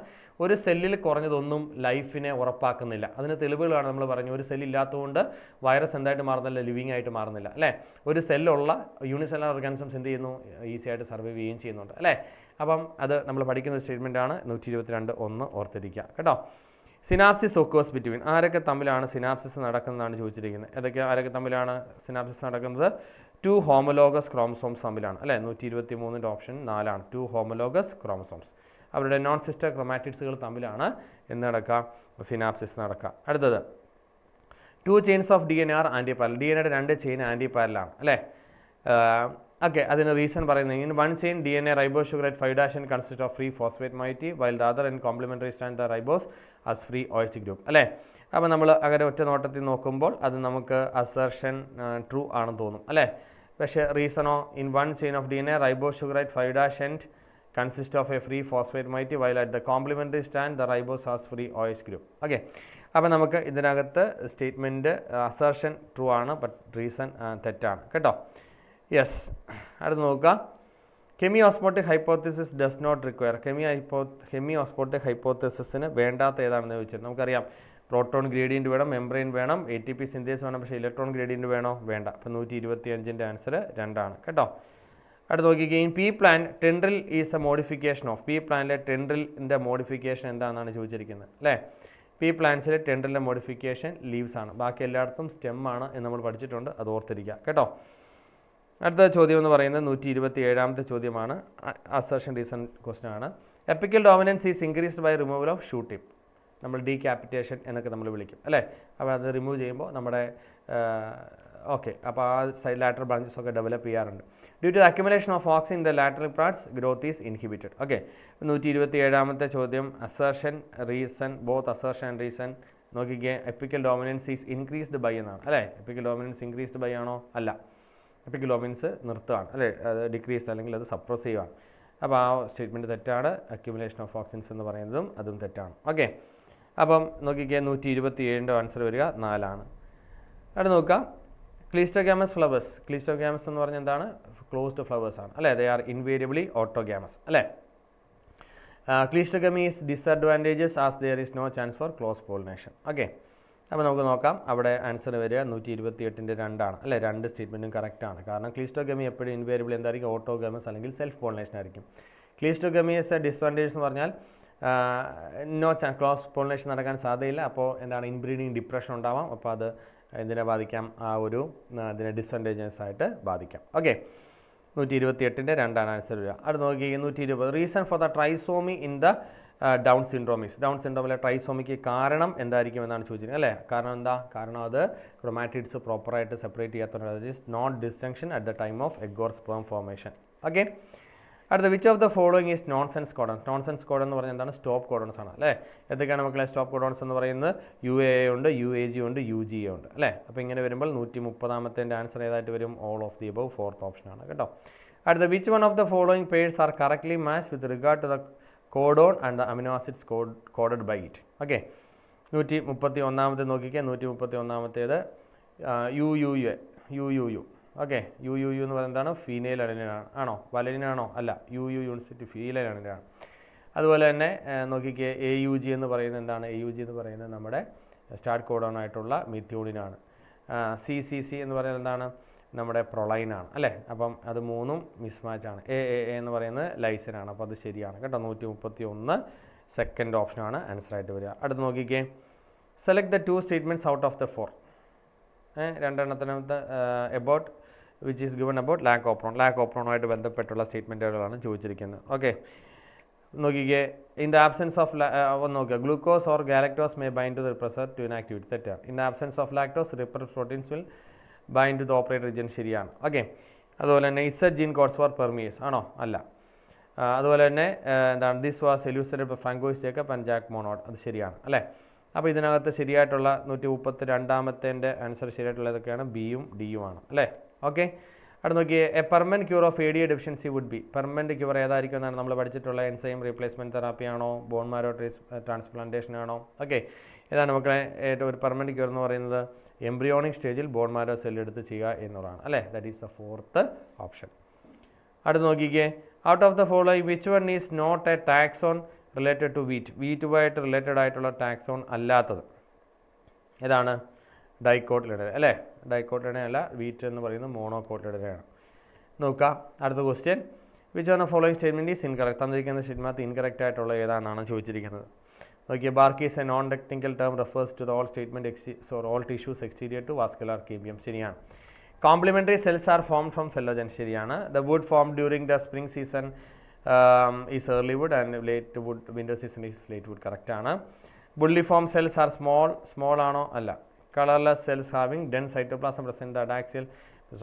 ഒരു സെല്ലിൽ കുറഞ്ഞതൊന്നും ലൈഫിനെ ഉറപ്പാക്കുന്നില്ല. അതിന് തെളിവുകളാണ് നമ്മൾ പറഞ്ഞു. ഒരു സെൽ ഇല്ലാത്തതുകൊണ്ട് വൈറസ് എന്തായിട്ട് മാറുന്നില്ല? ലിവിങ് ആയിട്ട് മാറുന്നില്ല. അല്ലേ, ഒരു സെല്ലുള്ള യൂണിസെല്ലുലാർ ഓർഗാനിസംസ് എന്ത് ചെയ്യുന്നു? ഈസി ആയിട്ട് സർവൈവ് ചെയ്യുകയും ചെയ്യുന്നുണ്ട്. അല്ലേ, അപ്പം അത് നമ്മൾ പഠിക്കുന്ന സ്റ്റേറ്റ്മെൻറ്റാണ്. 122(1) ഓർത്തിരിക്കുക കേട്ടോ. Synapses occurs between. ആരൊക്കെ തമ്മിലാണ് സിനാപ്സിസ് നടക്കുന്നതാണ് ചോദിച്ചിരിക്കുന്നത്. ആരൊക്കെ തമ്മിലാണ് സിനാപ്സിസ് നടക്കുന്നത്? 2 ഹോമോലോഗസ് ക്രോമസോംസ് തമ്മിലാണ്. അല്ലേ, 123 ഓപ്ഷൻ 4 ആണ്. 2 ഹോമോലോഗസ് ക്രോമസോംസ് അവരുടെ നോൺ സിസ്റ്റർ ക്രോമാറ്റിഡ്സുകൾ തമ്മിലാണ് എന്ന് നടക്കുക? സിനാപ്സിസ് നടക്കുക. അടുത്തത് 2 chains of DNA are anti parallel. DNAയുടെ 2 ചെയിൻ ആൻറ്റി പാരലാണ്. അല്ലേ, ഓക്കെ, അതിന് റീസൺ പറയുന്നത് in 1 chain DNA ribose sugar at 5' consist of free phosphate moiety while the other in complementary stand the ribose has free OH group. അല്ലേ, അപ്പോൾ നമ്മൾ അങ്ങനെ ഒറ്റ നോട്ടത്തിൽ നോക്കുമ്പോൾ അത് നമുക്ക് അസർഷൻ ട്രൂ ആണെന്ന് തോന്നും. അല്ലേ, പക്ഷേ റീസണോ? In 1 chain of DNA ribose sugar at 5' consist of a free phosphate moiety while at the complementary stand the ribose has free OH group. Okay, അപ്പോൾ നമുക്ക് ഇതിനകത്ത് സ്റ്റേറ്റ്മെൻറ്റ് അസർഷൻ ട്രൂ ആണ്, ബട്ട് റീസൺ തെറ്റാണ് കേട്ടോ. യെസ്, അടുത്ത് നോക്കുക. Chemiosmotic hypothesis does not require. Chemiosmotic ഹൈപ്പോത്തിസിന് വേണ്ടാത്ത ഏതാണെന്ന് ചോദിച്ചത്. നമുക്കറിയാം പ്രോട്ടോൺ ഗ്രേഡിയൻറ്റ് വേണം, മെംബ്രെയിൻ വേണം, ATP സിന്തേസ് വേണം, പക്ഷേ ഇലക്ട്രോൺ ഗ്രേഡിയൻറ്റ് വേണോ? വേണ്ട. അപ്പോൾ 125 ആൻസർ 2 ആണ് കേട്ടോ. അടുത്ത് നോക്കിക്കുകയും pea plant tendril is a modification of. Pea പ്ലാനിലെ ടെൻഡ്രിലിൻ്റെ മോഡിഫിക്കേഷൻ എന്താണെന്നാണ് ചോദിച്ചിരിക്കുന്നത്. അല്ലേ, പി പ്ലാന്റ്സിലെ ടെൻഡ്രിലിൻ്റെ മോഡിഫിക്കേഷൻ ലീവ്സ് ആണ്. ബാക്കി എല്ലായിടത്തും സ്റ്റെം ആണ് എന്ന് നമ്മൾ പഠിച്ചിട്ടുണ്ട്, അത് ഓർത്തിരിക്കുക കേട്ടോ. അടുത്ത ചോദ്യം എന്ന് പറയുന്നത് 127 ചോദ്യമാണ്. അസർഷൻ റീസൺ ക്വസ്റ്റൻ ആണ്. Apical dominance is increased by removal of shoot tip. നമ്മൾ ഡീക്യാപിറ്റേഷൻ എന്നൊക്കെ നമ്മൾ വിളിക്കും. അല്ലേ, അപ്പോൾ അത് റിമൂവ് ചെയ്യുമ്പോൾ നമ്മുടെ ഓക്കെ, അപ്പോൾ ആ സൈഡ് ലാറ്ററൽ ബ്രാഞ്ചസ് ഒക്കെ ഡെവലപ്പ് ചെയ്യാറുണ്ട്. Due to accumulation of auxin in the lateral parts growth is inhibited. Okay, 127 ചോദ്യം assertion reason, both assertion and reason നോക്കിക്കേ. Apical dominance is increased by എന്നാണ്. അല്ലേ, എപ്പിക്കൽ ഡോമിനൻസ് ഇൻക്രീസ്ഡ് ബൈ ആണോ? അല്ല, epical dominance നിർത്തുകയാണ്. അല്ലേ, അത് ഡിക്രീസ്ഡ് അല്ലെങ്കിൽ അത് സപ്രസ് ചെയ്യുകയാണ്. അപ്പോൾ ആ സ്റ്റേറ്റ്മെൻറ്റ് തെറ്റാണ്. അക്യുമുലേഷൻ ഓഫ് ഓക്സിൻസ് എന്ന് പറയുന്നതും അതും തെറ്റാണ്. ഓക്കെ, അപ്പം നോക്കിക്കേ 127 ആൻസർ വരിക 4 ആണ്. അവിടെ നോക്കാം. Cleistogamous flowers. ക്ലീസ്റ്റോഗ്യാമസ് എന്ന് പറഞ്ഞാൽ എന്താണ്? ക്ലോസ്ഡ് ഫ്ലവേഴ്സ് ആണ്. അല്ലേ, ദേ ആർ ഇൻവേരിയബിളി ഓട്ടോഗ്യാമസ്. അല്ലേ, cleistogamy is disadvantages as there is no chance for cross pollination. Okay, അപ്പോൾ നമുക്ക് നോക്കാം. അവിടെ ആൻസർ വരിക 128 2 ആണ്. അല്ലേ, 2 സ്റ്റേറ്റ്മെൻറ്റും കറക്റ്റാണ്. കാരണം ക്ലീസ്റ്റോഗമി എപ്പോഴും ഇൻവേരിയബിൾ എന്തായിരിക്കും? ഓട്ടോഗമസ് അല്ലെങ്കിൽ സെൽഫ് പോളിനേഷൻ ആയിരിക്കും. ക്ലീസ്റ്റോഗമിയസ് ഡിസ്അഡ്വാൻറ്റേജസ് എന്ന് പറഞ്ഞാൽ ക്ലോസ് പോളിനേഷൻ നടക്കാൻ സാധ്യതയില്ല. അപ്പോൾ എന്താണ്? ഇൻബ്രീഡിങ് ഡിപ്രഷൻ ഉണ്ടാവാം. അപ്പോൾ അത് ഇതിനെ ബാധിക്കാം, ആ ഒരു ഇതിനെ ഡിസ്അഡ്വാൻറ്റേജസ് ആയിട്ട് ബാധിക്കാം. ഓക്കെ, 128ൻ്റെ 2 ആൻസർ വരിക. അത് നോക്കി 120 reason for the trisomy in the Down syndrome is. Down സിൻഡ്രോമിലെ ട്രൈസോമിക്ക് കാരണം എന്തായിരിക്കും എന്നാണ് ചോദിച്ചിരിക്കുന്നത് അല്ലേ. കാരണം എന്താ? കാരണം അത് ക്രൊമാറ്റിഡ്സ് പ്രോപ്പറായിട്ട് സെപ്പറേറ്റ് ചെയ്യാത്തതുകൊണ്ട് that is not distinction at the time of egg or sperm formation. Okay, അടുത്ത which of the following is nonsense codons. Nonsense codon എന്ന് പറഞ്ഞാൽ എന്താണ്? സ്റ്റോപ്പ് കോഡൺസ് ആണ് അല്ലേ. എന്തൊക്കെയാണ് മക്കളെ സ്റ്റോപ്പ് കോഡൺസ് എന്ന് പറയുന്നത്? UAA ഉണ്ട്, UAG ഉണ്ട്, UGA ഉണ്ട് അല്ലേ. അപ്പോൾ ഇങ്ങനെ വരുമ്പോൾ 130ാമത്തെ ആൻസർ ഏതായിട്ട് വരും? All of the above, fourth ഓപ്ഷനാണ് കേട്ടോ. അടുത്ത which one of the following pairs are correctly match with regard to the codon and the amino acids coded by it. Okay, 131ാമത്തെ നോക്കിക്കുക. 131ാമത്തേത് UUU. ഓക്കെ, UUU എന്ന് പറയുന്നത് എന്താണ്? ഫീമെയിൽ അഡനിനാണ്. ആണോ? വലനിനാണോ? അല്ല, UU യൂണിറ്റ് ഫീമെയിൽ അഡനിനാണ്. അതുപോലെ തന്നെ നോക്കിക്കുക, AUG എന്ന് പറയുന്നത് എന്താണ്? AUG എന്ന് പറയുന്നത് നമ്മുടെ സ്റ്റാർട്ട് കോഡോൺ ആയിട്ടുള്ള മിഥ്യോണിനാണ്. CCC എന്ന് പറയുന്നത് എന്താണ്? നമ്മുടെ പ്രൊളൈനാണ് അല്ലേ. അപ്പം അത് മൂന്നും മിസ്മാച്ചാണ്. AAA എന്ന് പറയുന്നത് ലൈസിനാണ്. അപ്പോൾ അത് ശരിയാണ് കേട്ടോ. 131 സെക്കൻഡ് ഓപ്ഷനാണ് ആൻസറായിട്ട് വരിക. അടുത്ത് നോക്കിക്കേ, select the 2 statements out of the 4. രണ്ടെണ്ണത്തിനകത്ത് about which is given about lac ഓപ്രോണുമായിട്ട് ബന്ധപ്പെട്ടുള്ള സ്റ്റേറ്റ്മെൻറ്റുകളാണ് ചോദിച്ചിരിക്കുന്നത്. ഓക്കെ, നോക്കിക്കേ, ഇൻ ദ ആബ്സെൻസ് ഓഫ് ഒന്ന് നോക്കുക, glucose or galactose may bind to the repressor to inactivity. തെറ്റാണ്. In the absence of lactose repressor proteins will bind to the operate region. ശരിയാണ്. Okay, അതുപോലെ തന്നെ Z gene codes for permease ആണോ? അല്ല. അതുപോലെ തന്നെ എന്താണ്? This was elucidated by Francois Jacob and Jacques Monod. അത് ശരിയാണ് അല്ലേ. അപ്പോൾ ഇതിനകത്ത് ശരിയായിട്ടുള്ള 132ാമത്തെ ആൻസർ ശരിയായിട്ടുള്ളതൊക്കെയാണ് ബിയും ഡിയും ആണ് അല്ലേ. ഓക്കെ, അവിടെ നോക്കിയേ, a permanent cure of ADA deficiency would be. Permanent cure ഏതായിരിക്കും എന്നാണ് നമ്മൾ പഠിച്ചിട്ടുള്ള? എൻസൈം റീപ്ലേസ്മെൻറ്റ് തെറാപ്പി ആണോ? ബോൺ മാരോ ട്രാൻസ്പ്ലാന്റേഷൻ ആണോ? ഓക്കെ, ഏതാണ് മക്കളെ ഏറ്റവും ഒരു പെർമനൻറ്റ് ക്യൂർ എന്ന് പറയുന്നത്? എംബ്രിയോണിക് സ്റ്റേജിൽ ബോൺ മാരോ സെല്ലെടുത്ത് ചെയ്യുക എന്നുള്ളതാണ് അല്ലേ. That is the fourth option. അടുത്ത് നോക്കിക്കേ, out of the following which one is not a taxon related to വീറ്റുമായിട്ട് റിലേറ്റഡ് ആയിട്ടുള്ള ടാക്സോൺ അല്ലാത്തത് ഏതാണ്? ഡൈക്കോട്ടിലിഡ അല്ലേ. ഡൈക്കോട്ടിലിഡ അല്ല, വീറ്റ് എന്ന് പറയുന്നത് മോണോകോട്ടിലിഡയാണ്. നോക്കുക, അടുത്ത question, which one of following statement is incorrect. തന്നിരിക്കുന്ന സ്റ്റേറ്റ്മെൻറ്റ് ഇൻകറക്റ്റ് ആയിട്ടുള്ള ഏതാണെന്നാണ് ചോദിച്ചിരിക്കുന്നത്. നോക്കിയാൽ, bark is a non technical term refers to the all statement all tissues exterior to vascular cambium. ശരിയാണ്. Complementary cells are form from phellogen. ശരിയാണ്. The wood form during the spring season is early wood and late wood winter season is late wood. കറക്റ്റാണ്. Bulliform cells are small ആണോ? അല്ല. Colourless cells having dense cytoplasm present the adaxial.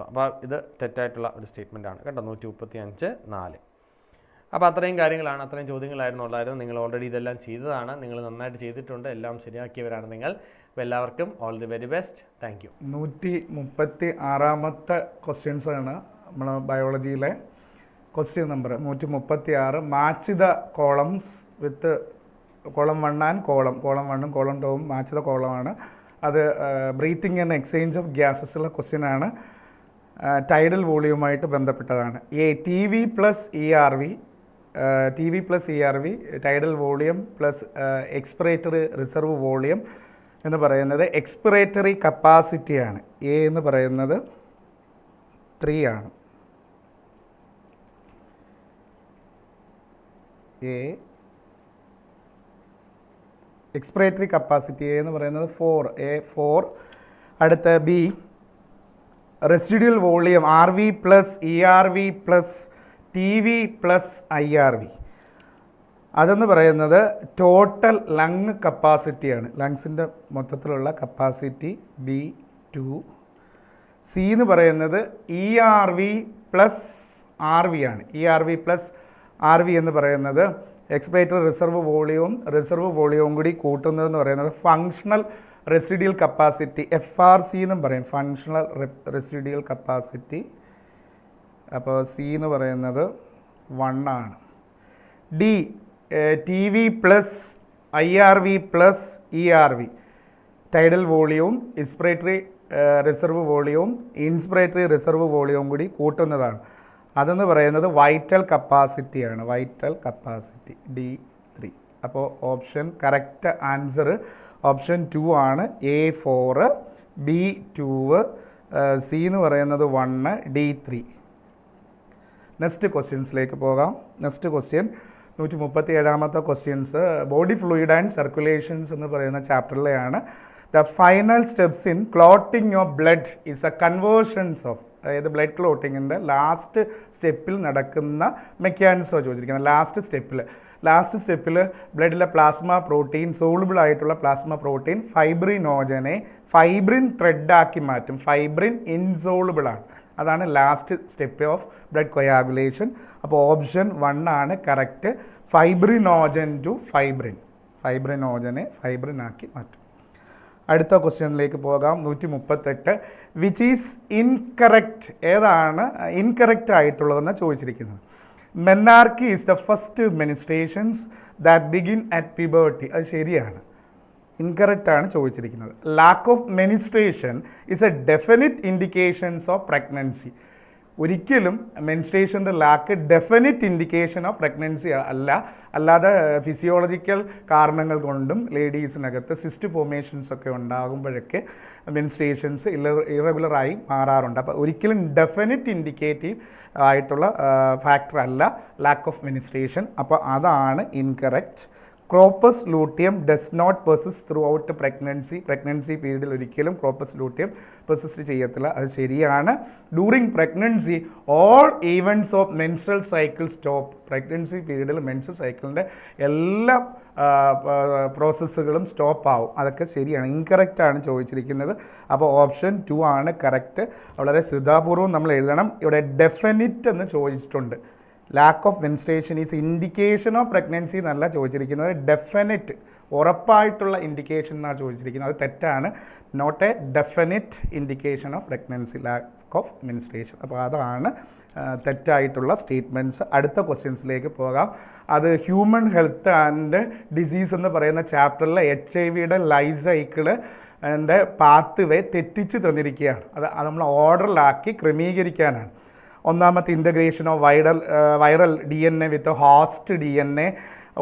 അപ്പോൾ ഇത് തെറ്റായിട്ടുള്ള ഒരു statement ആണ് കേട്ടോ. 135(4). അപ്പോൾ അത്രയും കാര്യങ്ങളാണ്, അത്രയും ചോദ്യങ്ങളായിരുന്നു. നിങ്ങൾ ഓൾറെഡി ഇതെല്ലാം ചെയ്തതാണ്. നിങ്ങൾ നന്നായിട്ട് ചെയ്തിട്ടുണ്ട്, എല്ലാം ശരിയാക്കിയവരാണ് നിങ്ങൾ. അപ്പോൾ എല്ലാവർക്കും all the very best. Thank you. 136ാമത്തെ ക്വസ്റ്റ്യൻസാണ് നമ്മളെ ബയോളജിയിലെ question number 136. Match the columns with column 1 and column 1ഉം കോളം 2ഉം മാച്ച് ദ കോളമാണ്. അത് ബ്രീത്തിങ് ആൻഡ് എക്സ്ചേഞ്ച് ഓഫ് ഗ്യാസസുള്ള ക്വസ്റ്റ്യനാണ്. ടൈഡൽ വോളിയുമായിട്ട് ബന്ധപ്പെട്ടതാണ്. TV plus ERV tidal volume plus expiratory reserve volume എന്ന് പറയുന്നത് എക്സ്പിറേറ്ററി കപ്പാസിറ്റിയാണ്. എന്ന് പറയുന്നത് 3 ആണ്. എക്സ്പിറേറ്ററി കപ്പാസിറ്റി എന്ന് പറയുന്നത് 4. അടുത്ത B residual volume RV plus ERV plus TV plus IRV. അതെന്ന് പറയുന്നത് ടോട്ടൽ ലങ് കപ്പാസിറ്റിയാണ്. ലങ്സിൻ്റെ മൊത്തത്തിലുള്ള കപ്പാസിറ്റി B2. C എന്ന് പറയുന്നത് ERV പ്ലസ് RV ആണ്. ERV പ്ലസ് RV എന്ന് പറയുന്നത് എക്സ്പിറേറ്ററി റിസർവ് വോളിയവും കൂടി കൂട്ടുന്നതെന്ന് പറയുന്നത് ഫങ്ഷണൽ റെസിഡ്യൂൽ കപ്പാസിറ്റി FRC എന്നും പറയും. Functional residual capacity. അപ്പോൾ C എന്ന് പറയുന്നത് 1 ആണ്. D TV plus IRV plus ERV tidal വോളിയവും എക്സ്പിറേറ്ററി റിസർവ് വോളിയവും ഇൻസ്പിറേറ്ററി റിസർവ് വോളിയവും കൂടി കൂട്ടുന്നതാണ്. അതെന്ന് പറയുന്നത് വൈറ്റൽ കപ്പാസിറ്റിയാണ്. Vital capacity D3. അപ്പോൾ ഓപ്ഷൻ കറക്റ്റ് ആൻസർ ഓപ്ഷൻ 2 ആണ്. A4, B2, C എന്ന് പറയുന്നത് 1, D3. നെക്സ്റ്റ് ക്വസ്റ്റ്യൻസിലേക്ക് പോകാം. നെക്സ്റ്റ് ക്വസ്റ്റ്യൻ 137ാമത്തെ ക്വസ്റ്റ്യൻസ് ബോഡി ഫ്ലൂയിഡ് ആൻഡ് സർക്കുലേഷൻസ് എന്ന് പറയുന്ന ചാപ്റ്ററിലെയാണ്. The final steps in clotting of blood is a conversions of. അതായത് ബ്ലഡ് ക്ലോട്ടിങ്ങിൻ്റെ ലാസ്റ്റ് സ്റ്റെപ്പിൽ നടക്കുന്ന മെക്കാനിസമാണ് ചോദിച്ചിരിക്കുന്നത്. ലാസ്റ്റ് സ്റ്റെപ്പിൽ ബ്ലഡിലെ പ്ലാസ്മ പ്രോട്ടീൻ, സോളുബിൾ ആയിട്ടുള്ള പ്ലാസ്മ പ്രോട്ടീൻ ഫൈബ്രിനോജനെ ഫൈബ്രിൻ ത്രെഡാക്കി മാറ്റും. ഫൈബ്രിൻ ഇൻസോളുബിൾ ആണ്. അതാണ് last step of blood coagulation. അപ്പോൾ ഓപ്ഷൻ 1 ആണ് കറക്റ്റ്. ഫൈബ്രിനോജൻ ടു ഫൈബ്രിനോജനെ ഫൈബ്രിനാക്കി മാറ്റും. അടുത്ത ക്വസ്റ്റ്യനിലേക്ക് പോകാം. 138 വിച്ച് ഈസ് ഇൻകറക്റ്റ്, ഏതാണ് ഇൻകറക്റ്റ് ആയിട്ടുള്ളതെന്ന് ചോദിച്ചിരിക്കുന്നത്. Menarche is the first menstruations that begin at puberty. അത് ശരിയാണ്, ഇൻകറക്റ്റ് ആണ് ചോദിച്ചിരിക്കുന്നത്. Lack of menstruation is a definite indications of pregnancy. ഒരിക്കലും മെൻസ്ട്രേഷൻ്റെ lack definite indication of pregnancy അല്ലാതെ ഫിസിയോളജിക്കൽ കാരണങ്ങൾ കൊണ്ടും ലേഡീസിനകത്ത് സിസ്റ്റ് ഫോർമേഷൻസ് ഒക്കെ ഉണ്ടാകുമ്പോഴൊക്കെ മെൻസ്ട്രേഷൻസ് ഇറഗുലറായി മാറാറുണ്ട്. അപ്പോൾ ഒരിക്കലും ഡെഫിനിറ്റ് ഇൻഡിക്കേറ്റീവ് ആയിട്ടുള്ള ഫാക്ടർ അല്ല ലാക്ക് ഓഫ് മെനിസ്ട്രേഷൻ. അപ്പോൾ അതാണ് incorrect. Corpus luteum does not persist throughout pregnancy പീരീഡിൽ ഒരിക്കലും ക്രോപ്പസ് ലൂട്ടിയം പെർസിസ്റ്റ് ചെയ്യത്തില്ല. അത് ശരിയാണ്. During pregnancy all events of menstrual cycle stop. Pregnancy പീരീഡിൽ മെൻസ്ട്രൽ സൈക്കിളിൻ്റെ എല്ലാ പ്രോസസ്സുകളും സ്റ്റോപ്പ് ആവും. അതൊക്കെ ശരിയാണ്. ഇൻകറക്റ്റ് ആണ് ചോദിച്ചിരിക്കുന്നത്. അപ്പോൾ ഓപ്ഷൻ 2 ആണ് കറക്റ്റ്. വളരെ ശ്രദ്ധാപൂർവം നമ്മൾ എഴുതണം. ഇവിടെ ഡെഫിനിറ്റ് എന്ന് ചോദിച്ചിട്ടുണ്ട്. Lack of menstruation is indication of pregnancy എന്നല്ല ചോദിച്ചിരിക്കുന്നത്, ഡെഫിനിറ്റ് ഉറപ്പായിട്ടുള്ള ഇൻഡിക്കേഷൻ എന്നാണ് ചോദിച്ചിരിക്കുന്നത്. അത് തെറ്റാണ്. Not a definite indication of pregnancy, lack of menstruation. അപ്പോൾ അതാണ് തെറ്റായിട്ടുള്ള സ്റ്റേറ്റ്മെൻറ്റ്സ്. അടുത്ത ക്വസ്റ്റ്യൻസിലേക്ക് പോകാം. അത് ഹ്യൂമൻ ഹെൽത്ത് ആൻഡ് ഡിസീസ് എന്ന് പറയുന്ന ചാപ്റ്ററിലെ HIV ലൈഫ് സൈക്കിള് എൻ്റെ പാത്ത് വേ തെറ്റിച്ച് തന്നിരിക്കുകയാണ്. അത് നമ്മൾ ഓർഡറിലാക്കി ക്രമീകരിക്കാനാണ്. ഒന്നാമത്തെ integration of viral DNA with host DNA,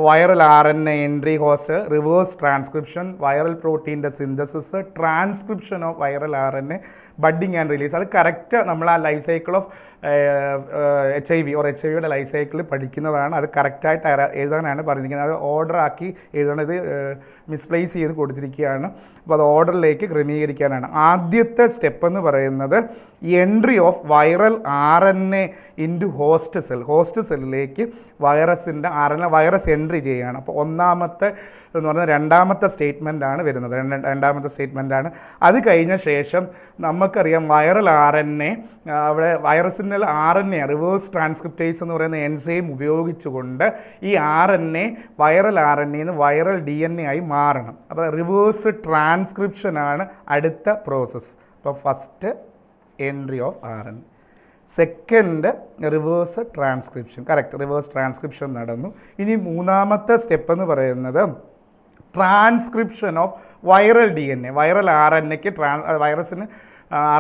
viral RNA entry host, reverse transcription, viral പ്രോട്ടീൻ്റെ synthesis, transcription of viral RNA, budding and release. അത് കറക്റ്റ് നമ്മൾ ആ ലൈഫ് സൈക്കിൾ ഓഫ് HIV HIVയുടെ ലൈഫ് സൈക്കിൾ പഠിക്കുന്നതാണ്. അത് കറക്റ്റായിട്ട് എഴുതാനാണ് പറഞ്ഞിരിക്കുന്നത്. അത് ഓർഡർ ആക്കി എഴുതണത് മിസ്പ്ലേസ് ചെയ്ത് കൊടുത്തിരിക്കുകയാണ്. അപ്പോൾ അത് ഓർഡറിലേക്ക് ക്രമീകരിക്കാനാണ്. ആദ്യത്തെ സ്റ്റെപ്പ് എന്ന് പറയുന്നത് entry of viral RNA into host സെല്ലിലേക്ക് വൈറസിൻ്റെ വൈറസ് എൻട്രി ചെയ്യുകയാണ്. അപ്പോൾ ഒന്നാമത്തെ എന്ന് പറഞ്ഞാൽ രണ്ടാമത്തെ സ്റ്റേറ്റ്മെൻറ്റാണ് വരുന്നത്. രണ്ടാമത്തെ സ്റ്റേറ്റ്മെൻറ്റാണ്. അത് കഴിഞ്ഞ ശേഷം നമുക്കറിയാം വൈറൽ RNA, അവിടെ വൈറസിൻ്റെ RNA റിവേഴ്സ് ട്രാൻസ്ക്രിപ്റ്റേസ് എന്ന് പറയുന്ന എൻസൈം ഉപയോഗിച്ചുകൊണ്ട് ഈ RNA വൈറൽ RNA നിന്ന് വൈറൽ DNA ആയി മാറണം. അപ്പോൾ റിവേഴ്സ് ട്രാൻസ്ക്രിപ്ഷനാണ് അടുത്ത പ്രോസസ്സ്. അപ്പോൾ first entry of RNA, second reverse transcription. Correct, reverse transcription നടന്നു. ഇനി മൂന്നാമത്തെ സ്റ്റെപ്പ് എന്ന് പറയുന്നത് transcription of viral DNA. Viral RNAക്ക് വൈറസിന്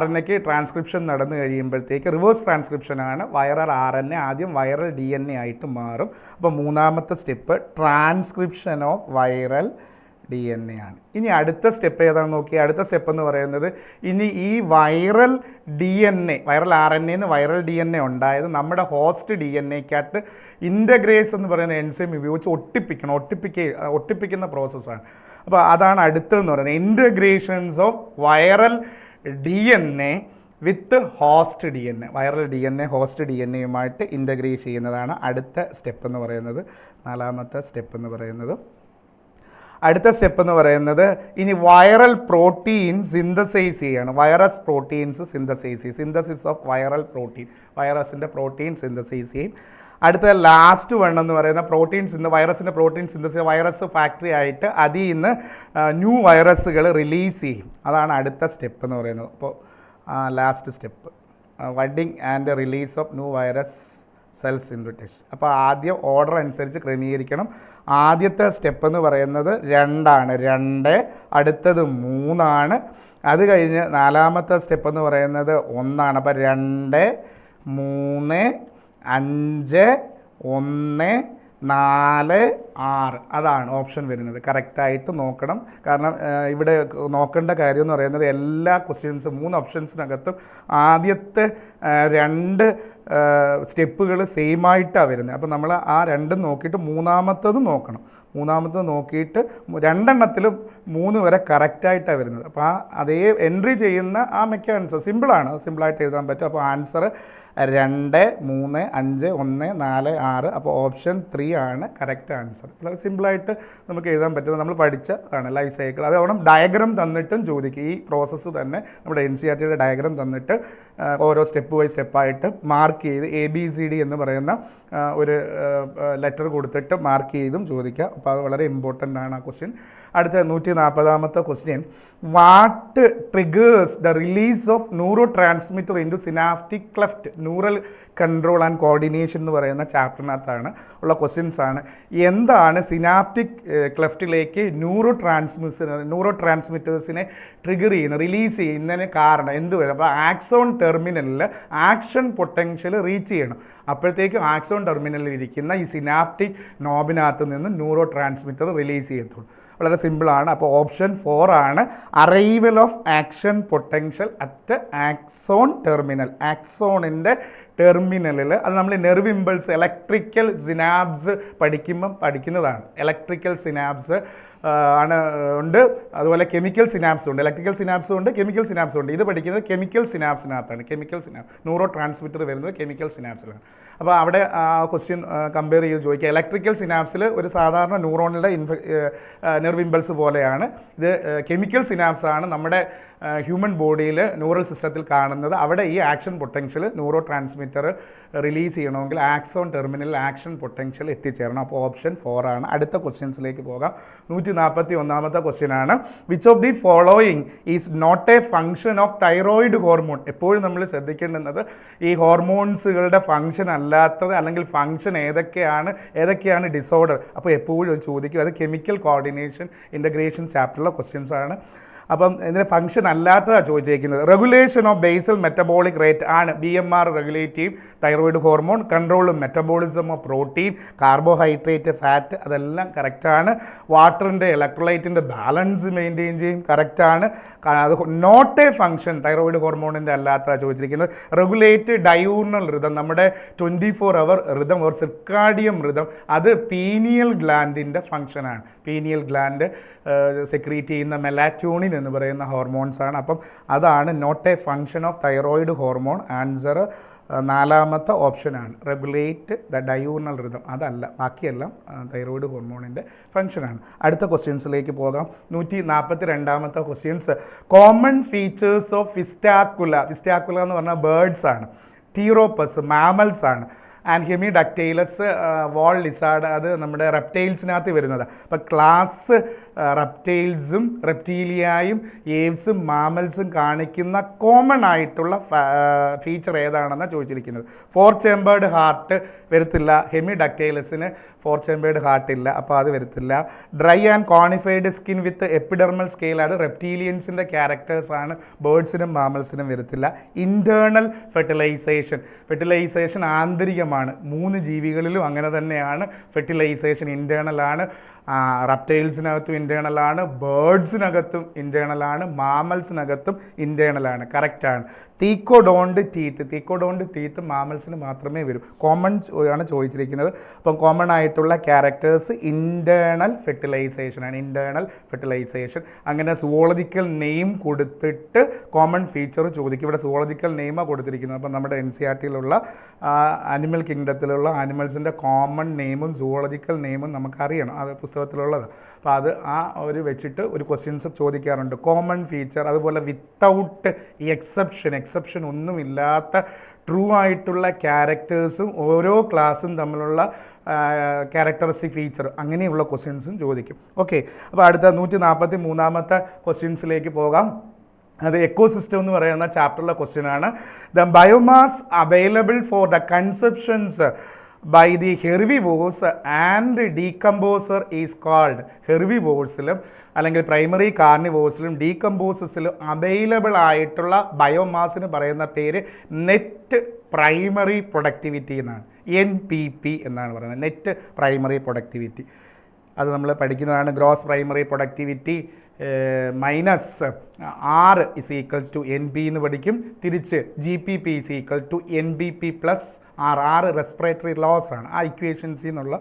RNAക്ക് ട്രാൻസ്ക്രിപ്ഷൻ നടന്നു കഴിയുമ്പോഴത്തേക്ക് റിവേഴ്സ് ട്രാൻസ്ക്രിപ്ഷനാണ്. വൈറൽ RNA ആദ്യം വൈറൽ DNA ആയിട്ട് മാറും. അപ്പോൾ മൂന്നാമത്തെ step transcription of viral DNA ആണ്. ഇനി അടുത്ത സ്റ്റെപ്പ് ഏതാണെന്ന് നോക്കി. അടുത്ത സ്റ്റെപ്പ് എന്ന് പറയുന്നത് ഇനി ഈ വൈറൽ DNA, വൈറൽ RNA എന്ന് വൈറൽ DNA ഉണ്ടായത് നമ്മുടെ ഹോസ്റ്റ് DNAക്കകത്ത് ഇൻ്റഗ്രേസ് എന്ന് പറയുന്ന എൻസൈം ഉപയോഗിച്ച് ഒട്ടിപ്പിക്കുന്ന പ്രോസസ്സാണ്. അപ്പോൾ അതാണ് അടുത്തതെന്ന് പറയുന്നത് integrations of viral DNA with host DNA. Viral DNA host DNAയുമായിട്ട് ഇൻ്റഗ്രേറ്റ് ചെയ്യുന്നതാണ് അടുത്ത സ്റ്റെപ്പ് എന്ന് പറയുന്നത്. നാലാമത്തെ സ്റ്റെപ്പ് എന്ന് പറയുന്നത്. അടുത്ത സ്റ്റെപ്പ് എന്ന് പറയുന്നത് ഇനി വൈറൽ പ്രോട്ടീൻ സിന്തസൈസ് ചെയ്യാണ്. Virus proteins synthesis of viral protein, വൈറസിൻ്റെ പ്രോട്ടീൻ സിന്തസൈസ് ചെയ്യും. അടുത്ത ലാസ്റ്റ് വൺ എന്ന് പറയുന്ന വൈറസിൻ്റെ പ്രോട്ടീൻ സിന്തസിസ്, വൈറസ് ഫാക്ടറി ആയിട്ട് അതിൽ നിന്ന് ന്യൂ വൈറസുകൾ റിലീസ് ചെയ്യും. അതാണ് അടുത്ത സ്റ്റെപ്പ് എന്ന് പറയുന്നത്. അപ്പോൾ last step budding and release of new virus cells into test. അപ്പോൾ ആദ്യം ഓർഡർ അനുസരിച്ച് ക്രമീകരിക്കണം. ആദ്യത്തെ സ്റ്റെപ്പ് എന്ന് പറയുന്നത് 2, അടുത്തത് 3, അത് കഴിഞ്ഞ് നാലാമത്തെ സ്റ്റെപ്പ് എന്ന് പറയുന്നത് 1. അപ്പോൾ 2, 3, 5, 1, 4, 6 അതാണ് ഓപ്ഷൻ വരുന്നത്. കറക്റ്റായിട്ട് നോക്കണം. കാരണം ഇവിടെ നോക്കേണ്ട കാര്യം എന്ന് പറയുന്നത് എല്ലാ ക്വസ്റ്റ്യൻസും 3 ഓപ്ഷൻസിനകത്തും ആദ്യത്തെ 2 സ്റ്റെപ്പുകൾ സെയിം ആയിട്ടാണ് വരുന്നത്. അപ്പോൾ നമ്മൾ ആ 2 നോക്കിയിട്ട് മൂന്നാമത്തതും നോക്കണം. മൂന്നാമത്തത് നോക്കിയിട്ട് രണ്ടെണ്ണത്തിലും 3 വരെ കറക്റ്റായിട്ടാണ് വരുന്നത്. അപ്പോൾ അതേ എൻട്രി ചെയ്യുന്ന ആ മെക്കാനിസം സിമ്പിളാണ്, സിമ്പിളായിട്ട് എഴുതാൻ പറ്റും. അപ്പോൾ ആൻസർ 2, 3, 5, 1, 4, 6. അപ്പോൾ ഓപ്ഷൻ 3 ആണ് കറക്റ്റ് ആൻസർ. വളരെ സിമ്പിളായിട്ട് നമുക്ക് എഴുതാൻ പറ്റുന്നത് നമ്മൾ പഠിച്ചതാണ് ലൈഫ് സൈക്കിൾ. അത് അവിടെ ഡയഗ്രാം തന്നിട്ടും ചോദിക്കും. ഈ പ്രോസസ്സ് തന്നെ നമ്മുടെ NCERTയുടെ ഡയഗ്രാം തന്നിട്ട് ഓരോ സ്റ്റെപ്പ് ബൈ സ്റ്റെപ്പായിട്ട് മാർക്ക് ചെയ്ത് ABCD എന്ന് പറയുന്ന ഒരു ലെറ്റർ കൊടുത്തിട്ട് മാർക്ക് ചെയ്തും ചോദിക്കുക. അപ്പോൾ അത് വളരെ ഇമ്പോർട്ടൻ്റ് ആണ് ആ ക്വസ്റ്റ്യൻ. അടുത്ത 140ാമത്തെ question, what triggers the release of neuro transmitter into synaptic cleft? Neural control and coordination എന്ന് പറയുന്ന ചാപ്റ്ററിനകത്താണ് ഉള്ള ക്വസ്റ്റ്യൻസ് ആണ്. എന്താണ് സിനാപ്റ്റിക് ക്ലെഫ്റ്റിലേക്ക് ന്യൂറോ ട്രാൻസ്മിറ്റേഴ്സിനെ ട്രിഗർ ചെയ്യുന്ന, റിലീസ് ചെയ്യുന്നതിന് കാരണം എന്ത് വരും? അപ്പോൾ ആക്സോൺ ടെർമിനലിൽ ആക്ഷൻ പൊട്ടൻഷ്യൽ റീച്ച് ചെയ്യണം. അപ്പോഴത്തേക്കും ആക്സോൺ ടെർമിനലിൽ ഇരിക്കുന്ന ഈ സിനാപ്റ്റിക് നോബിനകത്ത് നിന്ന് ന്യൂറോ ട്രാൻസ്മിറ്റർ റിലീസ് ചെയ്യത്തുള്ളൂ. വളരെ സിമ്പിളാണ്. അപ്പോൾ ഓപ്ഷൻ 4 ആണ് arrival of action potential at axon terminal. ആക്സോണിൻ്റെ ടെർമിനലിൽ അത് നമ്മൾ നെർവ് ഇമ്പൾസ് ഇലക്ട്രിക്കൽ സിനാപ്സ് പഠിക്കുന്നതാണ്. ഇലക്ട്രിക്കൽ സിനാപ്സ് ആണ് ഉണ്ട്, അതുപോലെ കെമിക്കൽ സിനാപ്സും ഉണ്ട്. ഇലക്ട്രിക്കൽ സിനാപ്സും ഉണ്ട്, കെമിക്കൽ സിനാപ്സും ഉണ്ട്. ഇത് പഠിക്കുന്നത് കെമിക്കൽ സിനാപ്സിനകത്താണ്. കെമിക്കൽ സിനാപ്സ് ന്യൂറോ ട്രാൻസ്മിറ്റർ വരുന്നത് കെമിക്കൽ സിനാപ്സിലാണ്. അപ്പോൾ അവിടെ ക്വസ്റ്റ്യൻ കമ്പയർ ചെയ്ത് ചോദിക്കുക. ഇലക്ട്രിക്കൽ സിനാപ്സിൽ ഒരു സാധാരണ ന്യൂറോണിലെ നെർവ് ഇമ്പൾസ് പോലെയാണ്. ഇത് കെമിക്കൽ സിനാപ്സ് ആണ് നമ്മുടെ ഹ്യൂമൻ ബോഡിയിൽ ന്യൂറൽ സിസ്റ്റത്തിൽ കാണുന്നത്. അവിടെ ഈ action potential neurotransmitter release ചെയ്യണമെങ്കിൽ ആക്സോൺ ടെർമിനലിൽ ആക്ഷൻ പൊട്ടൻഷ്യൽ എത്തിച്ചേരണം. അപ്പോൾ ഓപ്ഷൻ 4 ആണ്. അടുത്ത ക്വസ്റ്റ്യൻസിലേക്ക് പോകാം. 141ാമത്തെ ക്വസ്റ്റ്യൻ ആണ്, which of the following is not a function of thyroid hormone? എപ്പോഴും നമ്മൾ ശ്രദ്ധിക്കേണ്ടുന്നത് ഈ ഹോർമോൺസുകളുടെ ഫംഗ്ഷൻ അല്ലാത്തത് അല്ലെങ്കിൽ ഫംഗ്ഷൻ ഏതൊക്കെയാണ് ഡിസോർഡർ. അപ്പോൾ എപ്പോഴും ചോദിക്കും. അത് കെമിക്കൽ കോർഡിനേഷൻ ഇൻ്റഗ്രേഷൻ ചാപ്റ്ററിലെ ക്വസ്റ്റ്യൻസ് ആണ്. അപ്പം ഇതിന് ഫംഗ്ഷൻ അല്ലാത്തതാണ് ചോദിച്ചേക്കുന്നത്. Regulation of basal metabolic rate ആണ്. BMR regulative thyroid hormone. Control metabolism of protein, carbohydrate, fat, അതെല്ലാം കറക്റ്റാണ്. വാട്ടറിൻ്റെ ഇലക്ട്രോലൈറ്റിൻ്റെ ബാലൻസ് മെയിൻറ്റെയിൻ ചെയ്യും, കറക്റ്റാണ്. അത് നോട്ട് എ ഫംഗ്ഷൻ തൈറോയിഡ് ഹോർമോണിൻ്റെ അല്ലാത്തതാണ് ചോദിച്ചിരിക്കുന്നത്. റെഗുലേറ്റ് ഡയൂർണൽ റിതം, നമ്മുടെ 24 hour റിതം ഒരു സിർക്കാഡിയം റിതം, അത് പീനിയൽ ഗ്ലാൻഡിൻ്റെ ഫംഗ്ഷനാണ്. പീനിയൽ ഗ്ലാൻഡ് സെക്രീറ്റ് ചെയ്യുന്ന മെലാറ്റോണിൻ എന്ന് പറയുന്ന ഹോർമോൺസ് ആണ്. അപ്പം അതാണ് not a function of thyroid hormone. Answer 4ാമത്തെ ഓപ്ഷനാണ്, റെഗുലേറ്റ് ദ ഡയൂർണൽ റിതം. അതല്ല, ബാക്കിയെല്ലാം തൈറോയിഡ് ഹോർമോണിൻ്റെ ഫംഗ്ഷനാണ്. അടുത്ത ക്വസ്റ്റ്യൻസിലേക്ക് പോകാം. 142ാമത്തെ ക്വസ്റ്റ്യൻസ്, കോമൺ ഫീച്ചേഴ്സ് ഓഫ് ഫിസ്റ്റാക്കുല. ഫിസ്റ്റാക്കുല എന്ന് പറഞ്ഞാൽ ബേർഡ്സ് ആണ്. ടീറോപ്പസ് മാമൽസ് ആണ്. ആൻഡ് ഹെമിഡക്റ്റൈലസ് വാൾ ലിസാർഡ്, അത് നമ്മുടെ റെപ്റ്റൈൽസിനകത്ത് വരുന്നത്. അപ്പം ക്ലാസ് റെപ്റ്റൈൽസും റെപ്റ്റീലിയായും ഏവ്സും മാമൽസും കാണിക്കുന്ന കോമൺ ആയിട്ടുള്ള ഫീച്ചർ ഏതാണെന്നാണ് ചോദിച്ചിരിക്കുന്നത്. 4 ചേമ്പേർഡ് ഹാർട്ട് വരത്തില്ല. ഹെമിഡക്റ്റൈലസിന് 4 ചേമ്പേർഡ് ഹാർട്ട് ഇല്ല, അപ്പോൾ അത് വരത്തില്ല. Dry and cornified skin with epidermal scale, അത് റെപ്റ്റീലിയൻസിൻ്റെ ക്യാരക്ടേഴ്സാണ്. ബേർഡ്സിനും മാമൽസിനും വരത്തില്ല. Internal fertilisation ആന്തരികമാണ്. 3 ജീവികളിലും അങ്ങനെ തന്നെയാണ്. ഫെർട്ടിലൈസേഷൻ ഇൻറ്റേർണലാണ്. റെപ്റ്റൈൽസിനകത്തും ഇൻറ്റേർണലാണ്, ബേർഡ്സിനകത്തും ഇൻറ്റേർണലാണ്, മാമൽസിനകത്തും ഇൻറ്റേർണലാണ്. കറക്റ്റാണ്. തീക്കോഡോണ്ട് ടീത്ത് മാമൽസിന് മാത്രമേ വരൂ. കോമൺ ആണ് ചോദിച്ചിരിക്കുന്നത്. അപ്പം കോമൺ ആയിട്ടുള്ള ക്യാരക്ടേഴ്സ് ഇൻറ്റേർണൽ ഫെർട്ടിലൈസേഷനാണ്. Internal fertilization. അങ്ങനെ സുവോളജിക്കൽ നെയിം കൊടുത്തിട്ട് കോമൺ ഫീച്ചർ ചോദിക്കും. ഇവിടെ സുവോളജിക്കൽ നെയിമാണ് കൊടുത്തിരിക്കുന്നത്. അപ്പം നമ്മുടെ NCERTയിലുള്ള ആനിമൽ കിങ്ഡത്തിലുള്ള ആനിമൽസിൻ്റെ കോമൺ നെയിമും സുവോളജിക്കൽ നെയിമും നമുക്കറിയണം. അത് പുസ്തകത്തിലുള്ളത്. അപ്പോൾ അത് ഒരു വെച്ചിട്ട് ഒരു ക്വസ്റ്റ്യൻസ് ചോദിക്കാറുണ്ട്. കോമൺ ഫീച്ചർ, അതുപോലെ വിത്തൗട്ട് എക്സെപ്ഷൻ ഒന്നുമില്ലാത്ത ട്രൂ ആയിട്ടുള്ള ക്യാരക്ടേഴ്സും ഓരോ ക്ലാസ്സും തമ്മിലുള്ള ക്യാരക്ടറിസ്റ്റിക് ഫീച്ചർ, അങ്ങനെയുള്ള ക്വസ്റ്റ്യൻസും ചോദിക്കും. ഓക്കെ, അപ്പോൾ അടുത്ത 143ാമത്തെ ക്വസ്റ്റ്യൻസിലേക്ക് പോകാം. അത് എക്കോസിസ്റ്റം എന്ന് പറയുന്ന ചാപ്റ്ററിലെ ക്വസ്റ്റ്യൻ ആണ്. The biomass available for the conceptions by the herbivores and decomposer is called. ഹെർവിവോഴ്സിലും അല്ലെങ്കിൽ പ്രൈമറി കാർണിവോഴ്സിലും ഡീകമ്പോസസിലും അവൈലബിൾ ആയിട്ടുള്ള ബയോമാസിന് പറയുന്ന പേര് നെറ്റ് പ്രൈമറി പ്രൊഡക്ടിവിറ്റി എന്നാണ്. NPP എന്നാണ് പറയുന്നത്, നെറ്റ് പ്രൈമറി പ്രൊഡക്ടിവിറ്റി. അത് നമ്മൾ പഠിക്കുന്നതാണ്. Gross primary productivity minus R = NP എന്ന് പഠിക്കും. തിരിച്ച് GPP = NBP + ആറ് റെസ്പിറേറ്ററി ലോസ് ആണ്. ആ ഇക്വേഷൻസിൽ നിന്നുള്ള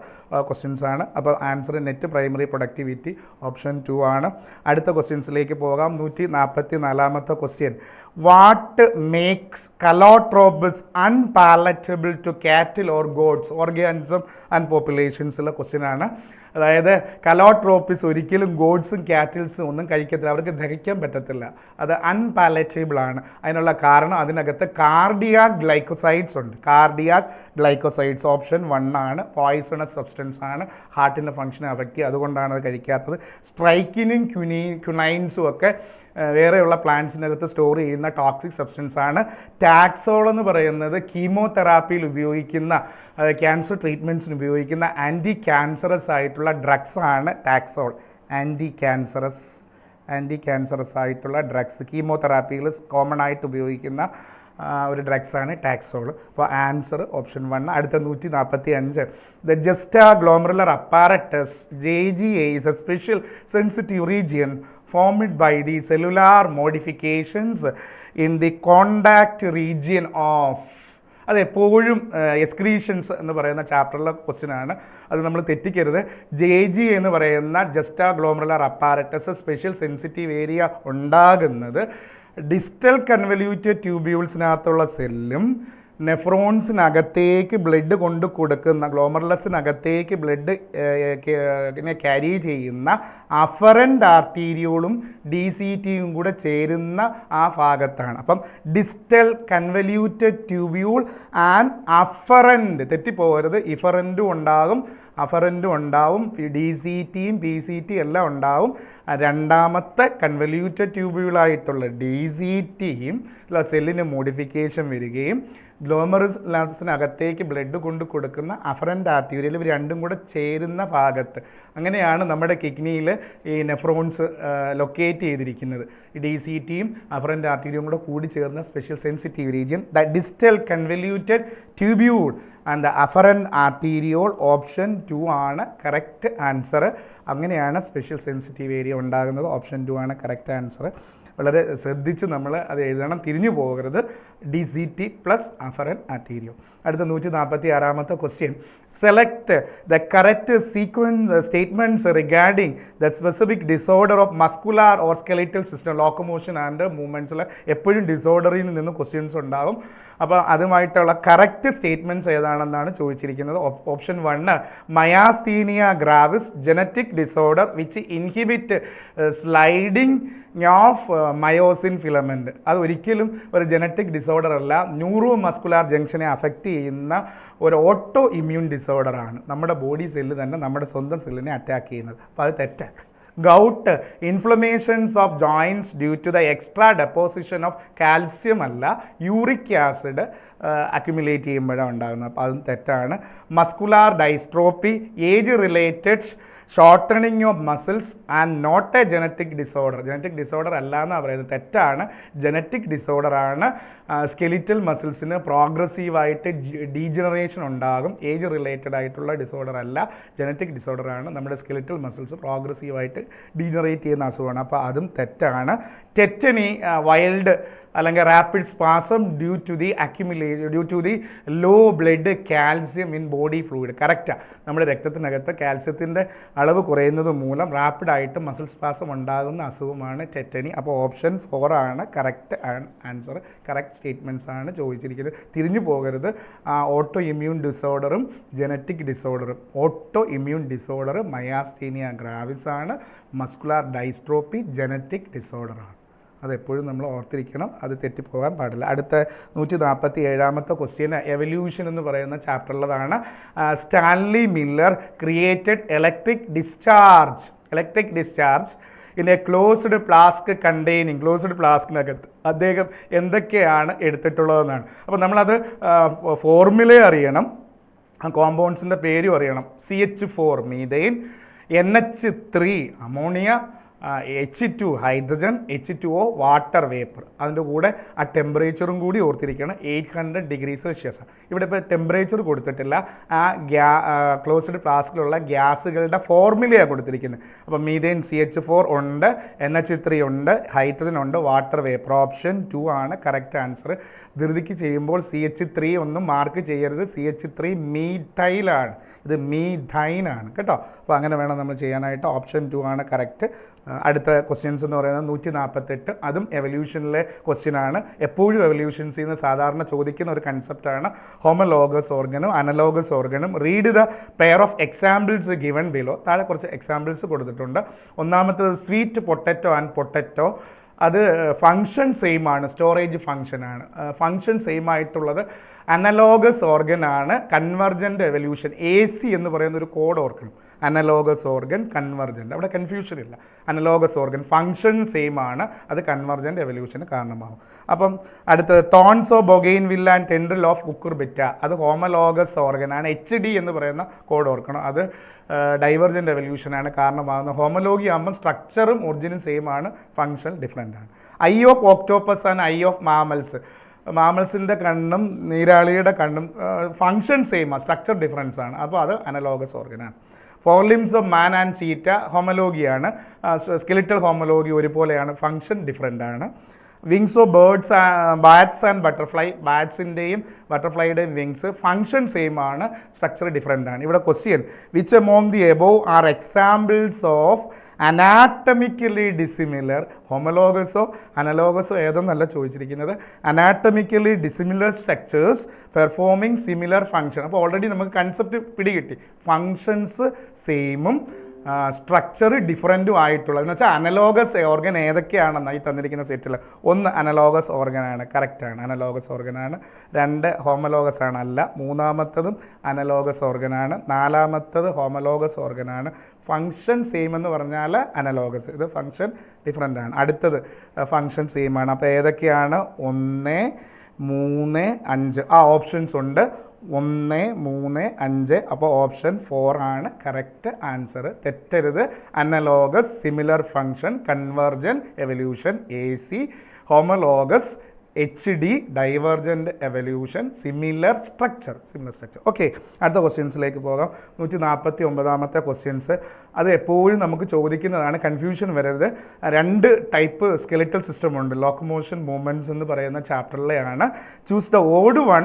ക്വസ്റ്റ്യൻസ് ആണ്. അപ്പോൾ answer net primary productivity option 2 ആണ്. അടുത്ത ക്വസ്റ്റ്യൻസിലേക്ക് പോകാം. 144ാമത്തെ question, what makes calotropis unpalatable to cattle or goats, organism and പോപ്പുലേഷൻസുള്ള ക്വസ്റ്റ്യൻ ആണ്. അതായത് കലോട്രോപ്പിസ് ഒരിക്കലും ഗോഡ്സും കാറ്റിൽസും ഒന്നും കഴിക്കത്തില്ല, അവർക്ക് ദഹിക്കാൻ പറ്റത്തില്ല, അത് അൺപാലറ്റബിൾ ആണ്. അതിനുള്ള കാരണം അതിനകത്ത് കാർഡിയാക് ഗ്ലൈക്കോസൈഡ്സ് ഉണ്ട്. കാർഡിയാക് ഗ്ലൈക്കോസൈഡ്സ് ഓപ്ഷൻ 1 ആണ്. പോയിസണസ് സബ്സ്റ്റൻസ് ആണ്, ഹാർട്ടിൻ്റെ ഫംഗ്ഷനെ അഫക്റ്റ് ചെയ്യുക, അതുകൊണ്ടാണ് അത് കഴിക്കാത്തത്. സ്ട്രൈക്കിനും ക്യുനൈൻസും ഒക്കെ വേറെയുള്ള പ്ലാന്റ്സിനകത്ത് സ്റ്റോർ ചെയ്യുന്ന ടോക്സിക് സബ്സ്റ്റൻസ് ആണ്. ടാക്സോൾ എന്ന് പറയുന്നത് കീമോതെറാപ്പിയിൽ ഉപയോഗിക്കുന്ന, ക്യാൻസർ ട്രീറ്റ്മെൻറ്റ്സിന് ഉപയോഗിക്കുന്ന ആൻറ്റി ക്യാൻസറസ് ആയിട്ടുള്ള ഡ്രഗ്സ് ആണ് ടാക്സോൾ. ആൻറ്റി ക്യാൻസറസ് ആയിട്ടുള്ള ഡ്രഗ്സ് കീമോതെറാപ്പിയിൽ കോമൺ ആയിട്ട് ഉപയോഗിക്കുന്ന ഒരു ഡ്രഗ്സാണ് ടാക്സോൾ. അപ്പോൾ ആൻസർ ഓപ്ഷൻ 1. അടുത്ത 145, the juxta glomerular apparatus JGA is a special sensitive region formed by the cellular modifications in the contact region of, അതെപ്പോഴും എക്സ്ക്രീഷൻസ് എന്ന് പറയുന്ന ചാപ്റ്ററിലെ ക്വസ്റ്റ്യനാണ്. അത് നമ്മൾ തെറ്റിക്കരുത്. JGA എന്ന് പറയുന്ന juxta glomerular apparatus special sensitive area ഉണ്ടാകുന്നത് ഡിസ്റ്റൽ കൺവല്യൂറ്റഡ് ട്യൂബ്യൂൾസിനകത്തുള്ള സെല്ലും നെഫ്രോൺസിനകത്തേക്ക് ബ്ലഡ് കൊണ്ട് കൊടുക്കുന്ന, ഗ്ലോമർലസിനകത്തേക്ക് ബ്ലഡ് ക്യാരി ചെയ്യുന്ന അഫറൻ്റ് ആർട്ടീരിയോളും DCTയും കൂടെ ചേരുന്ന ആ ഭാഗത്താണ്. അപ്പം distal convoluted tubule and afferent, തെറ്റിപ്പോകരുത്, ഇഫറൻറ്റും ഉണ്ടാകും അഫറൻറ്റും ഉണ്ടാവും, DCTയും PCT എല്ലാം ഉണ്ടാവും. രണ്ടാമത്തെ കൺവല്യൂറ്റഡ് ട്യൂബ്യൂളായിട്ടുള്ള DCTയും സെല്ലിന് മോഡിഫിക്കേഷൻ വരികയും ഗ്ലോമറുലസിനകത്തേക്ക് ബ്ലഡ് കൊണ്ട് കൊടുക്കുന്ന അഫറൻ്റ് ആർട്ടീരിയൽ ഇവർ രണ്ടും കൂടെ ചേരുന്ന ഭാഗത്ത്, അങ്ങനെയാണ് നമ്മുടെ കിഡ്നിയിൽ ഈ നെഫ്രോൺസ് ലൊക്കേറ്റ് ചെയ്തിരിക്കുന്നത്. DCTയും അഫറൻ്റ് ആർട്ടീരിയയും കൂടെ കൂടി ചേർന്ന special sensitive region, the distal convoluted tubule and the afferent arteriole option 2 ആണ് കറക്റ്റ് ആൻസർ. അങ്ങനെയാണ് സ്പെഷ്യൽ സെൻസിറ്റീവ് ഏരിയ ഉണ്ടാകുന്നത്. ഓപ്ഷൻ 2 ആണ് കറക്റ്റ് ആൻസർ. വളരെ ശ്രദ്ധിച്ച് നമ്മൾ അത് എഴുതണം, തിരിഞ്ഞു പോകരുത്. DCT plus afferent arteriole. അടുത്ത 146ാമത്തെ question, select the correct sequence statements regarding the specific disorder of muscular or skeletal system, locomotion and മൂവ്മെൻറ്റ്സിൽ എപ്പോഴും ഡിസോർഡറിൽ നിന്ന് ക്വസ്റ്റ്യൻസ് ഉണ്ടാകും. അപ്പോൾ അതുമായിട്ടുള്ള കറക്റ്റ് സ്റ്റേറ്റ്മെൻറ്റ്സ് ഏതാണെന്നാണ് ചോദിച്ചിരിക്കുന്നത്. Option 1, myasthenia gravis, genetic disorder which inhibit sliding of myosin filament. അത് ഒരിക്കലും ഒരു ജനറ്റിക് ഡിസോർഡർ അല്ല, ന്യൂറോ മസ്കുലാർ ജംഗ്ഷനെ അഫക്റ്റ് ചെയ്യുന്ന ഒരു ഓട്ടോ ഇമ്മ്യൂൺ ഡിസോർഡറാണ്. നമ്മുടെ ബോഡി സെല്ല് തന്നെ നമ്മുടെ സ്വന്തം സെല്ലിനെ അറ്റാക്ക് ചെയ്യുന്നത്. അപ്പോൾ അത് തെറ്റാണ്. Gout, inflammations of joints due to the extra deposition of calcium അല്ല, യൂറിക് ആസിഡ് അക്യുമുലേറ്റ് ചെയ്യുമ്പോഴാണ് ഉണ്ടാകുന്നത്. അപ്പോൾ അതും തെറ്റാണ്. Muscular dystrophy, age related shortening of muscles and not a genetic disorder. Genetic disorder അല്ല എന്നാണ് പറയുന്നത്, തെറ്റാണ്. ജനറ്റിക് ഡിസോർഡറാണ്. സ്കെലിറ്റൽ മസിൽസിന് പ്രോഗ്രസീവായിട്ട് ഡീജനറേഷൻ ഉണ്ടാകും. ഏജ് റിലേറ്റഡ് ആയിട്ടുള്ള ഡിസോർഡർ അല്ല, ജനറ്റിക് ഡിസോർഡറാണ്. നമ്മുടെ സ്കെലിറ്റൽ മസിൽസ് പ്രോഗ്രസീവായിട്ട് ഡീജനറേറ്റ് ചെയ്യുന്ന അസുഖമാണ്. അപ്പോൾ അതും തെറ്റാണ്. ടെറ്റനി, വൈൽഡ് അല്ലെങ്കിൽ rapid spasm due to the low blood calcium in body fluid. കറക്റ്റാണ്. നമ്മുടെ രക്തത്തിനകത്ത് കാൽസ്യത്തിൻ്റെ അളവ് കുറയുന്നത് മൂലം റാപ്പിഡായിട്ട് മസിൽ സ്പാസം ഉണ്ടാകുന്ന അസുഖമാണ് ടെറ്റനി. അപ്പോൾ ഓപ്ഷൻ 4 ആണ് കറക്റ്റ് ആൻസർ. കറക്റ്റ് സ്റ്റേറ്റ്മെൻറ്റ്സ് ആണ് ചോദിച്ചിരിക്കുന്നത്. തിരിഞ്ഞു പോകരുത്. ഓട്ടോ ഇമ്മ്യൂൺ ഡിസോർഡറും ജനറ്റിക് ഡിസോർഡറും. Auto immune disorder myasthenia gravis ആണ്. മസ്കുലാർ ഡൈസ്ട്രോപ്പി ജനറ്റിക് ഡിസോർഡറാണ്. അതെപ്പോഴും നമ്മൾ ഓർത്തിരിക്കണം, അത് തെറ്റിപ്പോകാൻ പാടില്ല. അടുത്ത 147ാമത്തെ ക്വസ്റ്റ്യൻ എവല്യൂഷൻ എന്ന് പറയുന്ന ചാപ്റ്ററിലതാണ്. Stanley Miller created electric discharge in a closed flask containing, closed ഫ്ലാസ്കിനകത്ത് അദ്ദേഹം എന്തൊക്കെയാണ് എടുത്തിട്ടുള്ളതെന്നാണ്. അപ്പോൾ നമ്മളത് ഫോർമുല അറിയണം, കോമ്പൗണ്ട്സിൻ്റെ പേരും അറിയണം. CH4 methane, NH3 ammonia, H2 hydrogen, H2O water vapour, അതിൻ്റെ കൂടെ ആ ടെമ്പറേച്ചറും കൂടി ഓർത്തിരിക്കണം. 800 ഡിഗ്രി സെൽഷ്യസ്. ഇവിടെ ഇപ്പോൾ ടെമ്പറേച്ചർ കൊടുത്തിട്ടില്ല, ആ ക്ലോസ്ഡ് ഫ്ലാസ്കിലുള്ള ഗ്യാസുകളുടെ ഫോർമുലയാണ് കൊടുത്തിരിക്കുന്നത്. അപ്പോൾ മീഥേൻ CH4 ഉണ്ട്, NH3 ഉണ്ട്, ഹൈഡ്രജൻ ഉണ്ട്, വാട്ടർ വേപ്പർ. ഓപ്ഷൻ 2 ആണ് കറക്റ്റ് ആൻസർ. ധൃതിക്ക് ചെയ്യുമ്പോൾ CH3 ഒന്നും മാർക്ക് ചെയ്യരുത്, CH3 മീഥൈലാണ്, ഇത് മീഥൈനാണ് കേട്ടോ. അപ്പോൾ അങ്ങനെ വേണം നമ്മൾ ചെയ്യാനായിട്ട്. ഓപ്ഷൻ 2 ആണ് കറക്റ്റ്. അടുത്ത ക്വസ്റ്റ്യൻസ് എന്ന് പറയുന്നത് 148, അതും എവല്യൂഷനിലെ ക്വസ്റ്റ്യൻ ആണ്. എപ്പോഴും എവല്യൂഷൻസിൽ നിന്ന് സാധാരണ ചോദിക്കുന്ന ഒരു കൺസെപ്റ്റാണ് ഹോമലോഗസ് ഓർഗനും അനലോഗസ് ഓർഗനും. Read the pair of examples given below. താഴെ കുറച്ച് എക്സാമ്പിൾസ് കൊടുത്തിട്ടുണ്ട്. ഒന്നാമത്തത് സ്വീറ്റ് പൊട്ടറ്റോ ആൻഡ് പൊട്ടറ്റോ. അത് ഫങ്ഷൻ സെയിം ആണ്, സ്റ്റോറേജ് ഫങ്ഷനാണ്. ഫങ്ഷൻ സെയിം ആയിട്ടുള്ളത് അനലോഗസ് ഓർഗൻ ആണ്. കൺവർജൻ്റ് എവല്യൂഷൻ AC എന്ന് പറയുന്ന ഒരു കോഡ് ഓർക്കണം. അനലോഗസ് ഓർഗൻ, കൺവർജൻ്റ്, അവിടെ കൺഫ്യൂഷൻ ഇല്ല. അനലോഗസ് ഓർഗൻ ഫങ്ഷൻ സെയിം ആണ്, അത് കൺവർജൻ്റ് എവല്യൂഷന് കാരണമാകും. അപ്പം അടുത്തത് thorns of bougainvillea and tendril of cucurbita. അത് ഹോമലോഗസ് ഓർഗൻ ആണ്. HD എന്ന് പറയുന്ന കോഡ് ഓർക്കണം, അത് ഡൈവർജൻ്റ് എവല്യൂഷനാണ് കാരണമാകുന്നത്. ഹോമലോഗി ആകുമ്പോൾ സ്ട്രക്ചറും ഒറിജിനും സെയിം ആണ്, ഫങ്ഷൻ ഡിഫറെൻ്റ് ആണ്. Eye of octopus and eye of mammals. മാമൽസിൻ്റെ കണ്ണും നീരാളിയുടെ കണ്ണും ഫങ്ഷൻ സെയിം ആണ്, സ്ട്രക്ചർ ഡിഫറൻസ് ആണ്, അപ്പോൾ അത് അനലോഗസ് ഓർഗനാണ്. Fore limbs of man and cheetah ഹോമലോഗിയാണ്, സ്കെലിറ്റൽ ഹോമലോഗി ഒരുപോലെയാണ്, ഫങ്ഷൻ ഡിഫറെൻ്റ് ആണ്. Wings of birds, bats and butterfly. ബാറ്റ്സിൻ്റെയും ബട്ടർഫ്ലൈയുടെയും വിങ്സ് ഫങ്ഷൻ സെയിം ആണ്, സ്ട്രക്ചർ ഡിഫറെൻ്റ് ആണ്. ഇവിടെ question which among the above are examples of anatomically dissimilar ഹോമലോഗസോ അനലോഗസോ ഏതെന്നല്ല ചോദിച്ചിരിക്കുന്നത്. Anatomically dissimilar structures performing similar function. അപ്പോൾ already നമുക്ക് കൺസെപ്റ്റ് പിടികിട്ടി. ഫങ്ഷൻസ് സെയിമും സ്ട്രക്ചർ ഡിഫറൻറ്റും ആയിട്ടുള്ളത് എന്ന് വെച്ചാൽ അനലോഗസ് ഓർഗൻ ഏതൊക്കെയാണെന്നായി തന്നിരിക്കുന്ന സെറ്റിൽ. ഒന്ന് അനലോഗസ് ഓർഗനാണ്, കറക്റ്റാണ്, അനലോഗസ് ഓർഗനാണ്. 2 ഹോമലോഗസ് ആണ്, അല്ല. മൂന്നാമത്തതും അനലോഗസ് ഓർഗനാണ്. നാലാമത്തത് ഹോമലോഗസ് ഓർഗനാണ്. ഫങ്ഷൻ സെയിം എന്ന് പറഞ്ഞാൽ അനലോഗസ്, ഇത് ഫങ്ഷൻ ഡിഫറൻ്റ് ആണ്. അടുത്തത് ഫങ്ഷൻ സെയിം ആണ്. അപ്പോൾ ഏതൊക്കെയാണ്? 1, 3, 5 ആ ഓപ്ഷൻസ് ഉണ്ട്. 1, 3, 5. അപ്പോൾ ഓപ്ഷൻ 4 ആണ് കറക്റ്റ് ആൻസർ. തെറ്റരുത്. Analogous, similar function, convergent evolution AC, homologous HD, divergent evolution, similar structure. Okay, അടുത്ത ക്വസ്റ്റ്യൻസിലേക്ക് പോകാം. 149ാമത്തെ ക്വസ്റ്റ്യൻസ്. അത് എപ്പോഴും നമുക്ക് ചോദിക്കുന്നതാണ്, കൺഫ്യൂഷൻ വരരുത്. 2 ടൈപ്പ് സ്കെലിറ്റൽ സിസ്റ്റം ഉണ്ട്, ലോക്കോമോഷൻ മൂവ്മെൻറ്റ്സ് എന്ന് പറയുന്ന ചാപ്റ്ററിലെയാണ്. Choose the odd one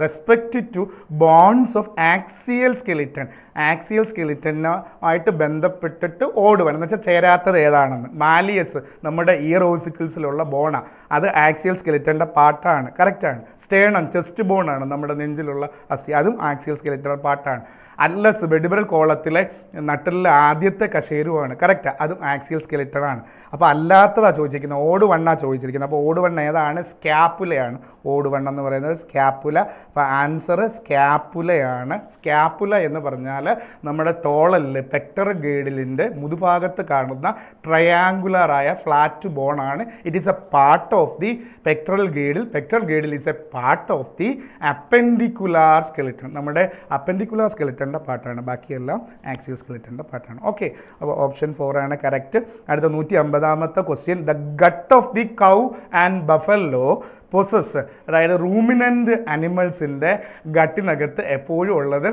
respect to bones of axial skeleton. Axial സ്കെലിറ്റനുമായിട്ട് ബന്ധപ്പെട്ടിട്ട് ഓഡ് വൺ എന്ന് വെച്ചാൽ ചേരാത്തത് ഏതാണെന്ന്. മാലിയസ് നമ്മുടെ ഇയർ ഓസിക്കിൾസിലുള്ള ബോണാണ്, അത് ആക്സിയൽ സ്കെലിറ്റൻ്റെ പാർട്ടാണ്, കറക്റ്റാണ്. സ്റ്റേണം ചെസ്റ്റ് ബോണാണ് നമ്മുടെ നെഞ്ചിലുള്ള അസ്ഥി, അതും ആക്സിയൽ സ്കെലിറ്റൻ പാർട്ടാണ്. അറ്റ്ലസ് വെർട്ടിബ്രൽ കോളത്തിലെ നട്ടലിലെ ആദ്യത്തെ കശേരുവാണ്, കറക്റ്റ്, അതും ആക്സിയൽ സ്കെലിറ്റനാണ്. അപ്പോൾ അല്ലാത്തതാണ് ചോദിച്ചിരിക്കുന്നത്, ഓട് വണ്ണാണ് ചോദിച്ചിരിക്കുന്നത്. അപ്പോൾ ഓട് വണ്ണ ഏതാണ്? സ്കാപ്പുലയാണ്. ഓട് വണ്ണം എന്ന് പറയുന്നത് സ്കാപ്പുല. അപ്പോൾ ആൻസർ സ്കാപ്പുലയാണ്. സ്കാപ്പുല എന്ന് പറഞ്ഞാൽ നമ്മുടെ തോളലിൽ പെക്ടർ ഗേഡിലിൻ്റെ മുതുഭാഗത്ത് കാണുന്ന ട്രയാങ്കുലറായ ഫ്ലാറ്റ് ബോണാണ്. It is a part of the pectoral girdle. Pectoral girdle is a part of the appendicular skeleton. നമ്മുടെ അപ്പൻഡിക്കുലാർ സ്കെലിറ്റൻ്റെ പാർട്ടാണ്, ബാക്കിയെല്ലാം ആക്സിയൽ സ്കെലിറ്റൻ്റെ പാർട്ടാണ്. ഓക്കെ, അപ്പോൾ ഓപ്ഷൻ 4 ആണ് കറക്റ്റ്. അടുത്ത 150ാമത്തെ question. The gut of the cow and buffalo possess, അതായത് റൂമിനൻ്റ് അനിമൽസിൻ്റെ ഗട്ടിനകത്ത് എപ്പോഴും ഉള്ളത്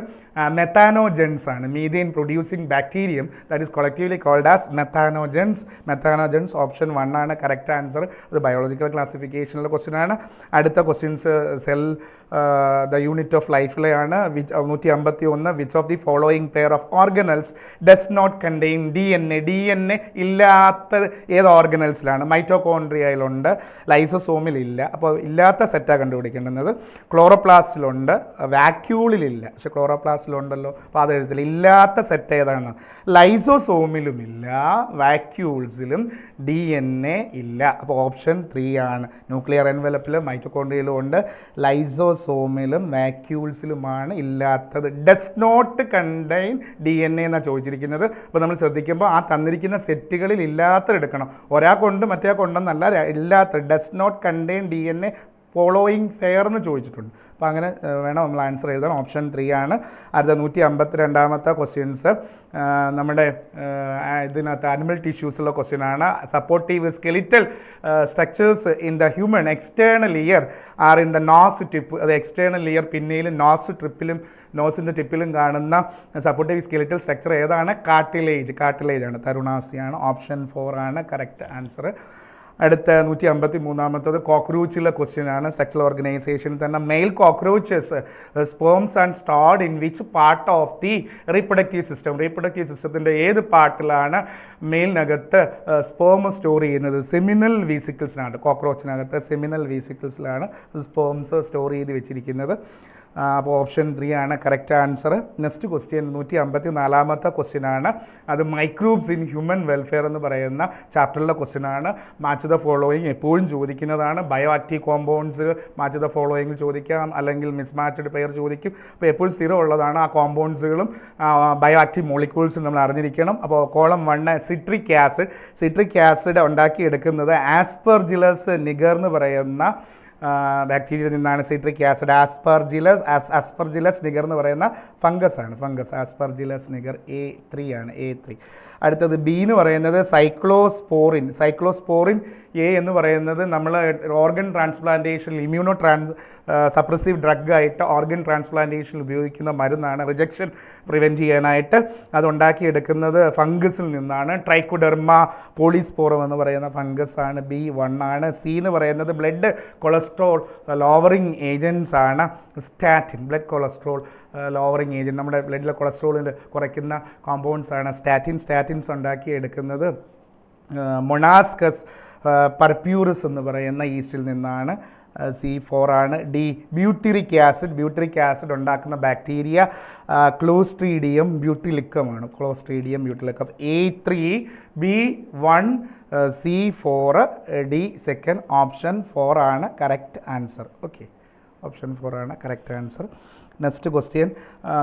മെത്താനോജൻസ് ആണ്. Methane producing bacterium that is collectively called as methanogens. Methanogens option 1 ആണ് കറക്റ്റ് ആൻസർ. അത് ബയോളജിക്കൽ ക്ലാസിഫിക്കേഷനിലെ ക്വസ്റ്റ്യൻ ആണ്. അടുത്ത questions cell the unit of ലൈഫിലെയാണ്. 151. Which of the following pair of organelles does not contain DNA? DNA ഇല്ലാത്ത ഏത് ഓർഗനൽസിലാണ്? മൈറ്റോകോൺട്രിയയിലുണ്ട്, ലൈസോസോമിലില്ല. അപ്പോൾ ഇല്ലാത്ത സെറ്റാണ് കണ്ടുപിടിക്കേണ്ടുന്നത്. ക്ലോറോപ്ലാസ്റ്റിലുണ്ട്, വാക്യൂളിലില്ല. പക്ഷെ ക്ലോറോപ്ലാസ്റ്റിലുണ്ടല്ലോ, അപ്പോൾ അത് എഴുതില്ല. ഇല്ലാത്ത സെറ്റ് ഏതാണ്? ലൈസോസോമിലുമില്ല, വാക്യൂൾസിലും DNA ഇല്ല. അപ്പോൾ ഓപ്ഷൻ 3 ആണ്. ന്യൂക്ലിയർ എൻവലപ്പിൽ മൈറ്റോകോൺട്രിയയിലും ഉണ്ട്, ലൈസോസോമിലും വാക്യൂൾസിലുമാണ് ഇല്ലാത്തത്. ഡസ് നോട്ട് കണ്ടെയ്ൻ DNA എന്നാണ് ചോദിച്ചിരിക്കുന്നത്. അപ്പോൾ നമ്മൾ ശ്രദ്ധിക്കുമ്പോൾ ആ തന്നിരിക്കുന്ന സെറ്റുകളിൽ ഇല്ലാത്തത് എടുക്കണം. ഒരാൾക്കുണ്ട് മറ്റേ കൊണ്ടെന്നല്ല, ഇല്ലാത്ത does not contain DNA following pair എന്ന് ചോദിച്ചിട്ടുണ്ട്. അപ്പോൾ അങ്ങനെ വേണം നമ്മൾ ആൻസർ എഴുതാൻ. ഓപ്ഷൻ 3 ആണ്. അടുത്ത 152ാമത്തെ ക്വസ്റ്റ്യൻസ് നമ്മുടെ ഇതിനകത്ത് ആനിമൽ ടിഷ്യൂസുള്ള ക്വസ്റ്റ്യൻ ആണ്. Supportive skeletal structures in the human external ear are in the nose tip. അത് എക്സ്റ്റേണൽ ഇയർ പിന്നിലും നോസിൻ്റെ ടിപ്പിലും കാണുന്ന സപ്പോർട്ടീവ് സ്കെലിറ്റൽ സ്ട്രക്ചർ ഏതാണ്? കാർട്ടിലേജ് ആണ്. തരുണാസ്ഥിയാണ്. ഓപ്ഷൻ 4 ആണ് കറക്റ്റ് ആൻസർ. അടുത്ത 153ാമത്തത് കോക്രോച്ചിലെ ക്വസ്റ്റ്യൻ ആണ്. സ്ട്രക്ചറൽ ഓർഗനൈസേഷൻ തന്നെ male cockroaches sperms and stored in which part of the reproductive സിസ്റ്റത്തിൻ്റെ ഏത് പാർട്ടിലാണ് മെയിലിനകത്ത് സ്പേം സ്റ്റോർ ചെയ്യുന്നത്? സെമിനൽ വീസിക്കിൾസിനാണ്. കോക്രോച്ചിനകത്ത് സെമിനൽ വീസിക്കിൾസിലാണ് സ്പേംസ് സ്റ്റോർ ചെയ്ത് വെച്ചിരിക്കുന്നത്. അപ്പോൾ ഓപ്ഷൻ 3 ആണ് കറക്റ്റ് ആൻസർ. നെക്സ്റ്റ് ക്വസ്റ്റ്യൻ 154ാമത്തെ ക്വസ്റ്റ്യൻ ആണ്. അത് മൈക്രോബ്സ് ഇൻ ഹ്യൂമൻ വെൽഫെയർ എന്ന് പറയുന്ന ചാപ്റ്ററിലെ ക്വസ്റ്റ്യൻ ആണ്. മാച്ച് ദ ഫോളോയിങ് എപ്പോഴും ചോദിക്കുന്നതാണ്. Bio active compounds match the ഫോളോയിങ്ങിൽ ചോദിക്കാം, അല്ലെങ്കിൽ മിസ്മാച്ച്ഡ് പെയർ ചോദിക്കും. അപ്പോൾ എപ്പോഴും സ്ഥിരമുള്ളതാണ്. ആ കോമ്പൗണ്ട്സുകളും ബയോ ആക്റ്റീവ് മോളിക്യൂൾസും നമ്മൾ അറിഞ്ഞിരിക്കണം. അപ്പോൾ കോളം 1 സിട്രിക് ആസിഡ് ഉണ്ടാക്കിയെടുക്കുന്നത് ആസ്പെർജിലസ് നിഗർ എന്ന് പറയുന്ന ബാക്ടീരിയയിൽ നിന്നാണ്. സിട്രിക് ആസിഡ് ആസ്പെർജിലസ് നിഗർ എന്ന് പറയുന്ന ഫംഗസ് ആസ്പെർജിലസ് നിഗർ A3 ആണ്. A3. അടുത്തത് ബി എന്ന് പറയുന്നത് സൈക്ലോസ്പോറിൻ എ എന്ന് പറയുന്നത് നമ്മൾ ഓർഗൻ ട്രാൻസ്പ്ലാന്റേഷൻ സപ്രസീവ് ഡ്രഗായിട്ട് ഓർഗൻ ട്രാൻസ്പ്ലാന്റേഷൻ ഉപയോഗിക്കുന്ന മരുന്നാണ്. റിജക്ഷൻ പ്രിവെൻറ്റ് ചെയ്യാനായിട്ട് അത് ഉണ്ടാക്കിയെടുക്കുന്നത് ഫംഗസിൽ നിന്നാണ്. ട്രൈക്കോഡെർമ പോളിസ്പോറം എന്ന് പറയുന്ന ഫംഗസ് ആണ്. B1 ആണ്. സി എന്ന് പറയുന്നത് ബ്ലഡ് കൊളസ്ട്രോൾ ലോവറിങ് ഏജൻസ് ആണ്. ബ്ലഡ് കൊളസ്ട്രോൾ ലോവറിങ് ഏജൻറ്റ്, നമ്മുടെ ബ്ലഡിലെ കൊളസ്ട്രോളിൽ കുറയ്ക്കുന്ന കോമ്പൗണ്ട്സ് ആണ് സ്റ്റാറ്റിൻസ് ഉണ്ടാക്കിയെടുക്കുന്നത് മൊണാസ്കസ് പർപ്യൂറിസ് എന്ന് പറയുന്ന ഈസ്റ്റിൽ നിന്നാണ്. C4 ആണ്. ഡി ബ്യൂട്ടിറിക് ആസിഡ് ഉണ്ടാക്കുന്ന ബാക്ടീരിയ ക്ലോസ്ട്രീഡിയം ബ്യൂട്ടിലിക്കമാണ്. A3 B1 C4 D second. Option 4 ആണ് കറക്റ്റ് ആൻസർ. ഓക്കെ, ഓപ്ഷൻ 4 ആണ് കറക്റ്റ് ആൻസർ. നെക്സ്റ്റ് ക്വസ്റ്റ്യൻ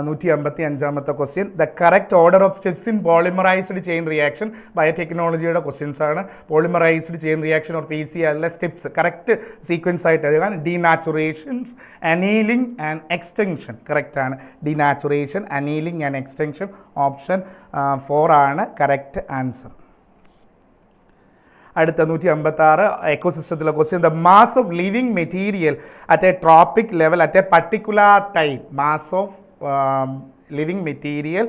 155ാമത്തെ question. The correct order of steps in polymerized chain reaction. ബയോടെക്നോളജിയുടെ ക്വസ്റ്റ്യൻസ് ആണ്. Polymerized chain reaction or PCR steps correct sequence ആയിട്ട് എഴുതാൻ. Denaturations, annealing and extension. Correct ആണ്. Denaturation, annealing and extension. Option 4 ആണ് correct answer. അടുത്ത 156 എക്കോസിസ്റ്റത്തിലെ question. The mass of living material at a trophic level at a particular time. Mass of living material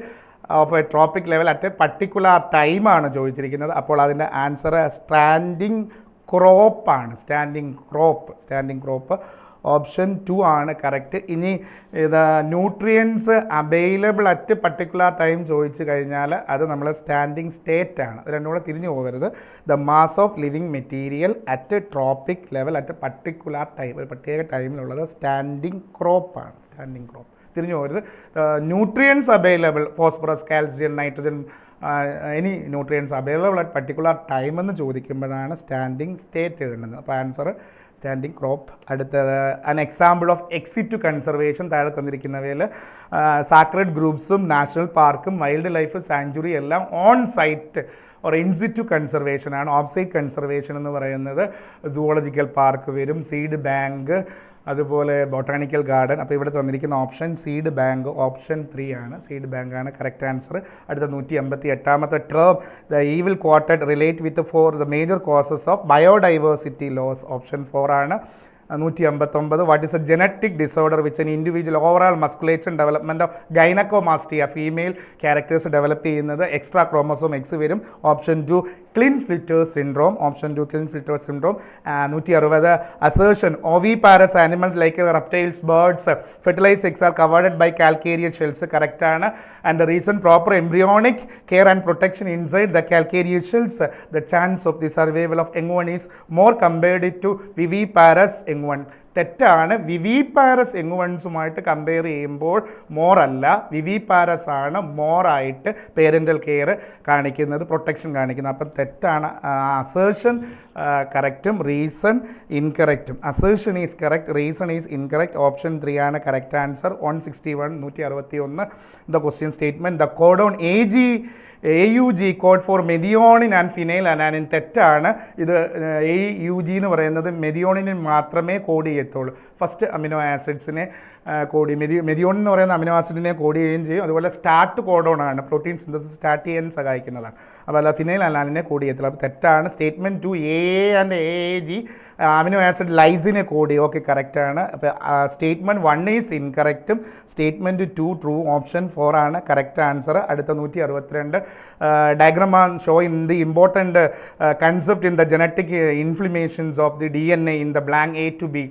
of a trophic level at a particular ടൈമാണ് ചോദിച്ചിരിക്കുന്നത്. അപ്പോൾ അതിൻ്റെ answer standing crop. Option 2 ആണ് correct. ഇനി ഇത് nutrients available at particular time ചോദിച്ചു കഴിഞ്ഞാൽ അത് നമ്മൾ സ്റ്റാൻഡിങ് സ്റ്റേറ്റ് ആണ്. അത് രണ്ടും കൂടെ തിരിഞ്ഞു പോകരുത്. The mass of living material at tropic level at particular time, ഒരു പ്രത്യേക ടൈമിലുള്ളത് സ്റ്റാൻഡിങ് ക്രോപ്പാണ്. തിരിഞ്ഞു പോകരുത്. Nutrients available phosphorus, calcium, nitrogen, any nutrients available at particular time എന്ന് ചോദിക്കുമ്പോഴാണ് സ്റ്റാൻഡിങ് സ്റ്റേറ്റ് എഴുതുന്നത്. അപ്പോൾ ആൻസർ സ്റ്റാൻഡിങ് ക്രോപ്പ്. അടുത്തത് an example of ex situ conservation. താഴെ തന്നിരിക്കുന്നവയിൽ സാക്രഡ് ഗ്രൂപ്പ്സും നാഷണൽ പാർക്കും വൈൽഡ് ലൈഫ് സാങ്ച്വറി എല്ലാം on site or in situ conservation ആണ്. ഓഫ് സൈറ്റ് കൺസർവേഷൻ എന്ന് പറയുന്നത് സുവോളജിക്കൽ പാർക്ക് വരും, സീഡ് ബാങ്ക്, അതുപോലെ ബൊട്ടാണിക്കൽ ഗാർഡൻ. അപ്പോൾ ഇവിടെ തന്നിരിക്കുന്ന ഓപ്ഷൻ സീഡ് ബാങ്ക്. ഓപ്ഷൻ 3 ആണ്. സീഡ് ബാങ്ക് ആണ് കറക്റ്റ് ആൻസർ. അടുത്ത 158ാമത്തെ term. The evil quartet relate with four the major causes of biodiversity loss. Option 4 ആണ്. 159. What is a genetic disorder which an individual overall musculation development of gynecomastia. Female characters develop ചെയ്യുന്നത് extra chromosome X വരും. Option 2 Klinefelter's syndrome. 160. Assertion oviparous animals like reptiles, birds, fertilise eggs are covered by calcareous shells. Correct ആണ്. And the reason proper embryonic care and protection inside the calcareous shells. The chance of the survival of young one is more compared to viviparous young one. തെറ്റാണ്. Viviparous young വൺസുമായിട്ട് compare ചെയ്യുമ്പോൾ മോറല്ല, viviparous ആണ് മോറായിട്ട് parental care കാണിക്കുന്നത്, protection കാണിക്കുന്നത്. അപ്പം തെറ്റാണ്. അസേർഷൻ കറക്റ്റും റീസൺ ഇൻകറക്റ്റും. Assertion is correct, reason is incorrect. Option 3 ആണ് correct answer. 161. The question statement. The codon AG AUG code for methionine and phenyl alanine തെറ്റാണ്. ഇത് AUG എന്ന് പറയുന്നത് മെഥിയോണിന് മാത്രമേ കോഡ് ചെയ്യത്തുള്ളൂ. ഫസ്റ്റ് അമിനോ ആസിഡ്സിനെ കോഡ് മെഥിയോണിൻ എന്ന് പറയുന്ന അമിനോ ആസിഡിനെ കോഡ് ചെയ്യുകയും ചെയ്യും. അതുപോലെ സ്റ്റാർട്ട് കോഡോൺ ആണ്, പ്രോട്ടീൻ സിന്തസിസ് സ്റ്റാർട്ട് ചെയ്യാൻ സഹായിക്കുന്നതാണ്. അപ്പോൾ അല്ല ഫിനൈൽ അലാനിനെ കോഡ് ചെയ്യത്തില്ല. അപ്പോൾ തെറ്റാണ്. Statement 2 A and AAG amino acid ലൈസിനെ കോഡ് ചെയ്യും. ഓക്കെ, കറക്റ്റാണ്. അപ്പോൾ സ്റ്റേറ്റ്മെൻറ്റ് 1 ഈസ് ഇൻകറക്റ്റും സ്റ്റേറ്റ്മെൻറ്റ് 2 ട്രൂ. ഓപ്ഷൻ 4 ആണ് കറക്റ്റ് ആൻസർ. അടുത്ത 162 diagram show in the important concept in the genetic inflammations of the DNA in the blank A to B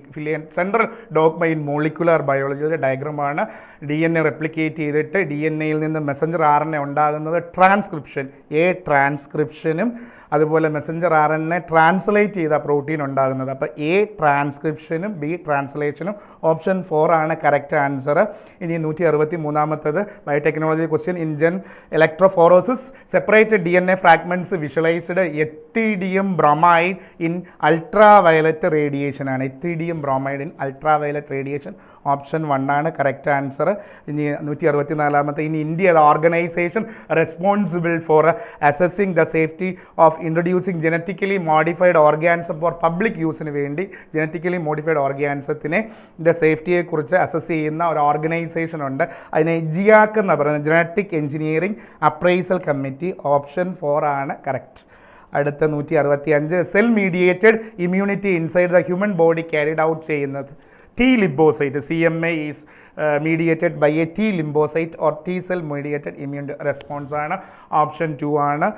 central dogma in molecular ബയോളജിയുടെ ഡയഗ്രമാണ്. DNA replicate ചെയ്തിട്ട് DNAയിൽ നിന്ന് messenger RNA ഉണ്ടാകുന്നത് transcription, ട്രാൻസ്ക്രിപ്ഷനും അതുപോലെ മെസ്സഞ്ചർ RNA ട്രാൻസ്ലേറ്റ് ചെയ്ത protein ഉണ്ടാകുന്നത്. അപ്പോൾ ട്രാൻസ്ക്രിപ്ഷനും B ട്രാൻസ്ലേഷനും. ഓപ്ഷൻ 4 ആണ് കറക്റ്റ് ആൻസർ. ഇനി 163 biotechnology question. In gel electrophoresis separated DNA fragments visualised ethidium bromide in ultraviolet radiation ആണ്. Ethidium bromide in ultraviolet radiation. Option 1 ആണ് കറക്റ്റ് ആൻസർ. ഇനി 164 in India the organisation responsible for assessing the safety of introducing genetically modified organism for public യൂസിന് വേണ്ടി genetically modified ഓർഗാനിസത്തിനെ സേഫ്റ്റിയെക്കുറിച്ച് assess ചെയ്യുന്ന ഒരു organisation ഉണ്ട്. അതിനെ ജിയാക്ക് എന്ന് പറയുന്നത് genetic engineering appraisal committee. Option 4 ആണ് കറക്റ്റ്. അടുത്ത 165 cell mediated immunity inside the human body carried out ചെയ്യുന്നത് T lymphocyte. CMA is mediated by a T lymphocyte or T cell mediated immune response ആണ്. Option 2 ആണ്.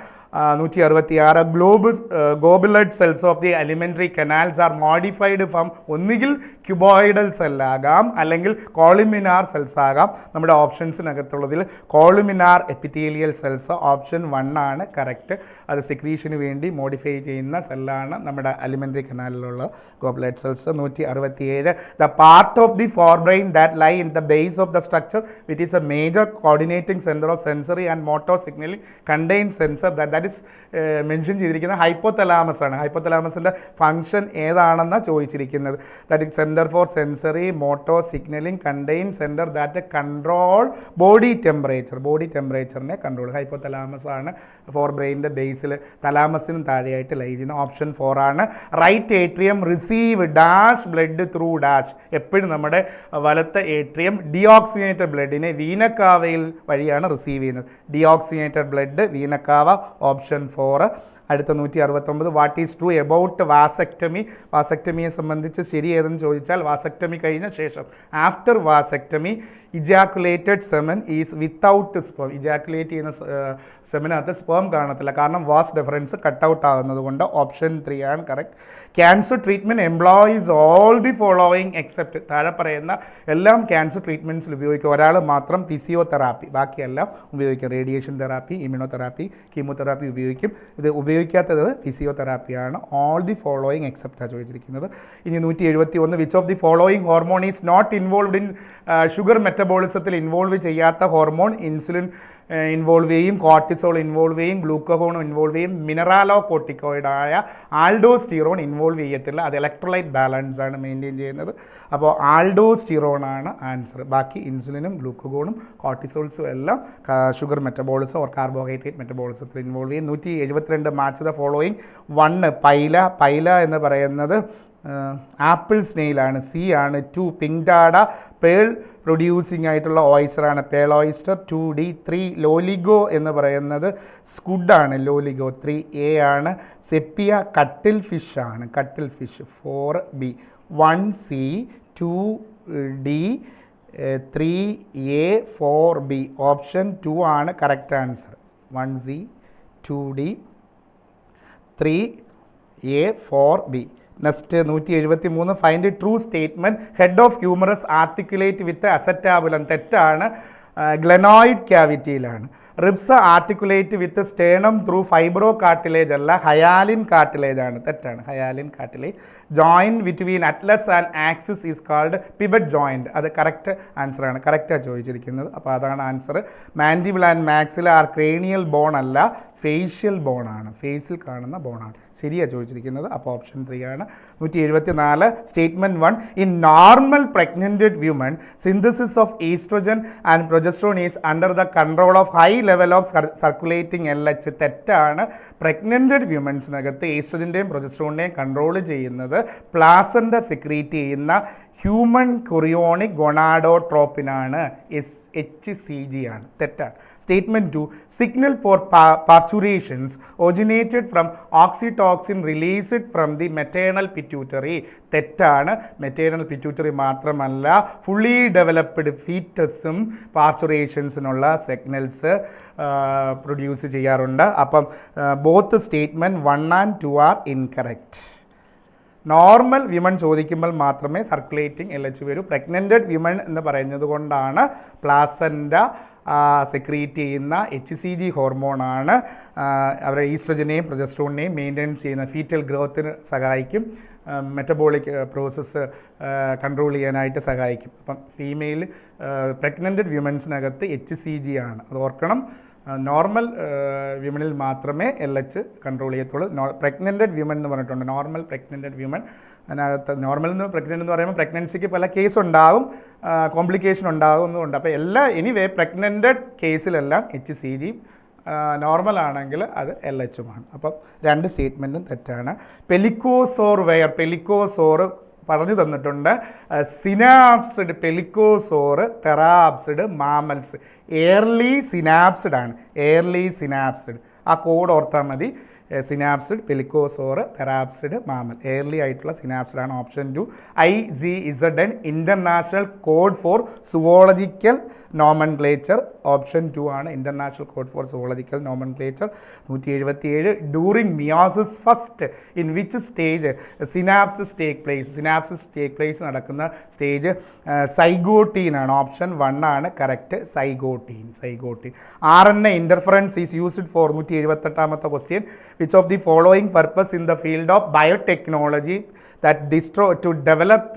166 goblet cells of the alimentary canals are modified from ഒന്നുകിൽ cuboidal സെല്ലാകാം അല്ലെങ്കിൽ columnar cells ആകാം. നമ്മുടെ ഓപ്ഷൻസിനകത്തുള്ളതിൽ columnar epithelial cells. Option 1 ആണ് correct. അത് സെക്രീഷന് വേണ്ടി മോഡിഫൈ ചെയ്യുന്ന സെല്ലാണ് നമ്മുടെ അലിമെൻ്ററി കനാലിലുള്ള goblet cells. 167 the part of the forebrain that lie in the base of the structure which is a major coordinating centre of sensory and motor signalling contain sensor that is mention ചെയ്തിരിക്കുന്നത് hypothalamus ആണ്. ഹൈപ്പോതലാമസിൻ്റെ function ഏതാണെന്നാണ് ചോദിച്ചിരിക്കുന്നത്. That is centre for sensory motor signalling contain centre that control body ടെമ്പറേച്ചറിനെ control. Hypothalamus ആണ് fore ബ്രെയിനിൻ്റെ ബേസിൽ തലാമസിനും താഴെയായിട്ട് ലൈ ചെയ്യുന്ന. ഓപ്ഷൻ 4 ആണ്. Right atrium receive dash blood through dash. എപ്പോഴും നമ്മുടെ വലത്തെ ഏട്രിയം ഡിയോക്സിനേറ്റഡ് ബ്ലഡിനെ വീനക്കാവയിൽ വഴിയാണ് റിസീവ് ചെയ്യുന്നത്. Deoxygenated blood vena cava. ഓപ്ഷൻ 4. അടുത്ത 169 what is true about vasectomy. വാസെക്ടമിയെ സംബന്ധിച്ച് ശരി ഏതെന്ന് ചോദിച്ചാൽ വാസെക്ടമി കഴിഞ്ഞ ശേഷം after vasectomy ejaculated semen is without sperm. Ejaculate ചെയ്യുന്ന സെമനകത്ത് സ്പേം കാണത്തില്ല, കാരണം വാസ് ഡിഫറൻസ് കട്ട് ഔട്ട് ആകുന്നത് കൊണ്ട്. ഓപ്ഷൻ 3 ആണ് correct. Cancer treatment employees all the following except. താഴെ പറയുന്ന എല്ലാം ക്യാൻസർ ട്രീറ്റ്മെൻറ്റ്സിൽ ഉപയോഗിക്കും. ഒരാൾ മാത്രം ഫിസിയോതെറാപ്പി, ബാക്കിയെല്ലാം ഉപയോഗിക്കും. റേഡിയേഷൻ തെറാപ്പി, ഇമ്മ്യൂണോതെറാപ്പി, കീമോതെറാപ്പി ഉപയോഗിക്കും. ഇത് ഉപയോഗിക്കാത്തത് ഫിസിയോതെറാപ്പിയാണ്. ഓൾ ദി ഫോളോയിങ് എക്സെപ്റ്റാണ് ചോദിച്ചിരിക്കുന്നത്. ഇനി 171 which of the following hormone is not involved in sugar മെറ്റബോളിസത്തിൽ ഇൻവോൾവ് ചെയ്യാത്ത ഹോർമോൺ. ഇൻസുലിൻ ഇൻവോൾവ് ചെയ്യും, കോർട്ടിസോൾ ഇൻവോൾവ് ചെയ്യും, ഗ്ലൂക്കോഗോൺ ഇൻവോൾവ് ചെയ്യും, മിനറാലോ കോർട്ടിക്കോയിഡായ ആൾഡോസ്റ്റിറോൺ ഇൻവോൾവ് ചെയ്യത്തില്ല. അത് ഇലക്ട്രോലൈറ്റ് ബാലൻസ് ആണ് മെയിൻറ്റെയിൻ ചെയ്യുന്നത്. അപ്പോൾ ആൾഡോസ്റ്റിറോൺ ആണ് ആൻസർ. ബാക്കി ഇൻസുലിനും ഗ്ലൂക്കോഗോണും കോർട്ടിസോൾസും എല്ലാം ഷുഗർ മെറ്റബോളിസം ഓർ കാർബോഹൈഡ്രേറ്റ് മെറ്റബോളിസത്തിൽ ഇൻവോൾവ് ചെയ്യും. 172 മാച്ച് ദ ഫോളോയിങ്. 1 പൈല എന്ന് പറയുന്നത് ആപ്പിൾ സ്നെയിലാണ്. C ആണ്. 2 പിങ്ടാഡ പേൾ പ്രൊഡ്യൂസിങ് ആയിട്ടുള്ള ഓയിസ്റ്ററാണ്, പേൾ ഓയിസ്റ്റർ. 2D. 3 ലോലിഗോ എന്ന് പറയുന്നത് സ്കുഡാണ്, ലോലിഗോ. 3A ആണ്. സെപ്പിയ കട്ടിൽ ഫിഷ് ആണ്, കട്ടിൽ fish. 4B. 1C. 2D. 3A. 4B. Option 2 ആണ് correct answer. 1C. 2D. 3A. 4B. Next 173 find true statement head of humerus articulate with acetabulum. തെറ്റാണ്. Glenoid ക്യാവിറ്റിയിലാണ്. Ribs articulate with sternum through fibro cartilage അല്ല, hyaline cartilage ആണ്. തെറ്റാണ്. Hyaline cartilage. Joint between atlas and axis is called pivot joint. അത് correct ആൻസറാണ്, കറക്റ്റാണ് ചോദിച്ചിരിക്കുന്നത്. അപ്പോൾ അതാണ് answer. Mandible and maxilla are cranial bone അല്ല, ഫേഷ്യൽ ബോണാണ്, ഫേസിൽ കാണുന്ന ബോണാണ്. ശരിയാണ് ചോദിച്ചിരിക്കുന്നത്. അപ്പോൾ ഓപ്ഷൻ 3 ആണ്. 174 statement 1 in normal pregnant woman synthesis of oestrogen and progesterone is under the control of high level of circulating LH തെറ്റാണ്. പ്രഗ്നൻറ്റഡ് വ്യൂമൻസിനകത്ത് ഈസ്ട്രജൻ്റെയും പ്രൊജസ്ട്രോണിനെയും കൺട്രോൾ ചെയ്യുന്നത് പ്ലാസൻ്റ സെക്രീറ്റ് ചെയ്യുന്ന ഹ്യൂമൻ കൊറിയോണിക് ഗൊണാഡോട്രോപ്പിനാണ്, HCG ആണ്. തെറ്റാണ്. Statement 2, signal for parturitions originated from oxytocin released from the maternal pituitary. തെറ്റാണ്. മെറ്റേണൽ പിറ്റ്യൂട്ടറി മാത്രമല്ല, ഫുള്ളി ഡെവലപ്ഡ് ഫീറ്റസും പാർച്ചുറേഷൻസിനുള്ള സിഗ്നൽസ് പ്രൊഡ്യൂസ് ചെയ്യാറുണ്ട്. അപ്പം both statement 1 and 2 are incorrect. Normal women ചോദിക്കുമ്പോൾ മാത്രമേ സർക്കുലേറ്റിംഗ് LH വരൂ. പ്രഗ്നൻറ്റഡ് വിമൺ എന്ന് പറയുന്നത് കൊണ്ടാണ് പ്ലാസൻ്റ സെക്രീറ്റ് ചെയ്യുന്ന HCG ഹോർമോണാണ് അവരുടെ ഈസ്ട്രജനെയും പ്രൊജസ്ട്രോണിനെയും മെയിൻറ്റെയിൻസ് ചെയ്യുന്ന ഫീറ്റൽ ഗ്രോത്തിന് സഹായിക്കും, മെറ്റബോളിക് പ്രോസസ്സ് കൺട്രോൾ ചെയ്യാനായിട്ട് സഹായിക്കും. അപ്പം ഫീമെയിൽ പ്രഗ്നൻറ്റഡ് വ്യൂമൻസിനകത്ത് HCG ആണ്, അത് ഓർക്കണം. നോർമൽ വ്യൂമനിൽ മാത്രമേ LH കൺട്രോൾ ചെയ്യത്തുള്ളൂ. പ്രഗ്നൻറ്റഡ് വ്യൂമൻ എന്ന് പറഞ്ഞിട്ടുണ്ട്, നോർമൽ പ്രഗ്നൻറ്റഡ് വ്യൂമൻ. അതിനകത്ത് നോർമൽ എന്ന് പ്രഗ്നൻ്റ് എന്ന് പറയുമ്പോൾ പ്രഗ്നൻസിക്ക് പല കേസ് ഉണ്ടാകും, കോംപ്ലിക്കേഷൻ ഉണ്ടാകുന്നതുകൊണ്ട്. അപ്പോൾ എനിവേ പ്രഗ്നൻറ്റഡ് കേസിലെല്ലാം HCG, നോർമൽ ആണെങ്കിൽ അത് LHുമാണ്. അപ്പം 2 സ്റ്റേറ്റ്മെൻറ്റും തെറ്റാണ്. പെലിക്കോസോർ പറഞ്ഞു തന്നിട്ടുണ്ട്. സിനാപ്സിഡ് പെലിക്കോസോറ്, തെറാപ്സിഡ് മാമൽസ്. എയർലി സിനാപ്സിഡ് ആണ്, എയർലി സിനാപ്സിഡ്. ആ കോഡ് ഓർത്താൽ മതി. സിനാപ്സിഡ്, പെലിക്കോസോറ്, തെറാപ്സിഡ്, മാമൽ. എയർലി ആയിട്ടുള്ള സിനാപ്സിഡ് ആണ്. Option 2 IGZN international code for zoological nomenclature. Option 2 ആണ് international code for zoological nomenclature. 177 during meiosis first in which stage synapsis take place. Synapsis take place നടക്കുന്ന stage zygotene ആണ്. Option 1 ആണ് correct, zygotene. RNA interference is used for 178ാമത്തെ question. Which of the following purpose in the field of biotechnology that to develop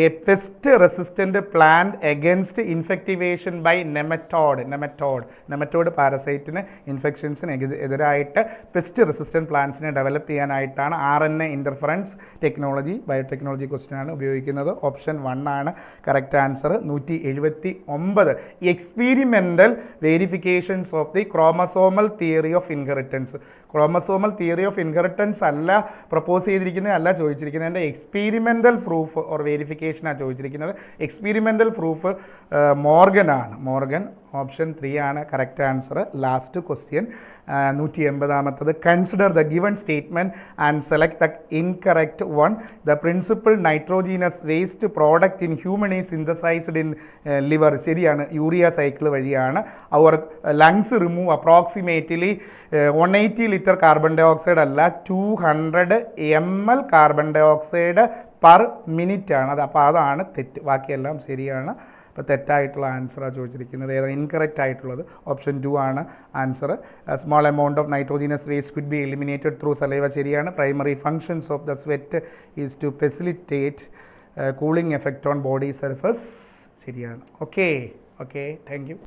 a pest resistant plant against infectivation by nematode parasite ഇൻഫെക്ഷൻസിന് എതിരായിട്ട് pest resistant പ്ലാന്റ്സിനെ develop ചെയ്യാനായിട്ടാണ് RNA interference technology, biotechnology question ആണ് ഉപയോഗിക്കുന്നത്. Option 1 ആണ് correct answer. 179 experimental verifications of the chromosomal theory of inheritance. Chromosomal theory of inheritance അല്ല propose ചെയ്തിരിക്കുന്നത്, അല്ല ചോദിച്ചിരിക്കുന്നത്. എക്സ്പീരിമെൻ്റൽ പ്രൂഫ് ഓർ വെരിഫിക്കേഷനാണ് ചോദിച്ചിരിക്കുന്നത്. Experimental proof Morgan. ഓപ്ഷൻ 3 ആണ് കറക്റ്റ് ആൻസർ. ലാസ്റ്റ് ക്വസ്റ്റ്യൻ 180ാമത്തത്. Consider the given statement and select the incorrect one. The principal nitrogenous waste product in human is synthesised in liver. ശരിയാണ്, urea cycle വഴിയാണ്. Our lungs remove approximately 180 litre carbon dioxide അല്ല, 200 ml carbon dioxide per minute ആണ്. അപ്പോൾ അതാണ് തെറ്റ്, ബാക്കിയെല്ലാം ശരിയാണ്. അപ്പോൾ തെറ്റായിട്ടുള്ള ആൻസറാണ് ചോദിച്ചിരിക്കുന്നത്. ഏതാണ് ഇൻകറക്റ്റ് ആയിട്ടുള്ളത്? ഓപ്ഷൻ 2 ആണ് answer. Small amount of nitrogenous waste could be eliminated through saliva. ശരിയാണ്. Primary functions of the sweat is to facilitate cooling effect on body surface. ശരിയാണ്. Okay, thank U.